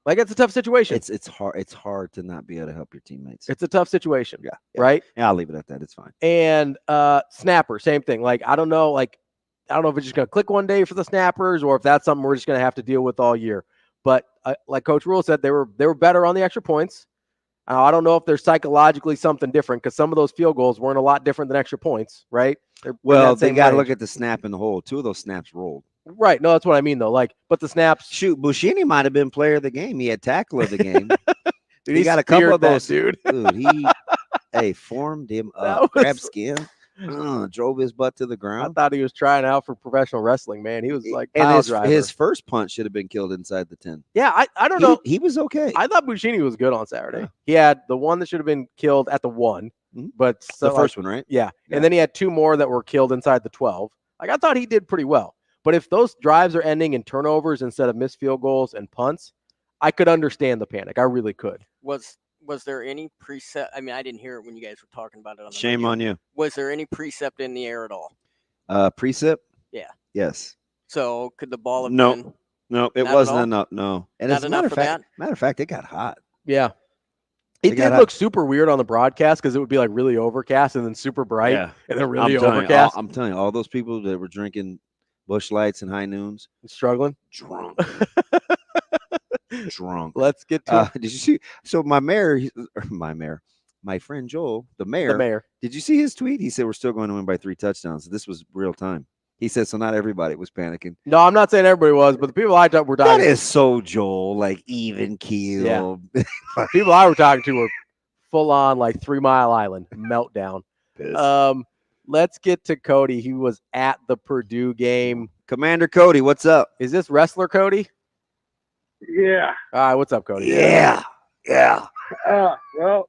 like, it's a tough situation. It's hard. It's hard to not be able to help your teammates. It's a tough situation. Yeah. Right. Yeah, I'll leave it at that. It's fine. And snapper, same thing. Like, I don't know if it's just going to click one day for the snappers, or if that's something we're just going to have to deal with all year. But like Coach Rule said, they were better on the extra points. I don't know if there's psychologically something different, because some of those field goals weren't a lot different than extra points, right? Well, they got to look at the snap in the hole. 2 of those snaps rolled. Right. No, that's what I mean, though. Like, but the snaps. Shoot, Buschini might have been player of the game. He had tackle of the game. Dude, he got a couple of those, dude. He formed him up, grabbed skin, drove his butt to the ground. I thought he was trying out for professional wrestling, man. He was like, and his first punch should have been killed inside the 10. Yeah, I don't know. He was okay. I thought Buschini was good on Saturday. Yeah. He had the one that should have been killed at the 1, but the first one, right? Yeah. And then he had 2 more that were killed inside the 12. Like, I thought he did pretty well. But if those drives are ending in turnovers instead of missed field goals and punts, I could understand the panic. I really could. Was there any precept? I mean, I didn't hear it when you guys were talking about it. On the Shame radio. on you. Was there any precept in the air at all? Precept? Yeah. Yes. So could the ball have been? No, it wasn't enough. No. And Not enough for that? Matter of fact, it got hot. Yeah. It did look super weird on the broadcast, because it would be like really overcast and then super bright and then really overcast. I'm telling you, all those people that were drinking Busch Lights and High Noons, struggling, drunk. Let's get to did you see? So my friend Joel, the mayor. Did you see his tweet? He said we're still going to win by 3 touchdowns. This was real time. He said so. Not everybody was panicking. No, I'm not saying everybody was, but the people I talked were dying. That is so Joel, like even keel. Yeah. People I were talking to were full on like 3 Mile Island meltdown. Let's get to Cody. He was at the Purdue game. Commander Cody, what's up? Is this wrestler Cody? Yeah. All right, what's up, Cody? Yeah. Well,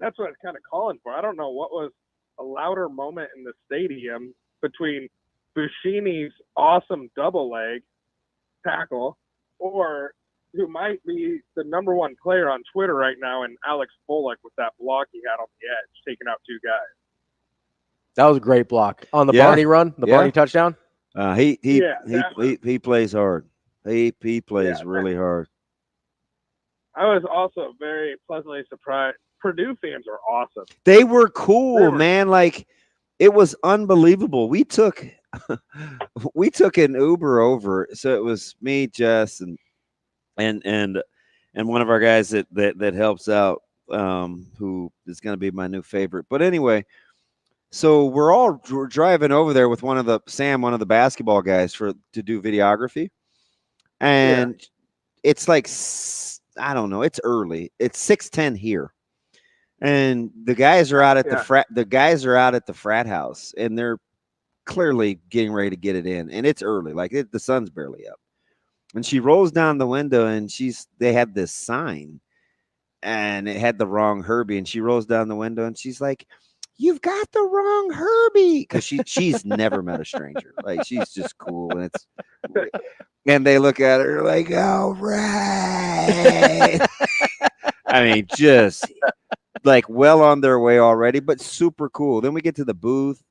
that's what I was kind of calling for. I don't know what was a louder moment in the stadium between Buschini's awesome double leg tackle, or who might be the number 1 player on Twitter right now, and Alex Bullock with that block he had on the edge, taking out 2 guys. That was a great block on the Barney run, the Barney touchdown. He plays hard. He plays really hard. I was also very pleasantly surprised. Purdue fans are awesome. They were cool, man. Like, it was unbelievable. We took an Uber over. So it was me, Jess, and one of our guys that helps out, who is going to be my new favorite. But anyway, so we're driving over there with one of the basketball guys to do videography. And it's like, I don't know, it's early. It's 6:10 here. And the guys are out at the frat house, and they're clearly getting ready to get it in, and it's early, like the sun's barely up. And she rolls down the window, and they had this sign, and it had the wrong Herbie, and she rolls down the window, and she's like, "You've got the wrong Herbie," because she's never met a stranger, like she's just cool, and they look at her like, "All right." I mean, just like well on their way already, but super cool. Then we get to the booth.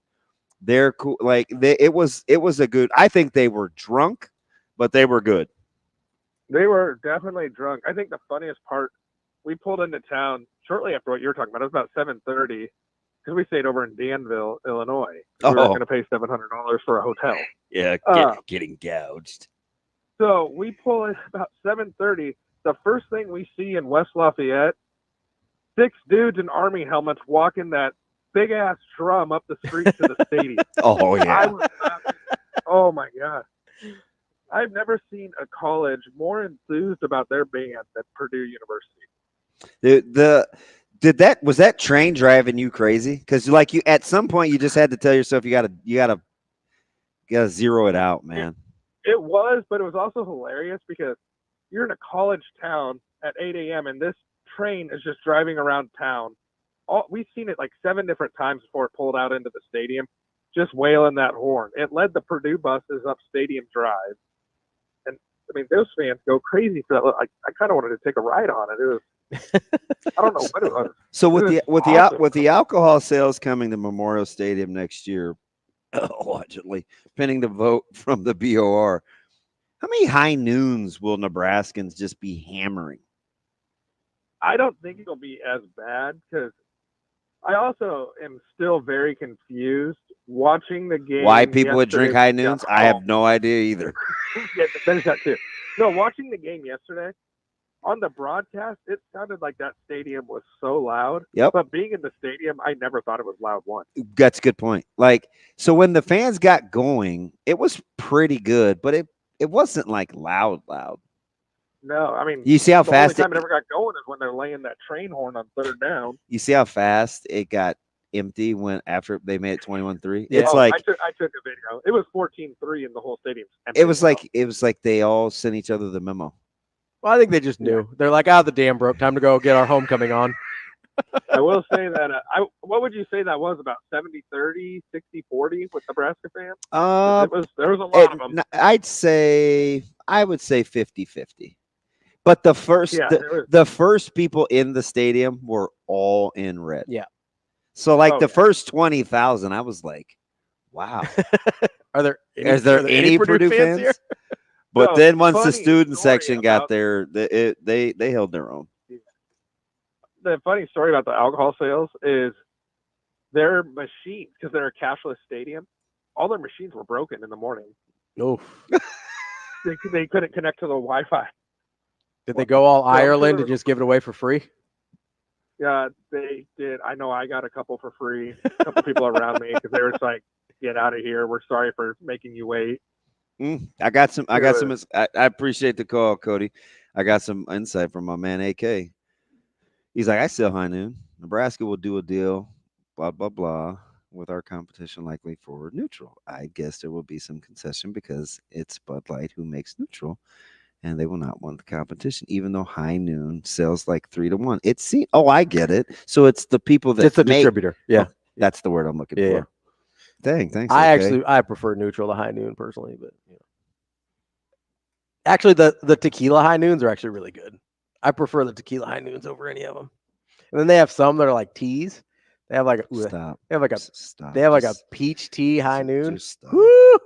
They're cool. Like it was a good. I think they were drunk, but they were good. They were definitely drunk. I think the funniest part, we pulled into town shortly after what you were talking about. It was about 7:30 because we stayed over in Danville, Illinois. We were going to pay $700 for a hotel. Yeah, getting gouged. So we pull in about 7:30. The first thing we see in West Lafayette, 6 dudes in army helmets walking that big ass drum up the street to the stadium. Oh yeah. Oh my God. I've never seen a college more enthused about their band than Purdue University. Was that train driving you crazy? Because like you at some point you just had to tell yourself you gotta zero it out, man. It was, but it was also hilarious because you're in a college town at 8 a.m. and this train is just driving around town. We've seen it like 7 different times before it pulled out into the stadium, just wailing that horn. It led the Purdue buses up Stadium Drive. And I mean, those fans go crazy for that. I kind of wanted to take a ride on it. It was, I don't know what it was. So with the alcohol sales coming to Memorial Stadium next year, allegedly, pending the vote from the BOR, how many high noons will Nebraskans just be hammering? I don't think it'll be as bad because I also am still very confused watching the game. Why people would drink high noons? I have no idea either. Yeah, finish that too. No, watching the game yesterday, on the broadcast, it sounded like that stadium was so loud. Yep. But being in the stadium, I never thought it was loud once. That's a good point. Like, so when the fans got going, it was pretty good, but it wasn't like loud. No, I mean, you see how the fast only time it ever got going is when they're laying that train horn on 3rd down. You see how fast it got empty when after they made it 21-3. Yeah. It's like I took a video. It was 14-3 in the whole stadium. it was like they all sent each other the memo. Well, I think they just knew. They're like, the dam broke. Time to go get our homecoming on. I will say that. What would you say that was about 70-30, 60-40 with Nebraska fans? There was a lot of them. I would say 50-50. But the first people in the stadium were all in red. Yeah. So the first 20,000, I was like, wow. Is there any Purdue fans here? But then once the student section got there, they held their own. The funny story about the alcohol sales is their machines, because they're a cashless stadium, all their machines were broken in the morning. Oh. They couldn't connect to the Wi-Fi. Did they go all Ireland and just give it away for free? Yeah, they did. I know I got a couple for free. A couple people around me because they were just like, "Get out of here. We're sorry for making you wait." I got some. I appreciate the call, Cody. I got some insight from my man AK. He's like, I sell high noon. Nebraska will do a deal, blah blah blah, with our competition likely for neutral. I guess there will be some concession because it's Bud Light who makes neutral. And they will not want the competition, even though high noon sells like 3-1. I get it. So it's the people that it's the distributor. Yeah, that's the word I'm looking for. Dang, thanks. I prefer neutral to high noon personally, but actually the tequila high noons are actually really good. I prefer the tequila high noons over any of them. And then they have some that are like teas. They have like a peach tea high noon. Woo!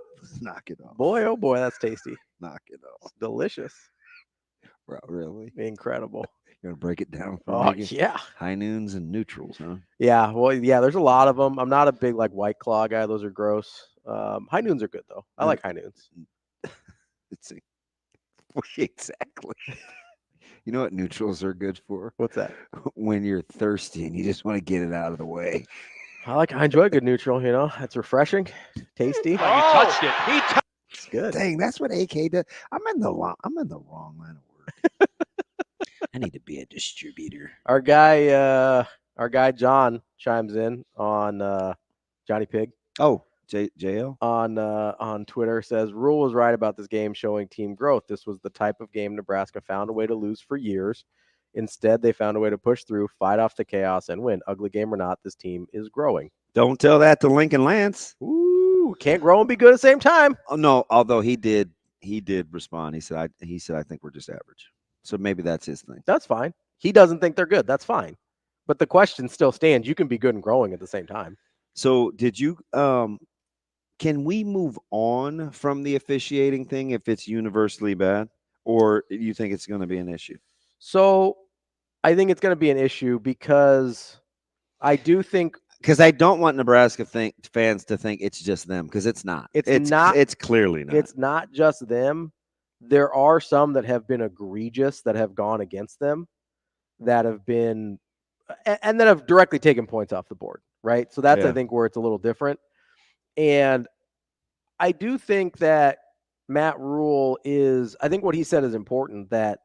Knock it off. Boy, oh boy, that's tasty. Knock it off. It's delicious. Bro, really? Incredible. You're going to break it down for Oh, me? yeah. High noons and neutrals, huh? Yeah, well, yeah, there's a lot of them. I'm not a big like White Claw guy. Those are gross. High noons are good though. I like high noons. Exactly. You know what neutrals are good for? What's that? When you're thirsty and you just want to get it out of the way. I enjoy a good neutral, It's refreshing, tasty. He touched it. It's good. Dang, that's what AK does. I'm in the wrong line of work. I need to be a distributor. Our guy Our guy John chimes in on Johnny Pig. Oh, JL on Twitter says Rule was right about this game showing team growth. This was the type of game Nebraska found a way to lose for years. Instead, they found a way to push through, fight off the chaos, and win. Ugly game or not, this team is growing. Don't tell that to Lincoln Lance. Ooh, can't grow and be good at the same time. Oh no, although he did respond. He said I think we're just average. So maybe that's his thing. That's fine. He doesn't think they're good. That's fine. But the question still stands. You can be good and growing at the same time. So did you can we move on from the officiating thing if it's universally bad, or do you think it's going to be an issue? So I think it's going to be an issue because I do think because I don't want Nebraska fans to think it's just them, because it's not. It's not. It's clearly not. It's not just them. There are some that have been egregious that have gone against them, that have been and that have directly taken points off the board, right? So that's I think where it's a little different. And I do think that Matt Rule I think what he said is important, that,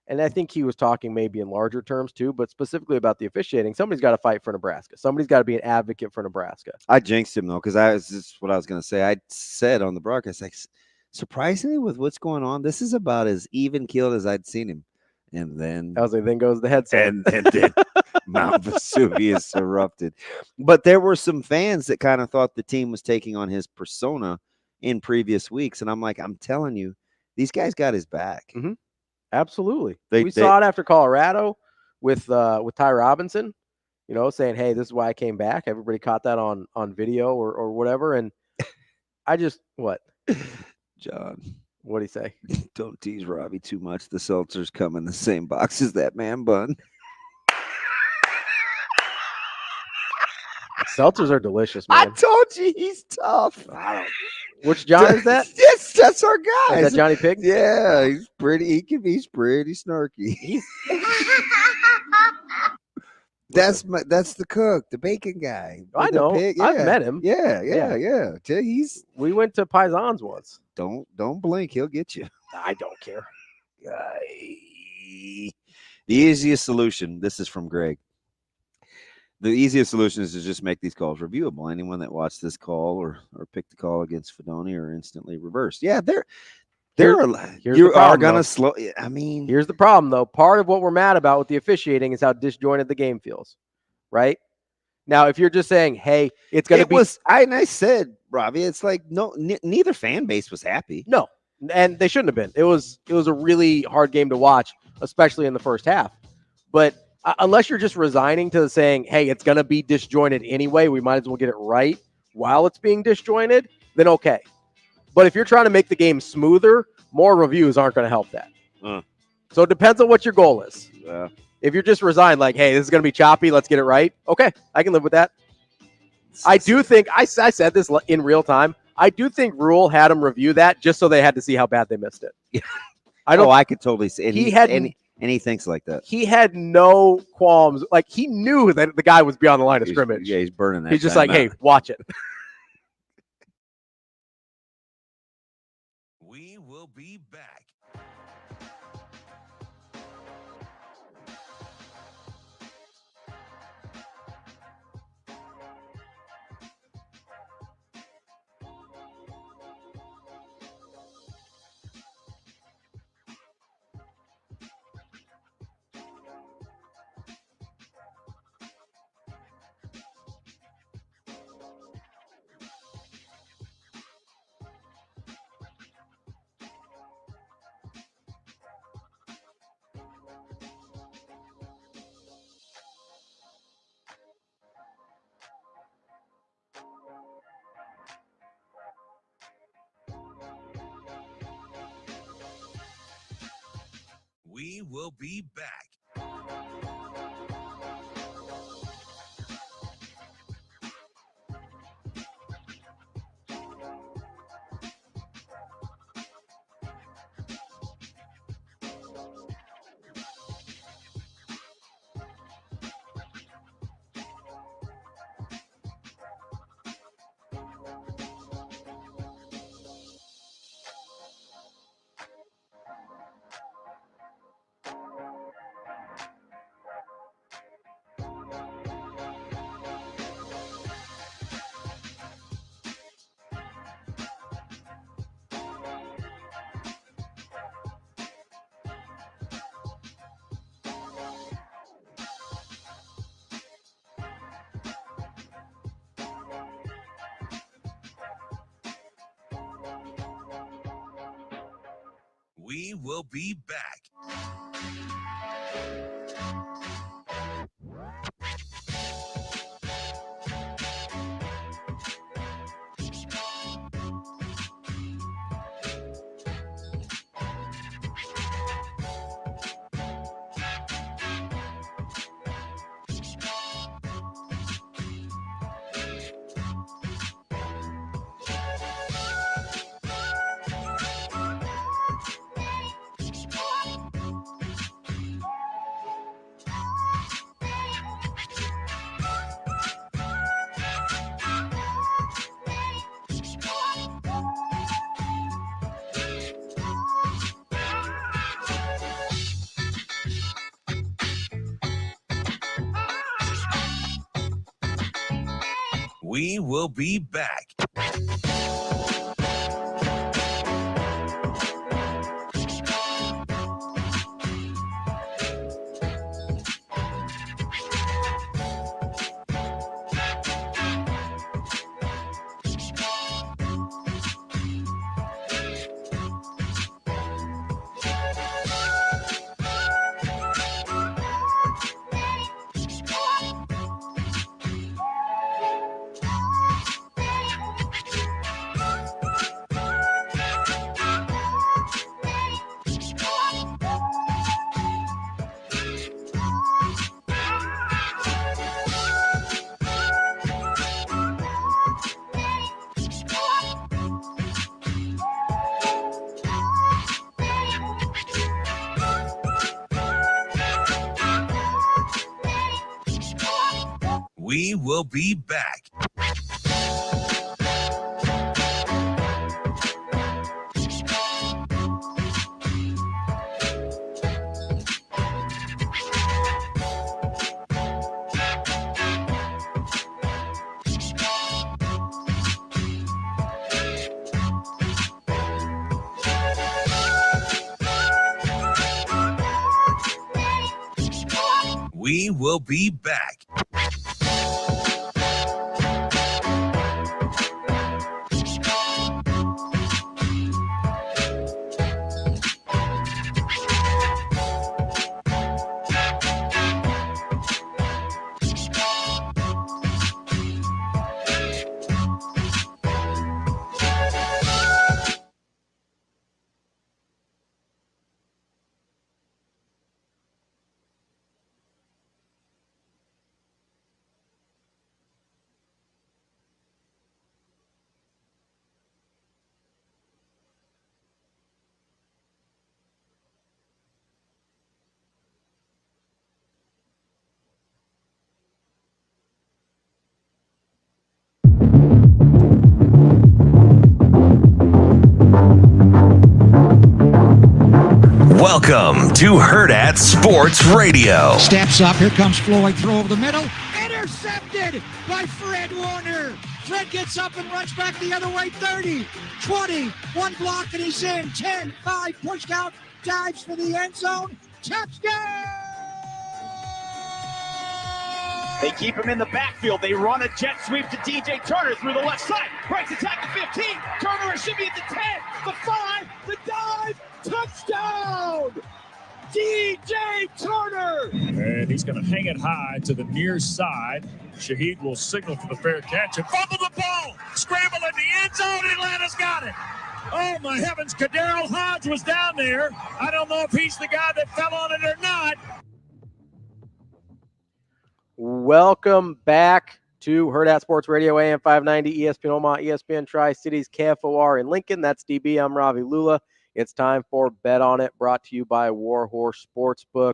and I think he was talking maybe in larger terms too, but specifically about the officiating, somebody's got to fight for Nebraska. Somebody's got to be an advocate for Nebraska. I jinxed him though, because this is what I was going to say. I said on the broadcast, like, surprisingly with what's going on, this is about as even keeled as I'd seen him. And then I was like, then goes the headset. And then Mount Vesuvius erupted. But there were some fans that kind of thought the team was taking on his persona in previous weeks. And I'm like, I'm telling you, these guys got his back. Mm-hmm. Absolutely. We saw it after Colorado with Ty Robinson, saying, hey, this is why I came back. Everybody caught that on video or whatever. And I just, what? John. What'd he say? Don't tease Ravi too much. The seltzers come in the same box as that man bun. Seltzers are delicious, man. I told you he's tough. Which John is that? Yes, that's our guy. Is that Johnny Pig? Yeah, he's pretty. He's pretty snarky. That's the cook, the bacon guy. I know. Pig. I've met him. Yeah. We went to Paisans once. Don't blink. He'll get you. I don't care. The easiest solution. This is from Greg. The easiest solution is to just make these calls reviewable. Anyone that watched this call or picked the call against Fedoni are instantly reversed. Yeah, you are going to slow. I mean, here's the problem, though. Part of what we're mad about with the officiating is how disjointed the game feels, right? Now, if you're just saying, hey, it's going to be. I said, Ravi, it's like, no, neither fan base was happy. No, and they shouldn't have been. It was a really hard game to watch, especially in the first half. But unless you're just resigning to saying, hey, it's going to be disjointed anyway, we might as well get it right while it's being disjointed, then okay. But if you're trying to make the game smoother, more reviews aren't going to help that. So it depends on what your goal is. Yeah. If you're just resigned, like, hey, this is going to be choppy, let's get it right. Okay, I can live with that. I do think, I said this in real time, I do think Rule had him review that just so they had to see how bad they missed it. I could totally see it. And he thinks like that. He had no qualms. Like, he knew that the guy was beyond the line of scrimmage. Yeah, he's burning that. He's just like, hey, watch it. We will be back. We will be back. We will be back. We will be back. We will be back. We will be back. Welcome to Hurrdat Sports Radio. Steps up. Here comes Floyd. Throw over the middle. Intercepted by Fred Warner. Fred gets up and runs back the other way. 30, 20, one block and he's in. 10, 5, pushed out, dives for the end zone. Touchdown! They keep him in the backfield. They run a jet sweep to DJ Turner through the left side. Breaks the tackle 15. Turner should be at the 10, the 5, the dive. Touchdown! DJ Turner! And he's going to hang it high to the near side. Shaheed will signal for the fair catch and fumble the ball. Scramble in the end zone. Atlanta's got it. Oh, my heavens. Kadarrell Hodge was down there. I don't know if he's the guy that fell on it or not. Welcome back to Hurrdat Sports Radio, AM 590, ESPN Omaha, ESPN Tri-Cities, KFOR in Lincoln. That's DB. I'm Ravi Lulla. It's time for Bet On It, brought to you by Warhorse Sportsbook.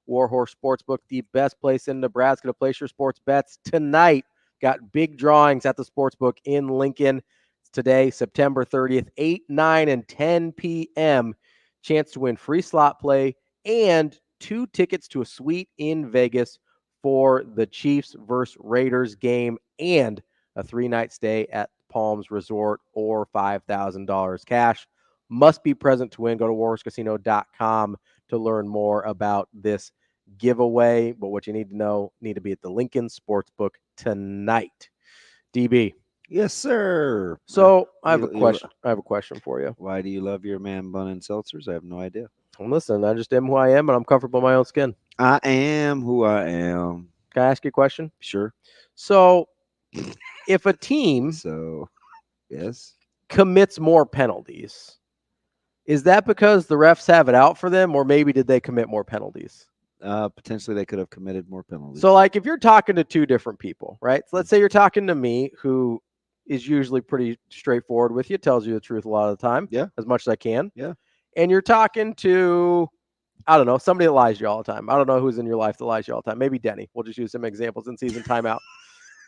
Warhorse Sportsbook, the best place in Nebraska to place your sports bets. Tonight, got big drawings at the Sportsbook in Lincoln. It's today, September 30th, 8, 9, and 10 p.m. Chance to win free slot play and 2 tickets to a suite in Vegas for the Chiefs versus Raiders game and a 3-night stay at Palms Resort or $5,000 cash. Must be present to win. Go to warhorsecasino.com to learn more about this giveaway. But what you need to know, need to be at the Lincoln Sportsbook tonight. DB, Yes, sir. So I have a question. I have a question for you. Why do you love your man bun and seltzers? I have no idea. Well, listen, I just am who I am, and I'm comfortable in my own skin. I am who I am. Can I ask you a question? Sure. So, if a team yes commits more penalties, is that because the refs have it out for them, or maybe did they commit more penalties? Potentially, they could have committed more penalties. So, like, if you're talking to two different people, right? So let's say you're talking to me, who is usually pretty straightforward with you, tells you the truth a lot of the time, as much as I can. Yeah. And you're talking to, I don't know, somebody that lies to you all the time. I don't know who's in your life that lies to you all the time. Maybe Denny. We'll just use some examples in season timeout.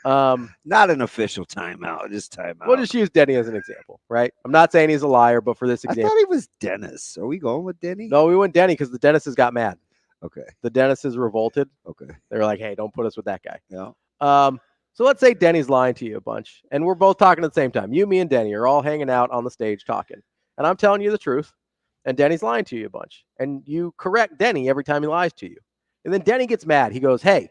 Not an official timeout, just timeout. We'll just use Denny as an example, right? I'm not saying he's a liar, but for this example. I thought he was Dennis. Are we going with Denny? No, we went Denny because the Dennises got mad. Okay. The Dennises revolted. Okay. They were like, hey, don't put us with that guy. Yeah. So let's say Denny's lying to you a bunch, and we're both talking at the same time. You, me, and Denny are all hanging out on the stage talking, and I'm telling you the truth, and Denny's lying to you a bunch, and you correct Denny every time he lies to you. And then Denny gets mad. He goes, hey,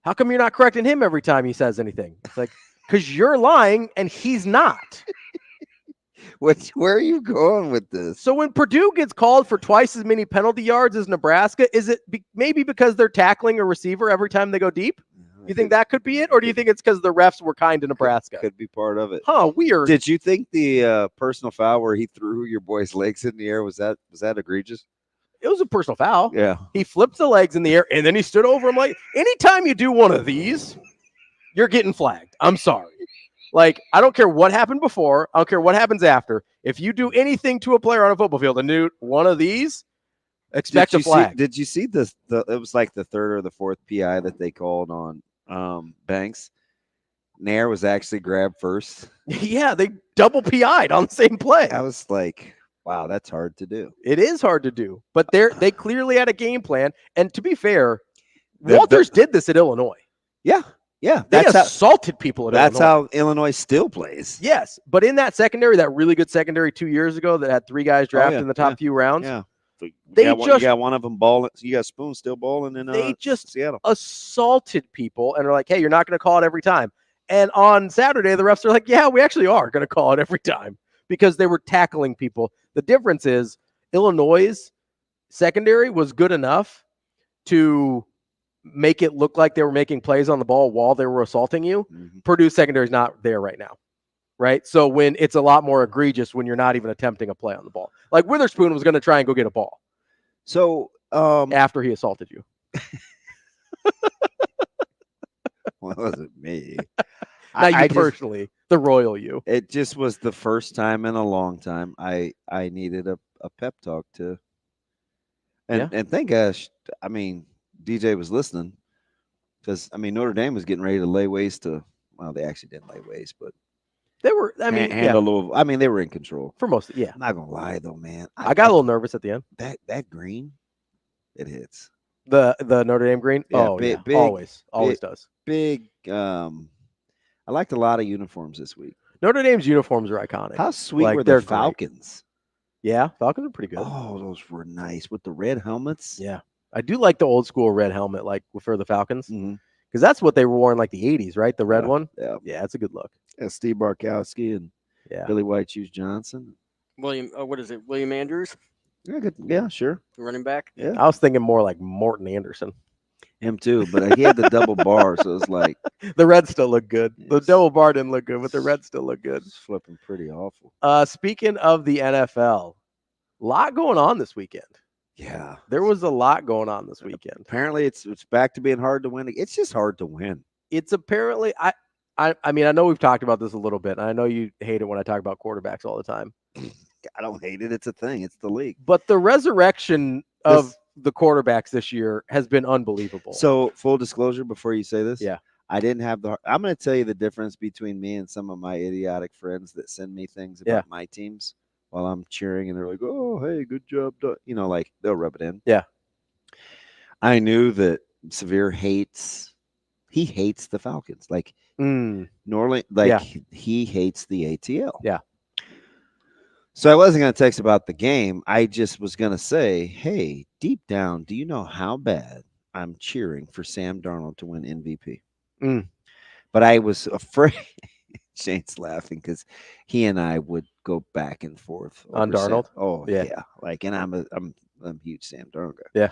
how come you're not correcting him every time he says anything? It's like, because you're lying, and he's not. Where are you going with this? So when Purdue gets called for twice as many penalty yards as Nebraska, is it maybe because they're tackling a receiver every time they go deep? You think that could be it? Or do you think it's because the refs were kind to Nebraska? Could be part of it. Huh, weird. Did you think the personal foul where he threw your boy's legs in the air, was that egregious? It was a personal foul. Yeah. He flipped the legs in the air, and then he stood over him. Like, anytime you do one of these, you're getting flagged. I'm sorry. Like, I don't care what happened before. I don't care what happens after. If you do anything to a player on a football field and do one of these, expect a flag. Did you see this? It was like the third or the fourth PI that they called on Banks. Nair was actually grabbed first. Yeah, they double PI'd on the same play. I was like, wow, that's hard to do. It is hard to do. But they clearly had a game plan. And to be fair, Walters did this at Illinois. Yeah. Yeah. They assaulted people at Illinois. That's how Illinois still plays. Yes. But in that secondary, that really good secondary 2 years ago that had three guys drafted in the top few rounds. Yeah. You got one of them balling. You got Spoon still balling in they just Seattle. Assaulted people and are like, hey, you're not going to call it every time. And on Saturday, the refs are like, yeah, we actually are going to call it every time because they were tackling people. The difference is Illinois' secondary was good enough to make it look like they were making plays on the ball while they were assaulting you. Mm-hmm. Purdue secondary is not there right now. Right. So when it's a lot more egregious when you're not even attempting a play on the ball, like Witherspoon was going to try and go get a ball. So after he assaulted you, well, it wasn't me. Not you personally, the royal you. It just was the first time in a long time I needed a pep talk to. And thank gosh, I mean, DJ was listening because, I mean, Notre Dame was getting ready to lay waste to, well, they actually didn't lay waste, but they were, I mean, handle Louisville. I mean, they were in control. For most, yeah. I'm not going to lie, though, man. I got a little nervous at the end. That green, it hits. The Notre Dame green? Yeah, big, always does. Big, I liked a lot of uniforms this week. Notre Dame's uniforms are iconic. How sweet were their Falcons? Great. Yeah, Falcons are pretty good. Oh, those were nice with the red helmets. Yeah. I do like the old school red helmet, like for the Falcons, because that's what they were in like the 80s, right? The red one. Yeah, it's a good look. Yeah, Steve Barkowski and Billy White Shoes Johnson. What is it? William Andrews? Yeah, good. Yeah, sure. Running back. Yeah, I was thinking more like Morton Anderson. Him too, but he had the double bar, so it's like the red still looked good. The double bar didn't look good, but the red still looked good. It's flipping pretty awful. Speaking of the NFL, a lot going on this weekend. Yeah, there was a lot going on this weekend. Apparently, it's back to being hard to win. It's just hard to win. It's apparently I mean, I know we've talked about this a little bit, and I know you hate it when I talk about quarterbacks all the time. I don't hate it. It's a thing. It's the league. But the resurrection of the quarterbacks this year has been unbelievable. So, full disclosure before you say this. Yeah. I didn't have I'm going to tell you the difference between me and some of my idiotic friends that send me things about my teams while I'm cheering, and they're like, oh, hey, good job. You know, like they'll rub it in. Yeah. I knew that Severe hates the Falcons. Like, Norland, like he hates the ATL. Yeah. So I wasn't going to text about the game. I just was going to say, hey, deep down, do you know how bad I'm cheering for Sam Darnold to win MVP? But I was afraid. Shane's laughing because he and I would go back and forth On over Darnold? Sam. Oh Yeah. yeah. Like, and I'm a huge Sam Darnold guy. Yeah.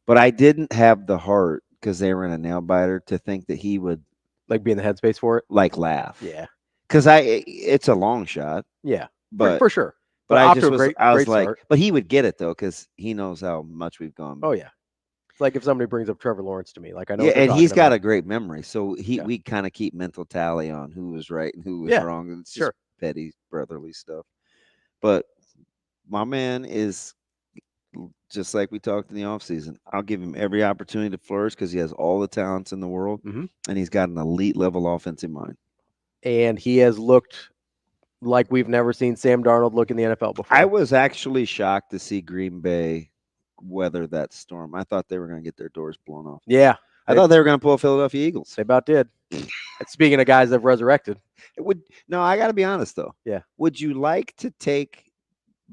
But I didn't have the heart because they were in a nail biter to think that he would Like be in the headspace for it? like laugh. Yeah. Because it's a long shot. Yeah. But for sure. But But I off just to a was great- I was great like, start. but he would get it though because he knows how much we've gone. Oh yeah. It's like if somebody brings up Trevor Lawrence to me, like I know. Yeah, what they're and he's talking got about. a great memory, so we kind of keep mental tally on who was right and who was Yeah, wrong. And it's just sure. petty brotherly stuff. But my man is just like we talked in the offseason. I'll give him every opportunity to flourish because he has all the talents in the world, and he's got an elite level offensive mind. And he has looked like we've never seen Sam Darnold look in the NFL before. I was actually shocked to see Green Bay weather that storm. I thought they were going to get their doors blown off. Yeah. I thought they were going to pull Philadelphia Eagles. They about did. Speaking of guys that have resurrected. No, I got to be honest, though. Yeah. Would you like to take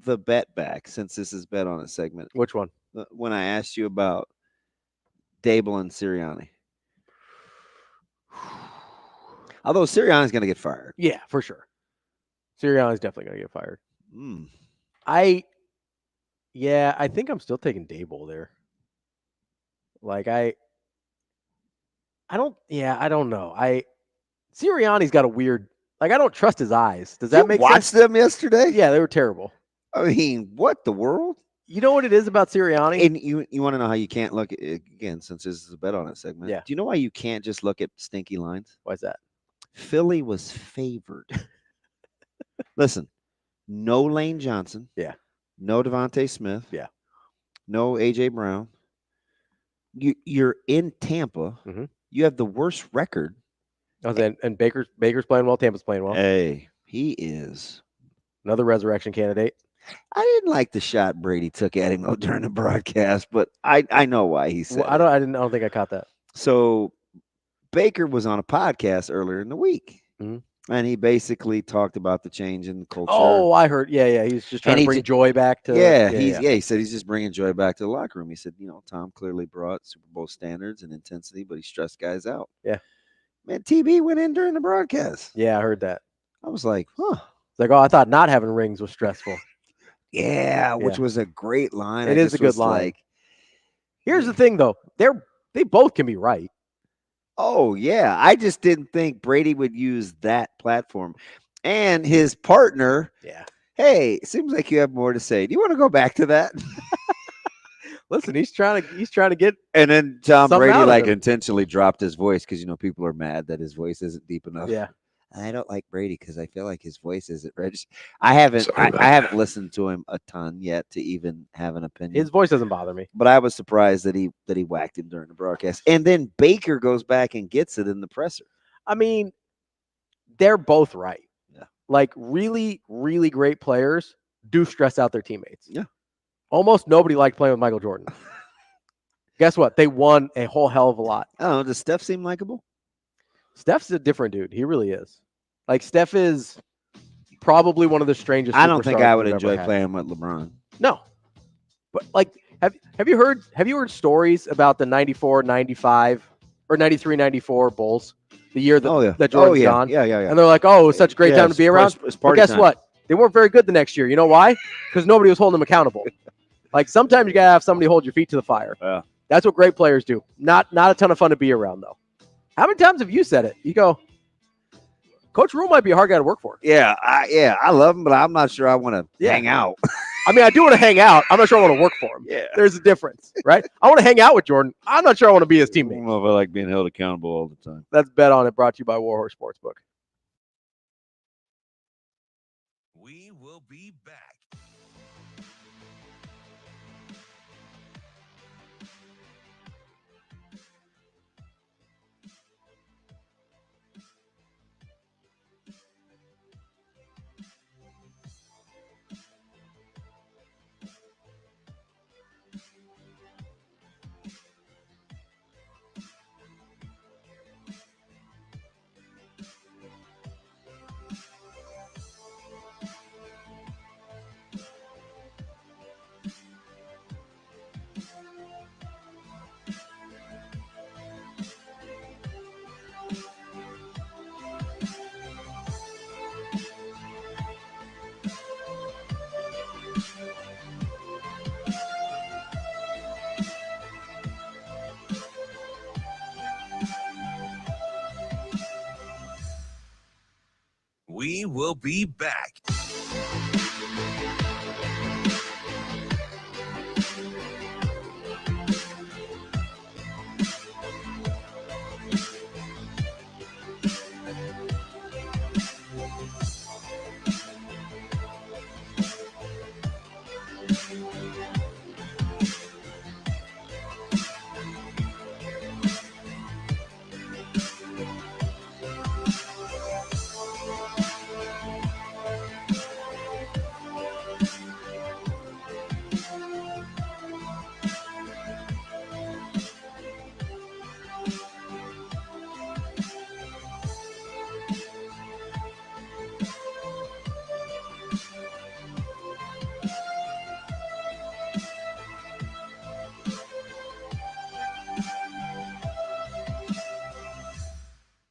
the bet back since this is bet on a segment? Which one? When I asked you about Dable and Sirianni. Although Sirianni's going to get fired. Yeah, for sure. Sirianni's definitely going to get fired. Mm. I think I'm still taking Dable there. Like I don't know. Sirianni's got a weird, like I don't trust his eyes. Does that You make watched sense? them yesterday? Yeah, they were terrible. I mean, what the world? You know what it is about Sirianni? And you want to know how you can't look at, again, since this is a bet on it segment. Yeah. Do you know why you can't just look at stinky lines? Why's that? Philly was favored. Listen, no Lane Johnson. Yeah. No Devontae Smith. Yeah. No AJ Brown. You're in Tampa. Mm-hmm. You have the worst record. And Baker's playing well. Tampa's playing well. Hey, he is another resurrection candidate. I didn't like the shot Brady took at him though during the broadcast, but I know why he said. Well, I don't think I caught that. So Baker was on a podcast earlier in the week, and he basically talked about the change in culture. Oh, I heard. Yeah. He's just trying to bring joy back to. He said he's just bringing joy back to the locker room. He said, Tom clearly brought Super Bowl standards and intensity, but he stressed guys out. Yeah. Man, TB went in during the broadcast. Yeah, I heard that. I was like, huh. It's like, I thought not having rings was stressful. Yeah, which was a great line. It is a good line. Here's the thing, though. They both can be right. Oh, yeah. I just didn't think Brady would use that platform. And his partner, hey, it seems like you have more to say. Do you want to go back to that? Listen, he's trying to get. And then Tom Brady him. intentionally dropped his voice because people are mad that his voice isn't deep enough. Yeah. I don't like Brady because I feel like his voice isn't registered. I haven't listened to him a ton yet to even have an opinion. His voice doesn't bother me. But I was surprised that he whacked him during the broadcast. And then Baker goes back and gets it in the presser. I mean, they're both right. Yeah. Like really, really great players do stress out their teammates. Yeah. Almost nobody liked playing with Michael Jordan. Guess what? They won a whole hell of a lot. I don't know. Does Steph seem likable? Steph's a different dude. He really is. Like Steph is probably one of the strangest. I don't think I would we've enjoy ever had. playing with LeBron. No, but like, have you heard stories about the 94, 95, or 93, 94 Bulls? The year that that Jordan's gone. Yeah. And they're like, oh, it was such a great time to be around. But guess what? They weren't very good the next year. You know why? Because nobody was holding them accountable. Like sometimes you gotta have somebody hold your feet to the fire. Yeah. That's what great players do. Not a ton of fun to be around though. How many times have you said it? You go, Coach Rule might be a hard guy to work for. Yeah, I love him, but I'm not sure I want to hang out. I mean, I do want to hang out. I'm not sure I want to work for him. Yeah. There's a difference, right? I want to hang out with Jordan. I'm not sure I want to be his teammate. I don't know if I like being held accountable all the time. That's Bet On It, brought to you by Warhorse Sportsbook. We will be back. will be back.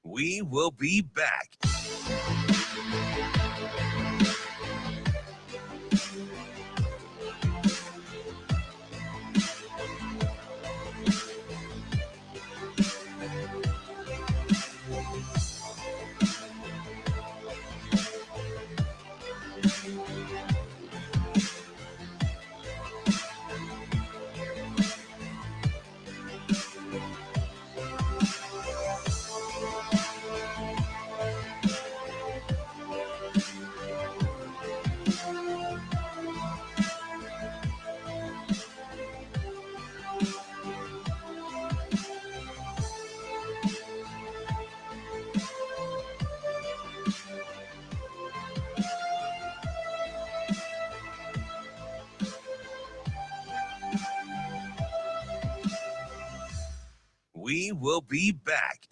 We will be back. We will be back.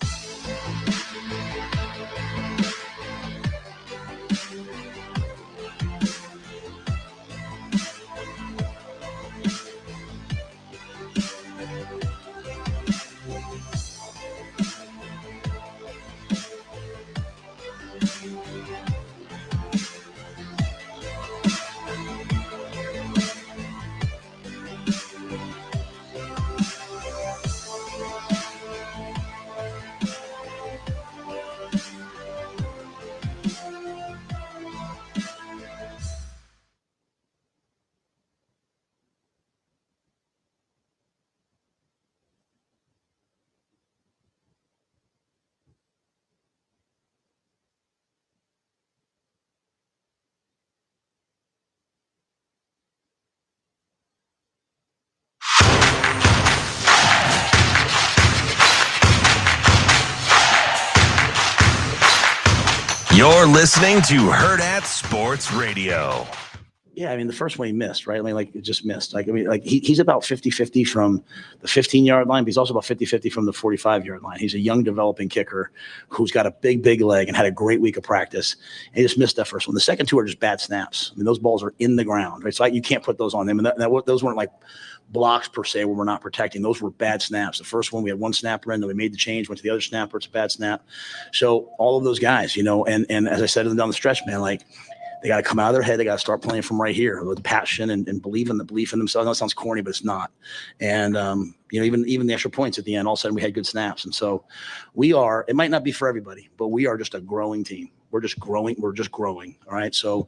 You're listening to Hurrdat Sports Radio. Yeah, I mean, the first one he missed, right? I mean, like, it just missed. He's about 50-50 from the 15-yard line, but he's also about 50-50 from the 45-yard line. He's a young developing kicker who's got a big leg and had a great week of practice. And he just missed that first one. The second two are just bad snaps. I mean, those balls are in the ground, right? So you can't put those on him. And those weren't like blocks per se where we're not protecting. Those were bad snaps. The first one, we had one snapper in, then we made the change, went to the other snapper. It's a bad snap. So all of those guys, and as I said down the stretch, man, like, they got to come out of their head. They got to start playing from right here with passion and belief in themselves. I know it sounds corny, but it's not. And, even the extra points at the end, all of a sudden we had good snaps. And so it might not be for everybody, but we are just a growing team. We're just growing. All right. So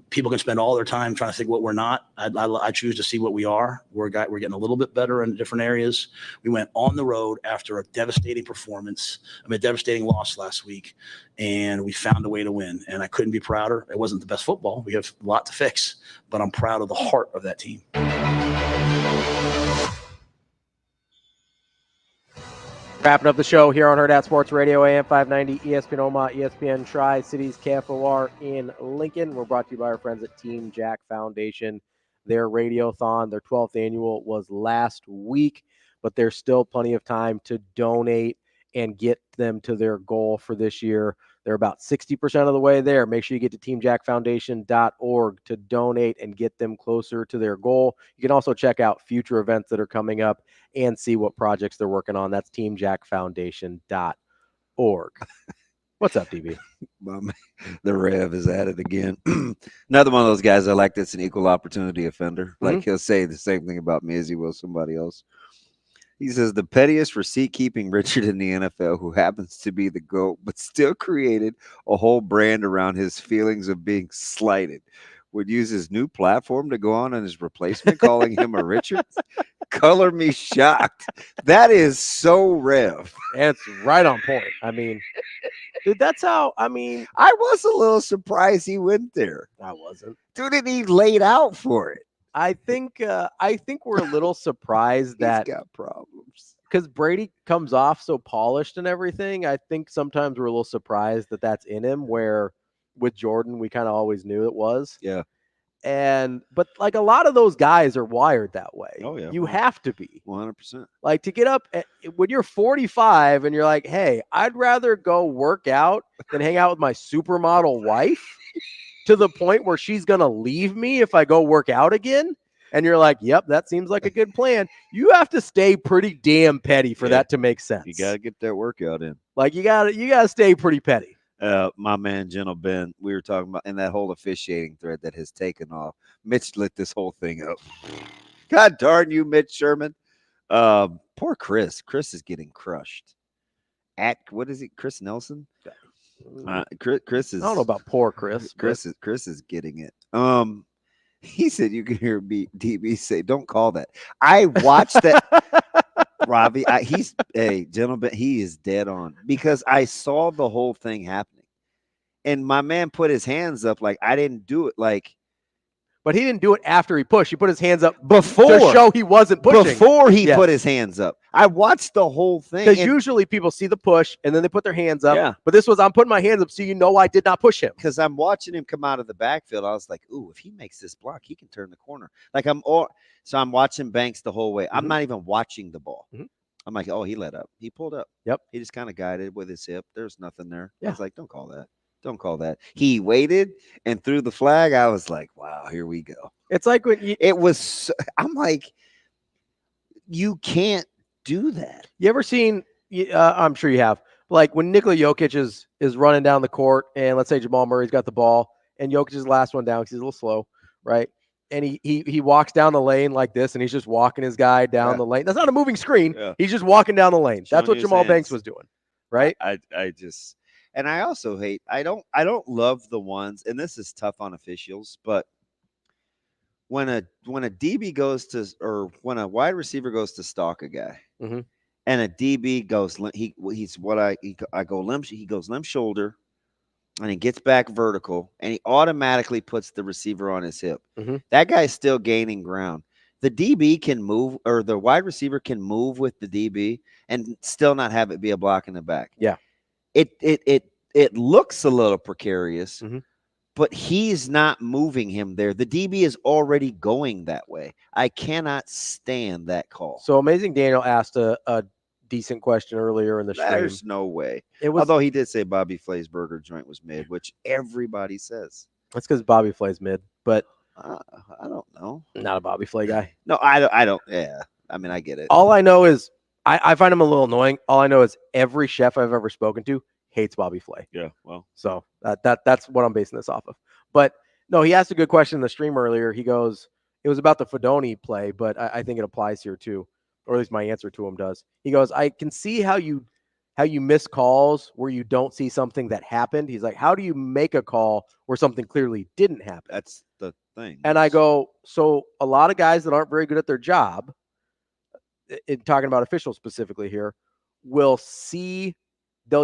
people can spend all their time trying to think what we're not. I choose to see what we are. We're getting a little bit better in different areas. We went on the road after a devastating devastating loss last week, and we found a way to win. And I couldn't be prouder. It wasn't the best football. We have a lot to fix, but I'm proud of the heart of that team. Wrapping up the show here on Hurrdat Sports Radio, AM 590, ESPN Omaha, ESPN Tri-Cities, KFOR in Lincoln. We're brought to you by our friends at Team Jack Foundation. Their Radiothon, their 12th annual, was last week, but there's still plenty of time to donate and get them to their goal for this year. They're about 60% of the way there. Make sure you get to teamjackfoundation.org to donate and get them closer to their goal. You can also check out future events that are coming up and see what projects they're working on. That's teamjackfoundation.org. What's up, DB? The Rev is at it again. Another one of those guys I like that's an equal opportunity offender. Like, he'll say the same thing about me as he will somebody else. He says the pettiest receipt-keeping Richard in the NFL, who happens to be the GOAT, but still created a whole brand around his feelings of being slighted, would use his new platform to go on his replacement, calling him a Richard. Color me shocked. That is so Rev. And it's right on point. I mean, dude, that's how. I mean, I was a little surprised he went there. I wasn't. Dude, and he laid out for it. I think we're a little surprised that he's got problems because Brady comes off so polished and everything. I think sometimes we're a little surprised that that's in him. Where with Jordan, we kind of always knew it was. Yeah. But like a lot of those guys are wired that way. Oh yeah, you have to be 100%. Like to get up when you're 45 and you're like, hey, I'd rather go work out than hang out with my supermodel wife. To the point where she's going to leave me if I go work out again. And you're like, yep, that seems like a good plan. You have to stay pretty damn petty for that to make sense. You got to get that workout in. Like you got to stay pretty petty. My man, Gentle Ben, we were talking about in that whole officiating thread that has taken off. Mitch lit this whole thing up. God darn you, Mitch Sherman. Poor Chris. Chris is getting crushed. What is it? Chris Nelson? Chris is. I don't know about poor Chris. Chris is getting it. He said you can hear DB say, "Don't call that." I watched that. Ravi, gentleman, he is dead on because I saw the whole thing happening, and my man put his hands up like I didn't do it. But he didn't do it after he pushed. He put his hands up before to show he wasn't pushing. Before he put his hands up. I watched the whole thing. Because usually people see the push and then they put their hands up. Yeah. But this was, I'm putting my hands up so you know I did not push him. Because I'm watching him come out of the backfield. I was like, ooh, if he makes this block, he can turn the corner. So I'm watching Banks the whole way. I'm not even watching the ball. Mm-hmm. I'm like, oh, he let up. He pulled up. Yep. He just kind of guided with his hip. There's nothing there. Yeah. I was like, don't call that. Don't call that. He waited and threw the flag. I was like, wow, here we go. It's like when I'm like, you can't do that. You ever seen, I'm sure you have, like when Nikola Jokic is running down the court and let's say Jamal Murray's got the ball and Jokic is the last one down because he's a little slow, right? And he walks down the lane like this and he's just walking his guy down the lane. That's not a moving screen. Yeah. He's just walking down the lane. That's what his Jamal hands. Banks was doing, right? And I also hate, I don't love the ones, and this is tough on officials, but when a DB goes to, or when a wide receiver goes to stalk a guy, mm-hmm. and a DB goes, he goes limp shoulder, and he gets back vertical, and he automatically puts the receiver on his hip. Mm-hmm. That guy's still gaining ground. The DB can move, or the wide receiver can move with the DB and still not have it be a block in the back. Yeah. It looks a little precarious, mm-hmm. but he's not moving him there. The DB is already going that way. I cannot stand that call. So Amazing Daniel asked a decent question earlier in the stream. There's no way. Although he did say Bobby Flay's burger joint was mid, which everybody says. That's because Bobby Flay's mid, but I don't know. Not a Bobby Flay guy. No, I don't. Yeah, I mean, I get it. All I know is I find him a little annoying. All I know is every chef I've ever spoken to hates Bobby Flay. Yeah, well. So that's what I'm basing this off of. But no, he asked a good question in the stream earlier. He goes, it was about the Fedoni play, but I think it applies here too, or at least my answer to him does. He goes, I can see how you miss calls where you don't see something that happened. He's like, how do you make a call where something clearly didn't happen? That's the thing. And I go, so a lot of guys that aren't very good at their job, in talking about officials specifically here, they'll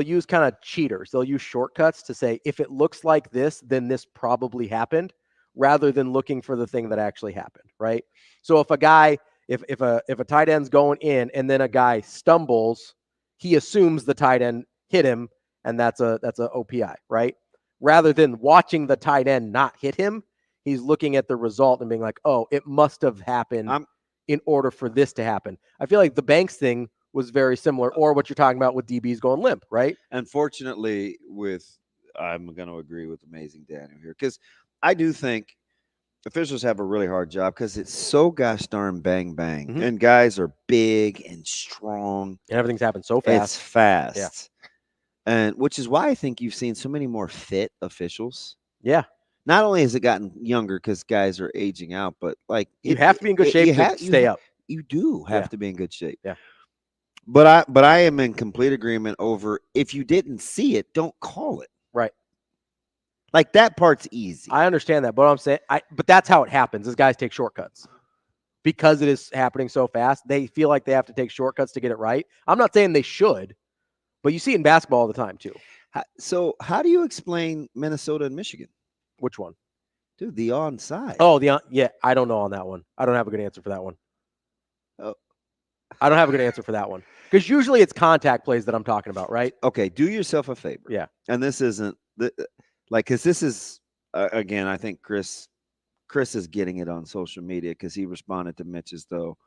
use kind of cheaters. They'll use shortcuts to say, if it looks like this, then this probably happened, rather than looking for the thing that actually happened, right? So if a guy, if a tight end's going in and then a guy stumbles, he assumes the tight end hit him, and that's a OPI, right? Rather than watching the tight end not hit him, he's looking at the result and being like, oh, it must have happened in order for this to happen. I feel like the Banks thing was very similar, or what you're talking about with DBs going limp, right? Unfortunately, I'm going to agree with Amazing Daniel here, because I do think officials have a really hard job because it's so gosh darn bang bang, Mm-hmm. and guys are big and strong, and everything's happened so fast. It's fast, yeah. And which is why I think you've seen so many more fit officials. Yeah. Not only has it gotten younger because guys are aging out, but like you have to be in good shape to stay up. You do have to be in good shape. Yeah. But I am in complete agreement over if you didn't see it, don't call it. Right. Like that part's easy. I understand that, but I'm saying, but that's how it happens. Is guys take shortcuts because it is happening so fast. They feel like they have to take shortcuts to get it right. I'm not saying they should, but you see it in basketball all the time too. So how do you explain Minnesota and Michigan? Which one? Dude, the onside. Oh, yeah. I don't know on that one. I don't have a good answer for that one. Oh. I don't have a good answer for that one because usually it's contact plays that I'm talking about, right? Okay, do yourself a favor. Yeah. And this isn't because this is again. I think Chris is getting it on social media because he responded to Mitch as though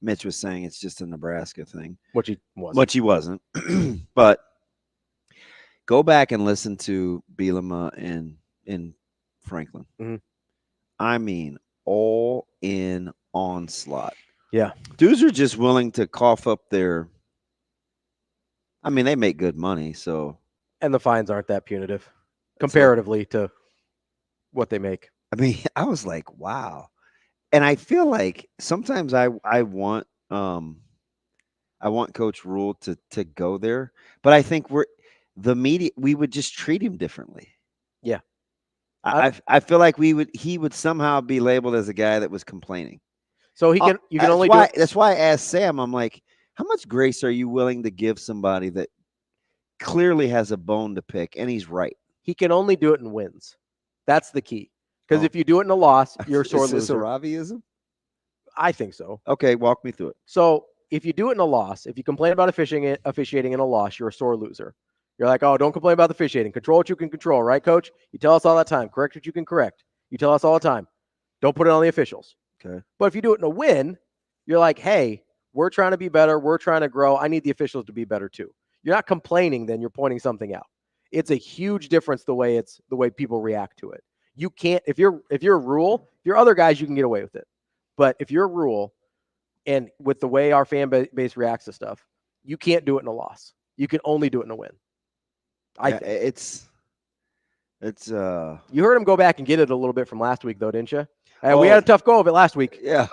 Mitch was saying it's just a Nebraska thing, which he wasn't. But go back and listen to Bielema in Franklin. Mm-hmm. I mean, all in onslaught. Yeah. Dudes are just willing to cough up their. I mean, they make good money, so. And the fines aren't that punitive comparatively to what they make. I mean, I was like, wow. And I feel like sometimes I want Coach Rule to go there, but I think we would just treat him differently. Yeah. I feel like he would somehow be labeled as a guy that was complaining. So you can only do it. That's why I asked Sam, I'm like, how much grace are you willing to give somebody that clearly has a bone to pick? And he's right. He can only do it in wins. That's the key. Because if you do it in a loss, you're a sore loser. Is this a Raviism? I think so. Okay, walk me through it. So if you do it in a loss, if you complain about officiating in a loss, you're a sore loser. You're like, oh, don't complain about the officiating. Control what you can control, right, Coach? You tell us all that time. Correct what you can correct. You tell us all the time. Don't put it on the officials. Okay. But if you do it in a win, you're like, hey, we're trying to be better. We're trying to grow. I need the officials to be better too. You're not complaining, then you're pointing something out. It's a huge difference the way people react to it. You can't, if you're a rule, if you're other guys, you can get away with it. But if you're a rule, and with the way our fan base reacts to stuff, you can't do it in a loss. You can only do it in a win. I think. It's you heard him go back and get it a little bit from last week though, didn't you? We had a tough go of it last week. Yeah.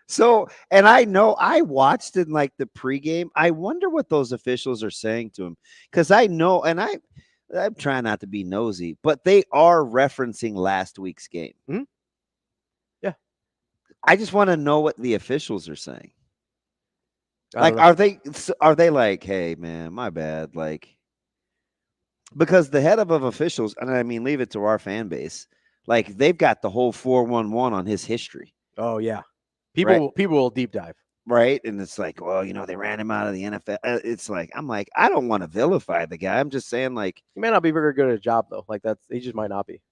So, and I know I watched in like the pregame. I wonder what those officials are saying to him, because I know, and I'm trying not to be nosy, but they are referencing last week's game. Mm-hmm. Yeah. I just want to know what the officials are saying. Like, are they like, hey man, my bad, like. Because the head of officials, and I mean, leave it to our fan base, like they've got the whole 411 on his history. Oh yeah, people will deep dive, right? And it's like, well, they ran him out of the NFL. It's like I'm like, I don't want to vilify the guy. I'm just saying, like, he may not be very good at a job though. Like he just might not be.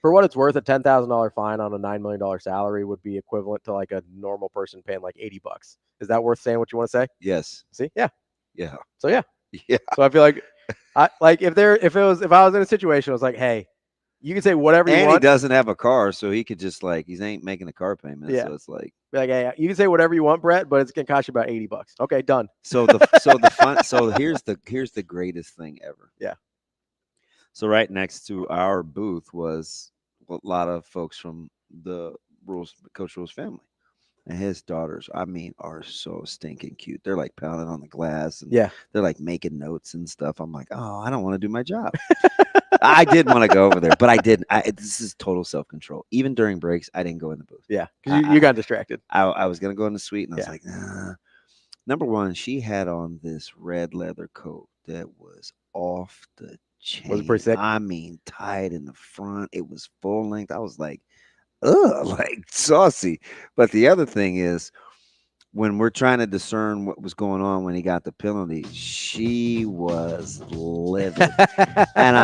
For what it's worth, a $10,000 fine on a $9 million salary would be equivalent to like a normal person paying like $80. Is that worth saying what you want to say? Yes. See, yeah. So yeah. So I feel like. If I was in a situation, I was like, hey, you can say whatever you want. And he doesn't have a car, so he could just he ain't making a car payment. Yeah. So it's like, hey, you can say whatever you want, Brett, but it's gonna cost you about $80. Okay, done. So here's the greatest thing ever. Yeah. So right next to our booth was a lot of folks from the Coach Rule's family. And his daughters, I mean, are so stinking cute. They're like pounding on the glass, and they're like making notes and stuff. I'm like, oh, I don't want to do my job. I did want to go over there, but I didn't. This is total self-control. Even during breaks, I didn't go in the booth. Yeah, because you got distracted. I was gonna go in the suite, and I was like, nah. Number one, she had on this red leather coat that was off the chain. Was it pretty sick? I mean, tied in the front. It was full length. I was like, ugh, like saucy. But the other thing is, when we're trying to discern what was going on when he got the penalty, she was livid. And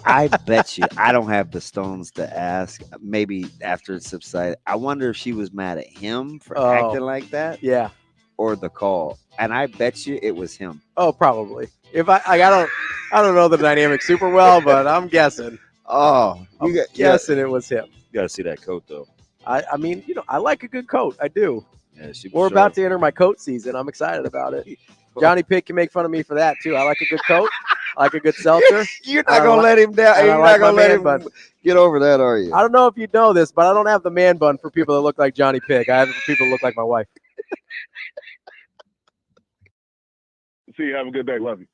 I bet you, I don't have the stones to ask. Maybe after it subsided, I wonder if she was mad at him for acting like that. Yeah. Or the call. And I bet you it was him. Oh, probably. If I don't know the dynamic super well, but I'm guessing. Oh, I'm guessing it was him. You got to see that coat, though. I mean, I like a good coat. I do. Yeah, we're about to enter my coat season. I'm excited about it. Johnny Pitt can make fun of me for that, too. I like a good coat. I like a good seltzer. You're not going to let him down. You're not going to let him get over that, are you? I don't know if you know this, but I don't have the man bun for people that look like Johnny Pitt. I have it for people that look like my wife. see you. Have a good day. Love you.